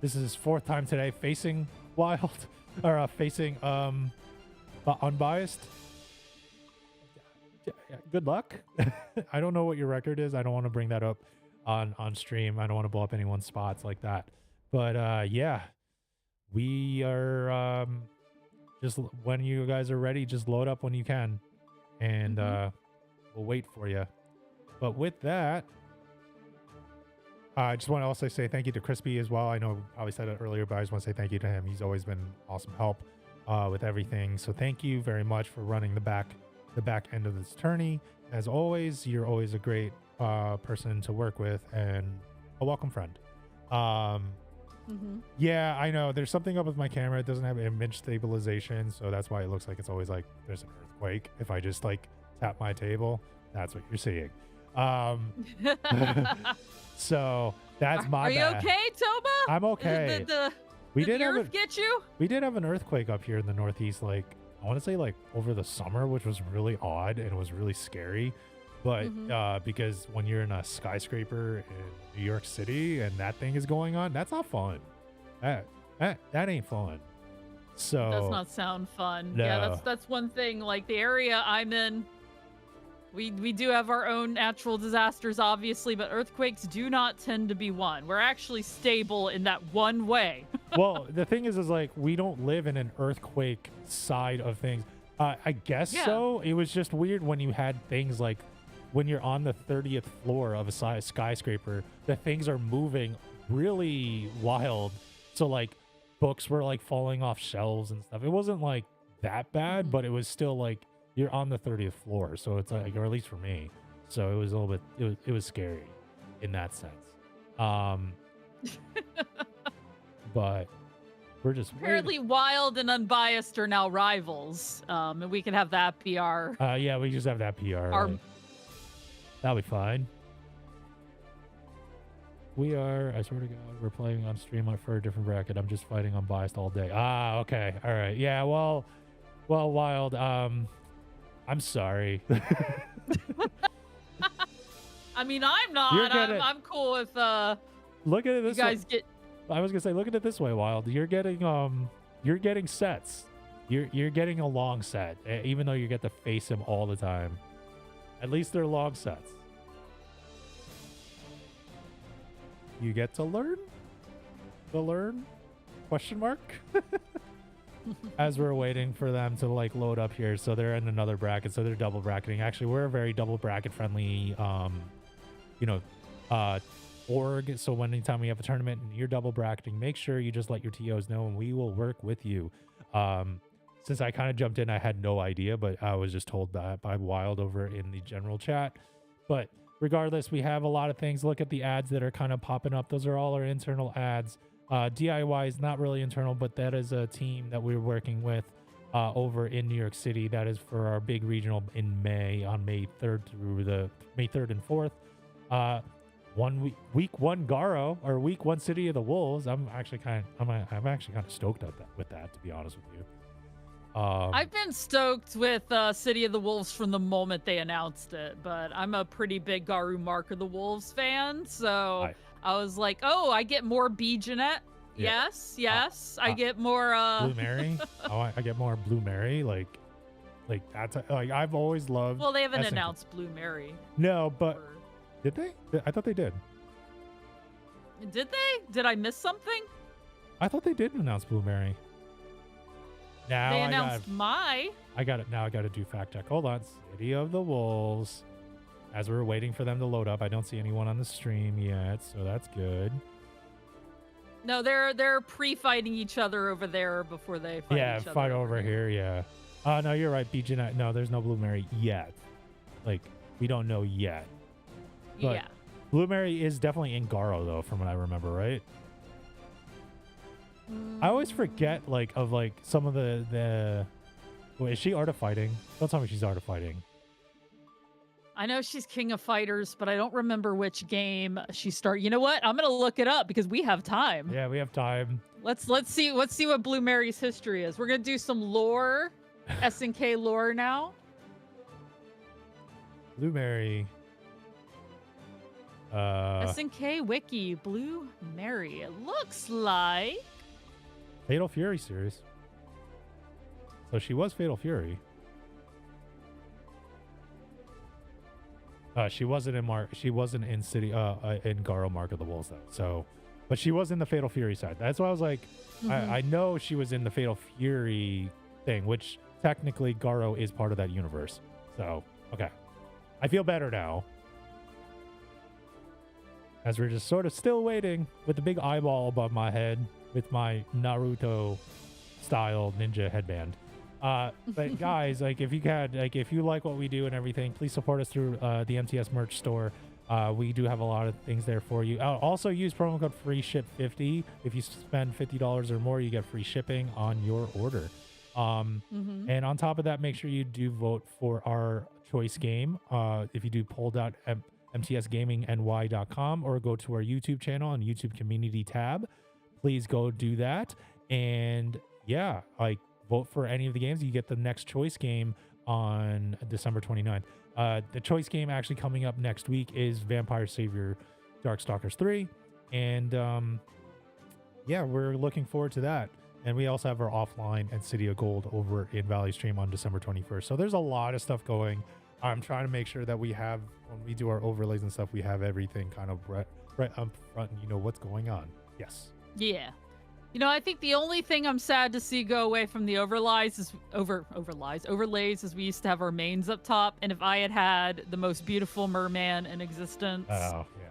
this is his 4th time today facing Wild or facing Unbiased. Good luck. I don't know what your record is. I don't want to bring that up on stream. I don't want to blow up anyone's spots like that. But yeah, we are just when you guys are ready, just load up when you can, and we'll wait for you. But with that, I just want to also say thank you to Crispy as well. I know I probably said it earlier, but I just want to say thank you to him. He's always been awesome help with everything. So thank you very much for running the back end of this tourney. As always, you're always a great person to work with and a welcome friend. Yeah, I know there's something up with my camera. It doesn't have image stabilization, so that's why it looks like it's always like there's an earthquake. If I just like tap my table, that's what you're seeing. So that's my Are you bad. okay, Toba? I'm okay. Did the We did have earth get you? we did have an earthquake up here in the Northeast, like I want to say like over the summer, which was really odd and it was really scary. But because when you're in a skyscraper in New York City and that thing is going on, that's not fun. That ain't fun. So Does not sound fun. No. Yeah, that's one thing. Like the area I'm in, we do have our own natural disasters, obviously, but earthquakes do not tend to be one. We're actually stable in that one way. well, the thing is like we don't live in an earthquake side of things. I guess Yeah. so. It was just weird when you had things like when you're on the 30th floor of a skyscraper, the things are moving really wild. So like books were like falling off shelves and stuff. It wasn't like that bad, but it was still like you're on the 30th floor. So it's like, or at least for me. So it was a little bit, it was scary in that sense. But we're just Apparently, Wild and Unbiased are now rivals, and we can have that be our. yeah, we just have that PR. Our- That'll be fine. We are, I swear to God, we're playing on stream for a different bracket. I'm just fighting Unbiased all day. Ah, okay. All right. Yeah, well, Wild, I'm sorry. I mean, I'm not. You're gonna- I'm cool with Look at it you this guys way. get. I was gonna say, look at it this way, Wild. You're getting sets. You're getting a long set, even though you get to face him all the time. At least they're long sets. You get to learn? To learn? Question mark? As we're waiting for them to like load up here. So they're in another bracket. So they're double bracketing. Actually, we're a very double bracket friendly, org. So anytime we have a tournament and you're double bracketing, make sure you just let your TOs know and we will work with you. Since I kind of jumped in, I had no idea, but I was just told that by Wild over in the general chat. But regardless, we have a lot of things. Look at the ads that are kind of popping up. Those are all our internal ads. DIY is not really internal, but that is a team that we're working with over in New York City. That is for our big regional in May, on May 3rd through the May 3rd and 4th. Week one Garo, or week one City of the Wolves. I'm actually kind of stoked at that, with that, to be honest with you. I've been stoked with City of the Wolves from the moment they announced it, but I'm a pretty big Garu Mark of the Wolves fan, so I was like, oh, I get more B Jeanette. Yeah. Yes. I get more Blue Mary. I get more Blue Mary. Like that's like I've always loved. Well, they haven't SNK. announced Blue Mary. No, but or- did they? I thought they did. Did they? Did I miss something? I thought they did announce Blue Mary. Now They announced I got it. Now I got to do fact check. Hold on. City of the Wolves. As we're waiting for them to load up, I don't see anyone on the stream yet, so that's good. No, they're pre-fighting each other over there before they fight Yeah, each other. fight over here. Yeah. No, you're right. BJ. No, there's no Blue Mary yet. Like we don't know yet. But Yeah. Blue Mary is definitely in Garo though, from what I remember, right? I always forget like of like some of the. Wait, is she Art of Fighting? Don't tell me she's Art of Fighting. I know she's King of Fighters, but I don't remember which game she started. You know what? I'm gonna look it up because we have time. Yeah, we have time. Let's see what Blue Mary's history is. We're gonna do some lore, SNK lore now. Blue Mary. SNK Wiki, Blue Mary. It looks like Fatal Fury series. So she was Fatal Fury. She wasn't in City in Garo Mark of the Wolves though. So but she was in the Fatal Fury side. That's why I was like, I know she was in the Fatal Fury thing, which technically Garo is part of that universe. So, okay. I feel better now. As we're just sort of still waiting with the big eyeball above my head with my Naruto style ninja headband. But guys, like if you like what we do and everything, please support us through the MTS merch store. We do have a lot of things there for you. Also use promo code FREESHIP50. If you spend $50 or more, you get free shipping on your order. And on top of that, make sure you do vote for our choice game. If you do poll.mtsgamingny.com or go to our YouTube channel and YouTube community tab, please go do that. And yeah, like vote for any of the games. You get the next choice game on December 29th. The choice game actually coming up next week is Vampire Savior Darkstalkers 3. And yeah, we're looking forward to that. And we also have our offline and City of Gold over in Valley Stream on December 21st. So there's a lot of stuff going. I'm trying to make sure that we have, when we do our overlays and stuff, we have everything kind of right up front and you know what's going on. Yes. Yeah. You know, I think the only thing I'm sad to see go away from the overlays is we used to have our mains up top, and if I had the most beautiful merman in existence, Oh, yeah.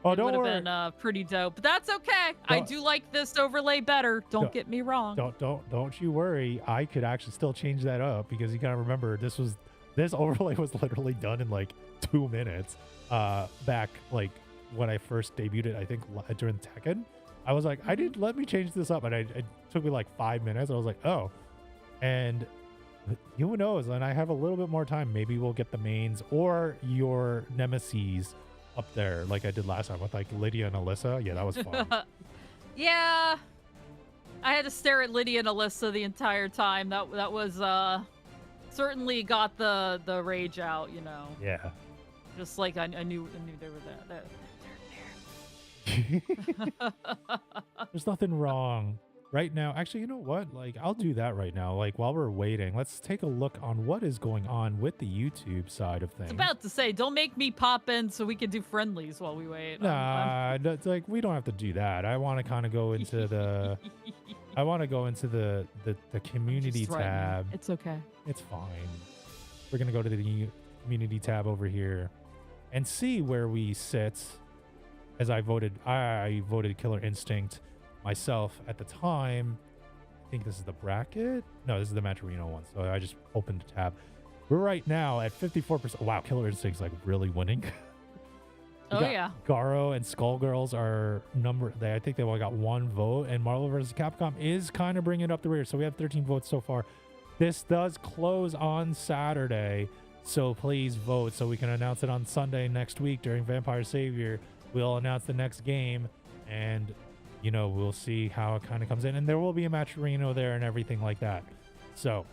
Oh, it don't would worry. have been pretty dope. But that's okay. I do like this overlay better. Don't get me wrong. Don't you worry. I could actually still change that up because you gotta remember this overlay was literally done in like 2 minutes. Back like when I first debuted it, I think during Tekken. I was like, let me change this up. And it took me like 5 minutes. I was like, oh. And who knows? And I have a little bit more time. Maybe we'll get the mains or your nemesis up there like I did last time with like Lydia and Alyssa. Yeah, that was fun. Yeah. I had to stare at Lydia and Alyssa the entire time. That was certainly got the rage out, you know. Yeah. Just like I knew they were there. There's nothing wrong right now. Actually, you know what? Like, I'll do that right now. Like, while we're waiting, let's take a look on what is going on with the YouTube side of things. I was about to say, don't make me pop in so we can do friendlies while we wait. Nah, it's like we don't have to do that. I want to kind of go into the the community Just threaten me. tab. It's okay. It's fine. We're gonna go to the community tab over here and see where we sit. As I voted Killer Instinct myself at the time. I think this is the bracket. No, this is the Match Arena one. So I just opened a tab. We're right now at 54%. Wow, Killer Instinct's like really winning. Yeah. Garo and Skullgirls are I think they only got 1 vote, and Marvel vs. Capcom is kind of bringing up the rear. So we have 13 votes so far. This does close on Saturday, so please vote so we can announce it on Sunday next week during Vampire Savior. We'll announce the next game, and you know, we'll see how it kind of comes in, and there will be a Match Arena there and everything like that. So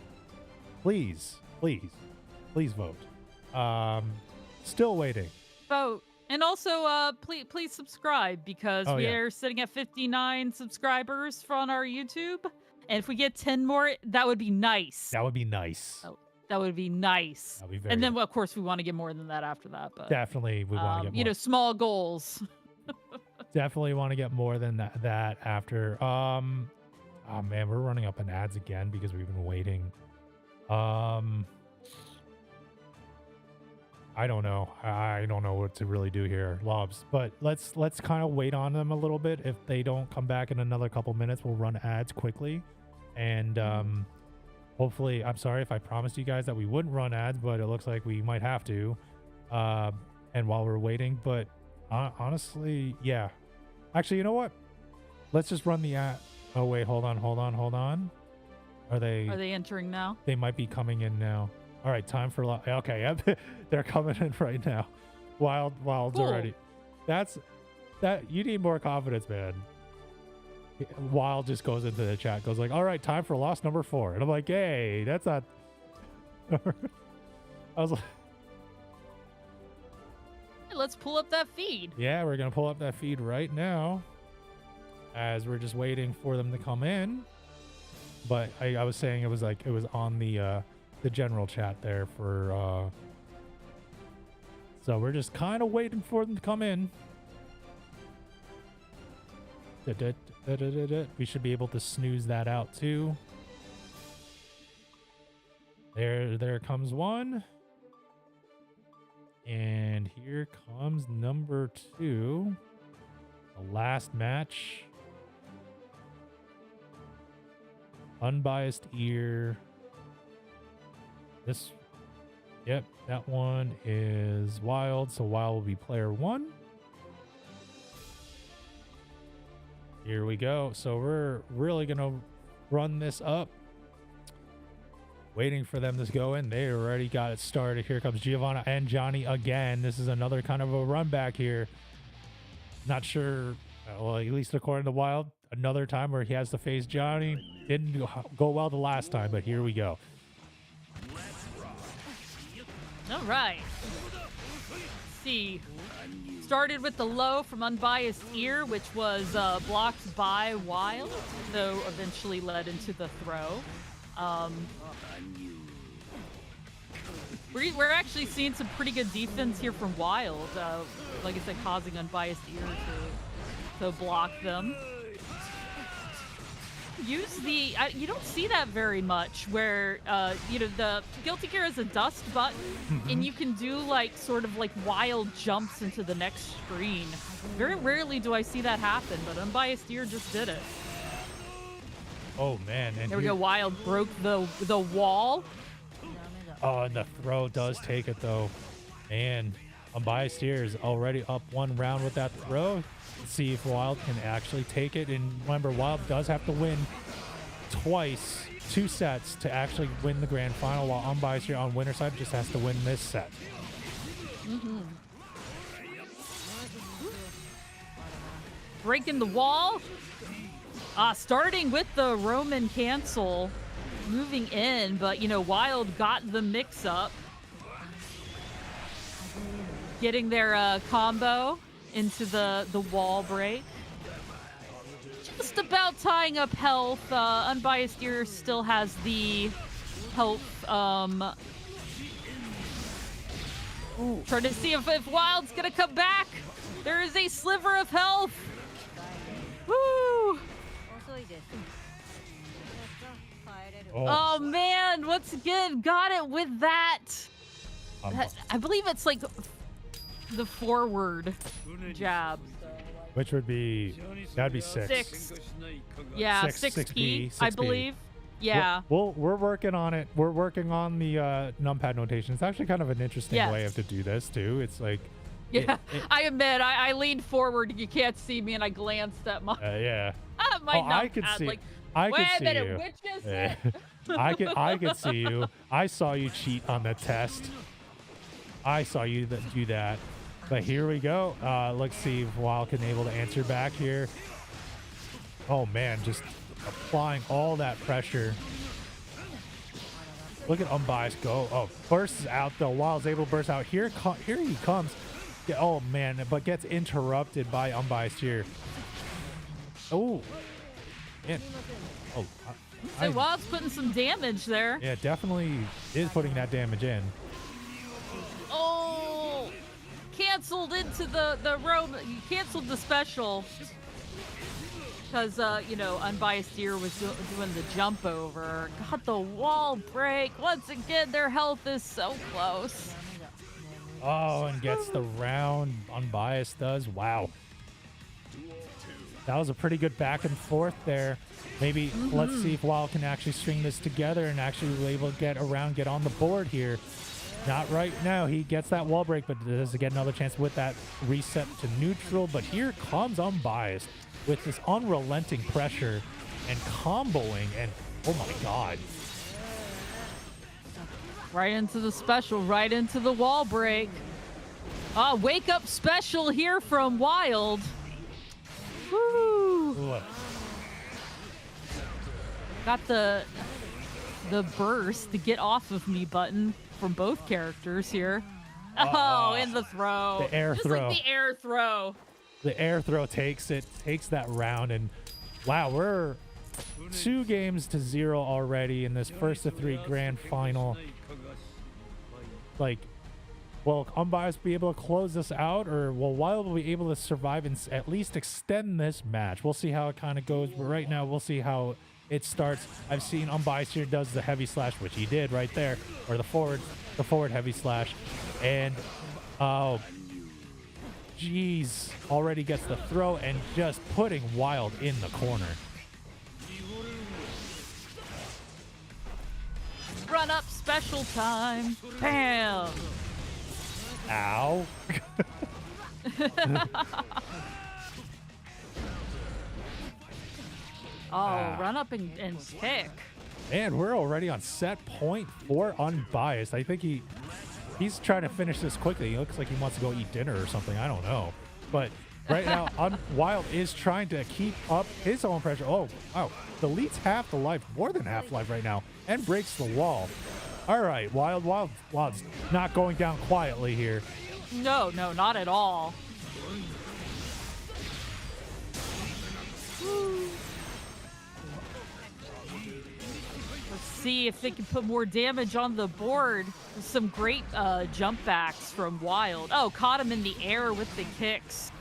please vote. Still waiting. Vote. And also, please subscribe because we yeah. are sitting at 59 subscribers on our YouTube. And if we get 10 more, that would be nice. That would be nice. That would be nice. That'd be very and then, nice. Well, of course, we want to get more than that after that. But Definitely, we want to get more. You know, small goals. Definitely want to get more than that after. Oh man, we're running up in ads again because we've been waiting. I don't know. I don't know what to really do here, Lobs. But let's kind of wait on them a little bit. If they don't come back in another couple minutes, we'll run ads quickly. And hopefully, I'm sorry if I promised you guys that we wouldn't run ads, but it looks like we might have to. And while we're waiting, but honestly, yeah. Actually, you know what? Let's just run the ad. Oh wait, hold on. Are they entering now? They might be coming in now. All right, time for okay. Yep, they're coming in right now. Wild's cool. already. That you need more confidence, man. Wild just goes into the chat, goes like, "All right, time for loss number 4," and I'm like, "Hey, that's not." I was like, Hey, let's pull up that feed. "Yeah, we're gonna pull up that feed right now." As we're just waiting for them to come in, but I was saying it was on the general chat there for so we're just kind of waiting for them to come in. We should be able to snooze that out too. There comes one. And here comes number 2. The last match. Unbiased ear. Yep, that one is Wild. So Wild will be player 1. Here we go. So we're really going to run this up. Waiting for them to go in. They already got it started. Here comes Giovanna and Johnny again. This is another kind of a run back here. Not sure, well, at least according to Wild, another time where he has to face Johnny. Didn't go well the last time, but here we go. All right. Let's see. Started with the low from Unbiased Ear, which was blocked by Wild, though eventually led into the throw. We're actually seeing some pretty good defense here from Wild. Like I said, causing Unbiased Ear to block them. Use the you don't see that very much where the Guilty Gear is a dust button and you can do like sort of like wild jumps into the next screen. Very rarely do I see that happen, but Unbiased Ear just did it. Oh man, and there we go. Wild broke the wall. Oh, and the throw does take it though. Man, Unbiased Ear is already up 1 round with that throw. Let's see if Wild can actually take it. And remember, Wild does have to win twice, 2 sets to actually win the grand final, while Unbiased Ear on winner side just has to win this set. Breaking the wall. Starting with the Roman cancel, moving in, but Wild got the mix up. Getting their combo into the wall break. Just about tying up health. Unbiased Ear still has the health. Trying to see if Wild's gonna come back. There is a sliver of health. Woo! Oh man, once again, got it with that. I believe it's like the forward jab. Which would be, that'd be 6. 6. Yeah, 6P, I believe. Yeah. We're working on it. We're working on the numpad notation. It's actually kind of an interesting way to do this too. It's like, yeah, I admit, I leaned forward. You can't see me, and I glanced at my. Yeah. My numpad, I could see. Like, I could wait a see minute, you. which is Yeah. it? I could see you. I saw you cheat on the test. I saw you do that. But here we go. Let's see if Wild can able to answer back here. Oh man, just applying all that pressure. Look at Unbiased go. Oh, bursts out though. Wild's able to burst out. Here he comes. Yeah, oh man, but gets interrupted by Unbiased here. Oh, man. Oh, So Wild's putting some damage there. Yeah, definitely is putting that damage in. Oh, canceled into the roam. Canceled the special because Unbiased Ear was doing the jump over. Got the wall break once again. Their health is so close. Oh, and gets the round. Unbiased does. Wow. That was a pretty good back and forth there. Maybe let's see if Wild can actually string this together and actually be able to get on the board here. Not right now. He gets that wall break, but does get another chance with that reset to neutral. But here comes Unbiased with this unrelenting pressure and comboing. And oh my God. Right into the special, right into the wall break. Wake up special here from Wild. Woo! Ooh. Got the burst, the get off of me button from both characters here. Oh, in the throw. The air Just throw. like the air throw. The air throw takes that round. And wow, we're 2-0 already in this first of 3 grand final. Like, will Unbiased be able to close this out, or will Wild be able to survive and at least extend this match? We'll see how it kind of goes, but right now we'll see how it starts. I've seen Unbiased here does the heavy slash, which he did right there, or the forward heavy slash, and oh, jeez, already gets the throw and just putting Wild in the corner. Run up special time. Bam. Ow. Run up and kick. Man, we're already on set point for Unbiased. I think he's trying to finish this quickly. He looks like he wants to go eat dinner or something. I don't know. But right now, Wild is trying to keep up his own pressure. Oh, wow. Deletes half the life, more than half life right now, and breaks the wall. All right, Wild's not going down quietly here. No, not at all. Let's see if they can put more damage on the board. Some great jump backs from Wild. Oh, caught him in the air with the kicks.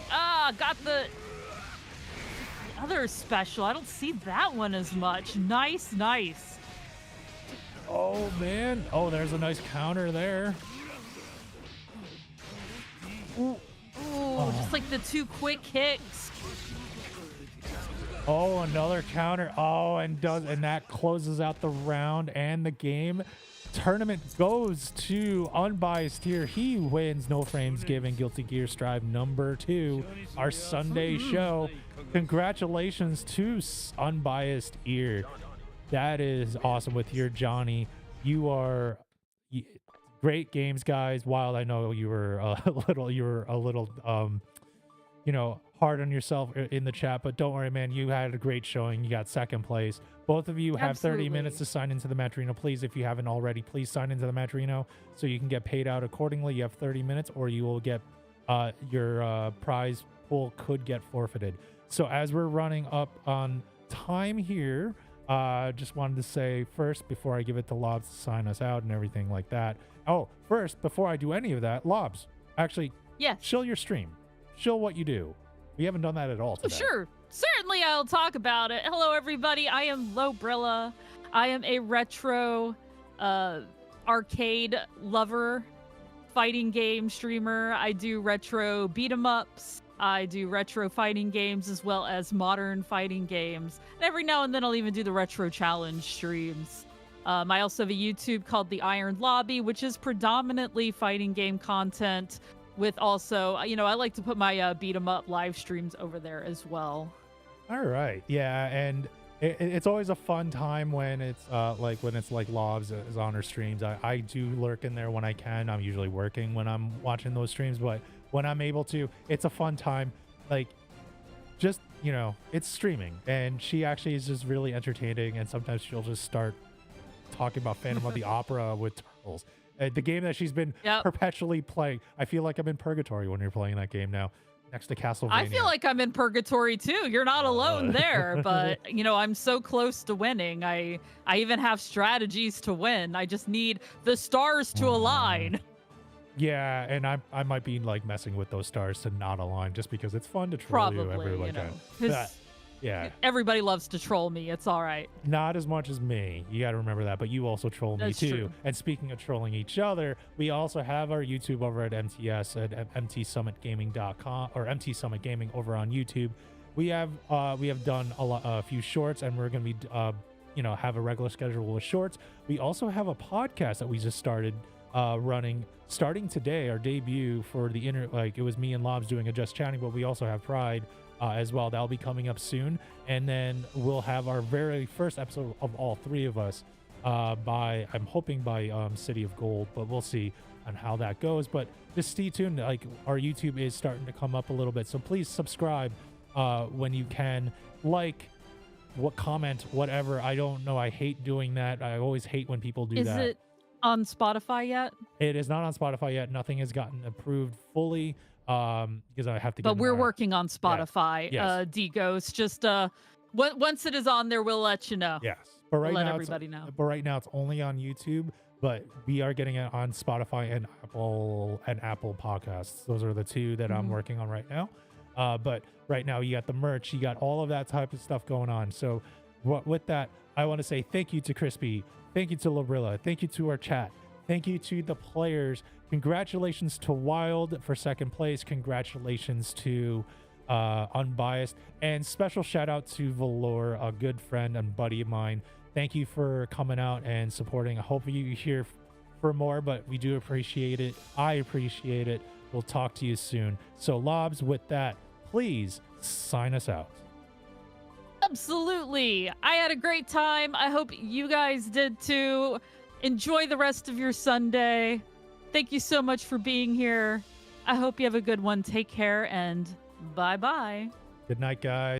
Got the other special. I don't see that one as much. Nice. Oh, man. Oh, there's a nice counter there. Ooh, just like the two quick hits. Oh, another counter. Oh, and that closes out the round and the game. Tournament goes to Unbiased here. He wins No Frames Given Guilty Gear Strive number 2, our Sunday show. Congratulations to Unbiased here. That is awesome with your Johnny. You are great games, guys. Wild, I know you were a little hard on yourself in the chat, but don't worry, man. You had a great showing. You got second place. Both of you have 30 minutes to sign into the Matrino. Please, if you haven't already, please sign into the Matrino so you can get paid out accordingly. You have 30 minutes, or you will get your prize pool could get forfeited. So as we're running up on time here, just wanted to say first, before I give it to Lobs to sign us out and everything like that. Oh, first, before I do any of that, Lobs, actually, yes, shill your stream. Shill what you do. We haven't done that at all today. Sure. Certainly I'll talk about it. Hello, everybody. I am Lobrilla. I am a retro arcade lover, fighting game streamer. I do retro beat 'em ups. I do retro fighting games as well as modern fighting games. And every now and then I'll even do the retro challenge streams. I also have a YouTube called The Iron Lobby, which is predominantly fighting game content, with also, I like to put my beat 'em up live streams over there as well. All right. Yeah, and it's always a fun time when it's like Lobs is on her streams. I do lurk in there when I can. I'm usually working when I'm watching those streams, but when I'm able to, it's a fun time. Like, just, it's streaming, and she actually is just really entertaining, and sometimes she'll just start talking about Phantom of the Opera with Turtles. The game that she's been perpetually playing. I feel like I'm in purgatory when you're playing that game now, next to Castlevania. I feel like I'm in purgatory too. You're not alone there, but I'm so close to winning. I even have strategies to win. I just need the stars to align. Yeah, and I might be like messing with those stars to not align just because it's fun to troll you every weekend. Yeah. Everybody loves to troll me. It's all right. Not as much as me. You got to remember that. But you also troll me too. True. And speaking of trolling each other, we also have our YouTube over at MTS at mtsummitgaming.com, or MT Summit Gaming over on YouTube. We have done a few shorts, and we're going to be have a regular schedule with shorts. We also have a podcast that we just started running starting today, our debut for the it was me and Lobs doing a Just Chatting, but we also have Pride as well. That'll be coming up soon, and then we'll have our very first episode of all three of us I'm hoping by City of Gold, but we'll see on how that goes. But just stay tuned. Like, our YouTube is starting to come up a little bit, so please subscribe when you can. Comment, whatever. I don't know. I hate doing that. I always hate when people do that. Is it on Spotify yet? It is not on Spotify yet. Nothing has gotten approved fully because I have to. But we're working on Spotify. Yes. D-Ghost. Just once it is on there, we'll let you know. Yes, but right we'll now, let everybody know. But right now, it's only on YouTube. but we are getting it on Spotify and Apple Podcasts. Those are the two that I'm working on right now. But right now you got the merch, you got all of that type of stuff going on. So with that, I want to say thank you to Crispy, thank you to Labrilla, thank you to our chat, thank you to the players. Congratulations to Wild for second place. Congratulations to Unbiased, and special shout out to Valor, a good friend and buddy of mine. Thank you for coming out and supporting. I hope you here for more, but we do appreciate it. I appreciate it. We'll talk to you soon. So Lobs, with that, please sign us out. Absolutely. I had a great time. I hope you guys did too. Enjoy the rest of your Sunday. Thank you so much for being here. I hope you have a good one. Take care and bye-bye. Good night, guys.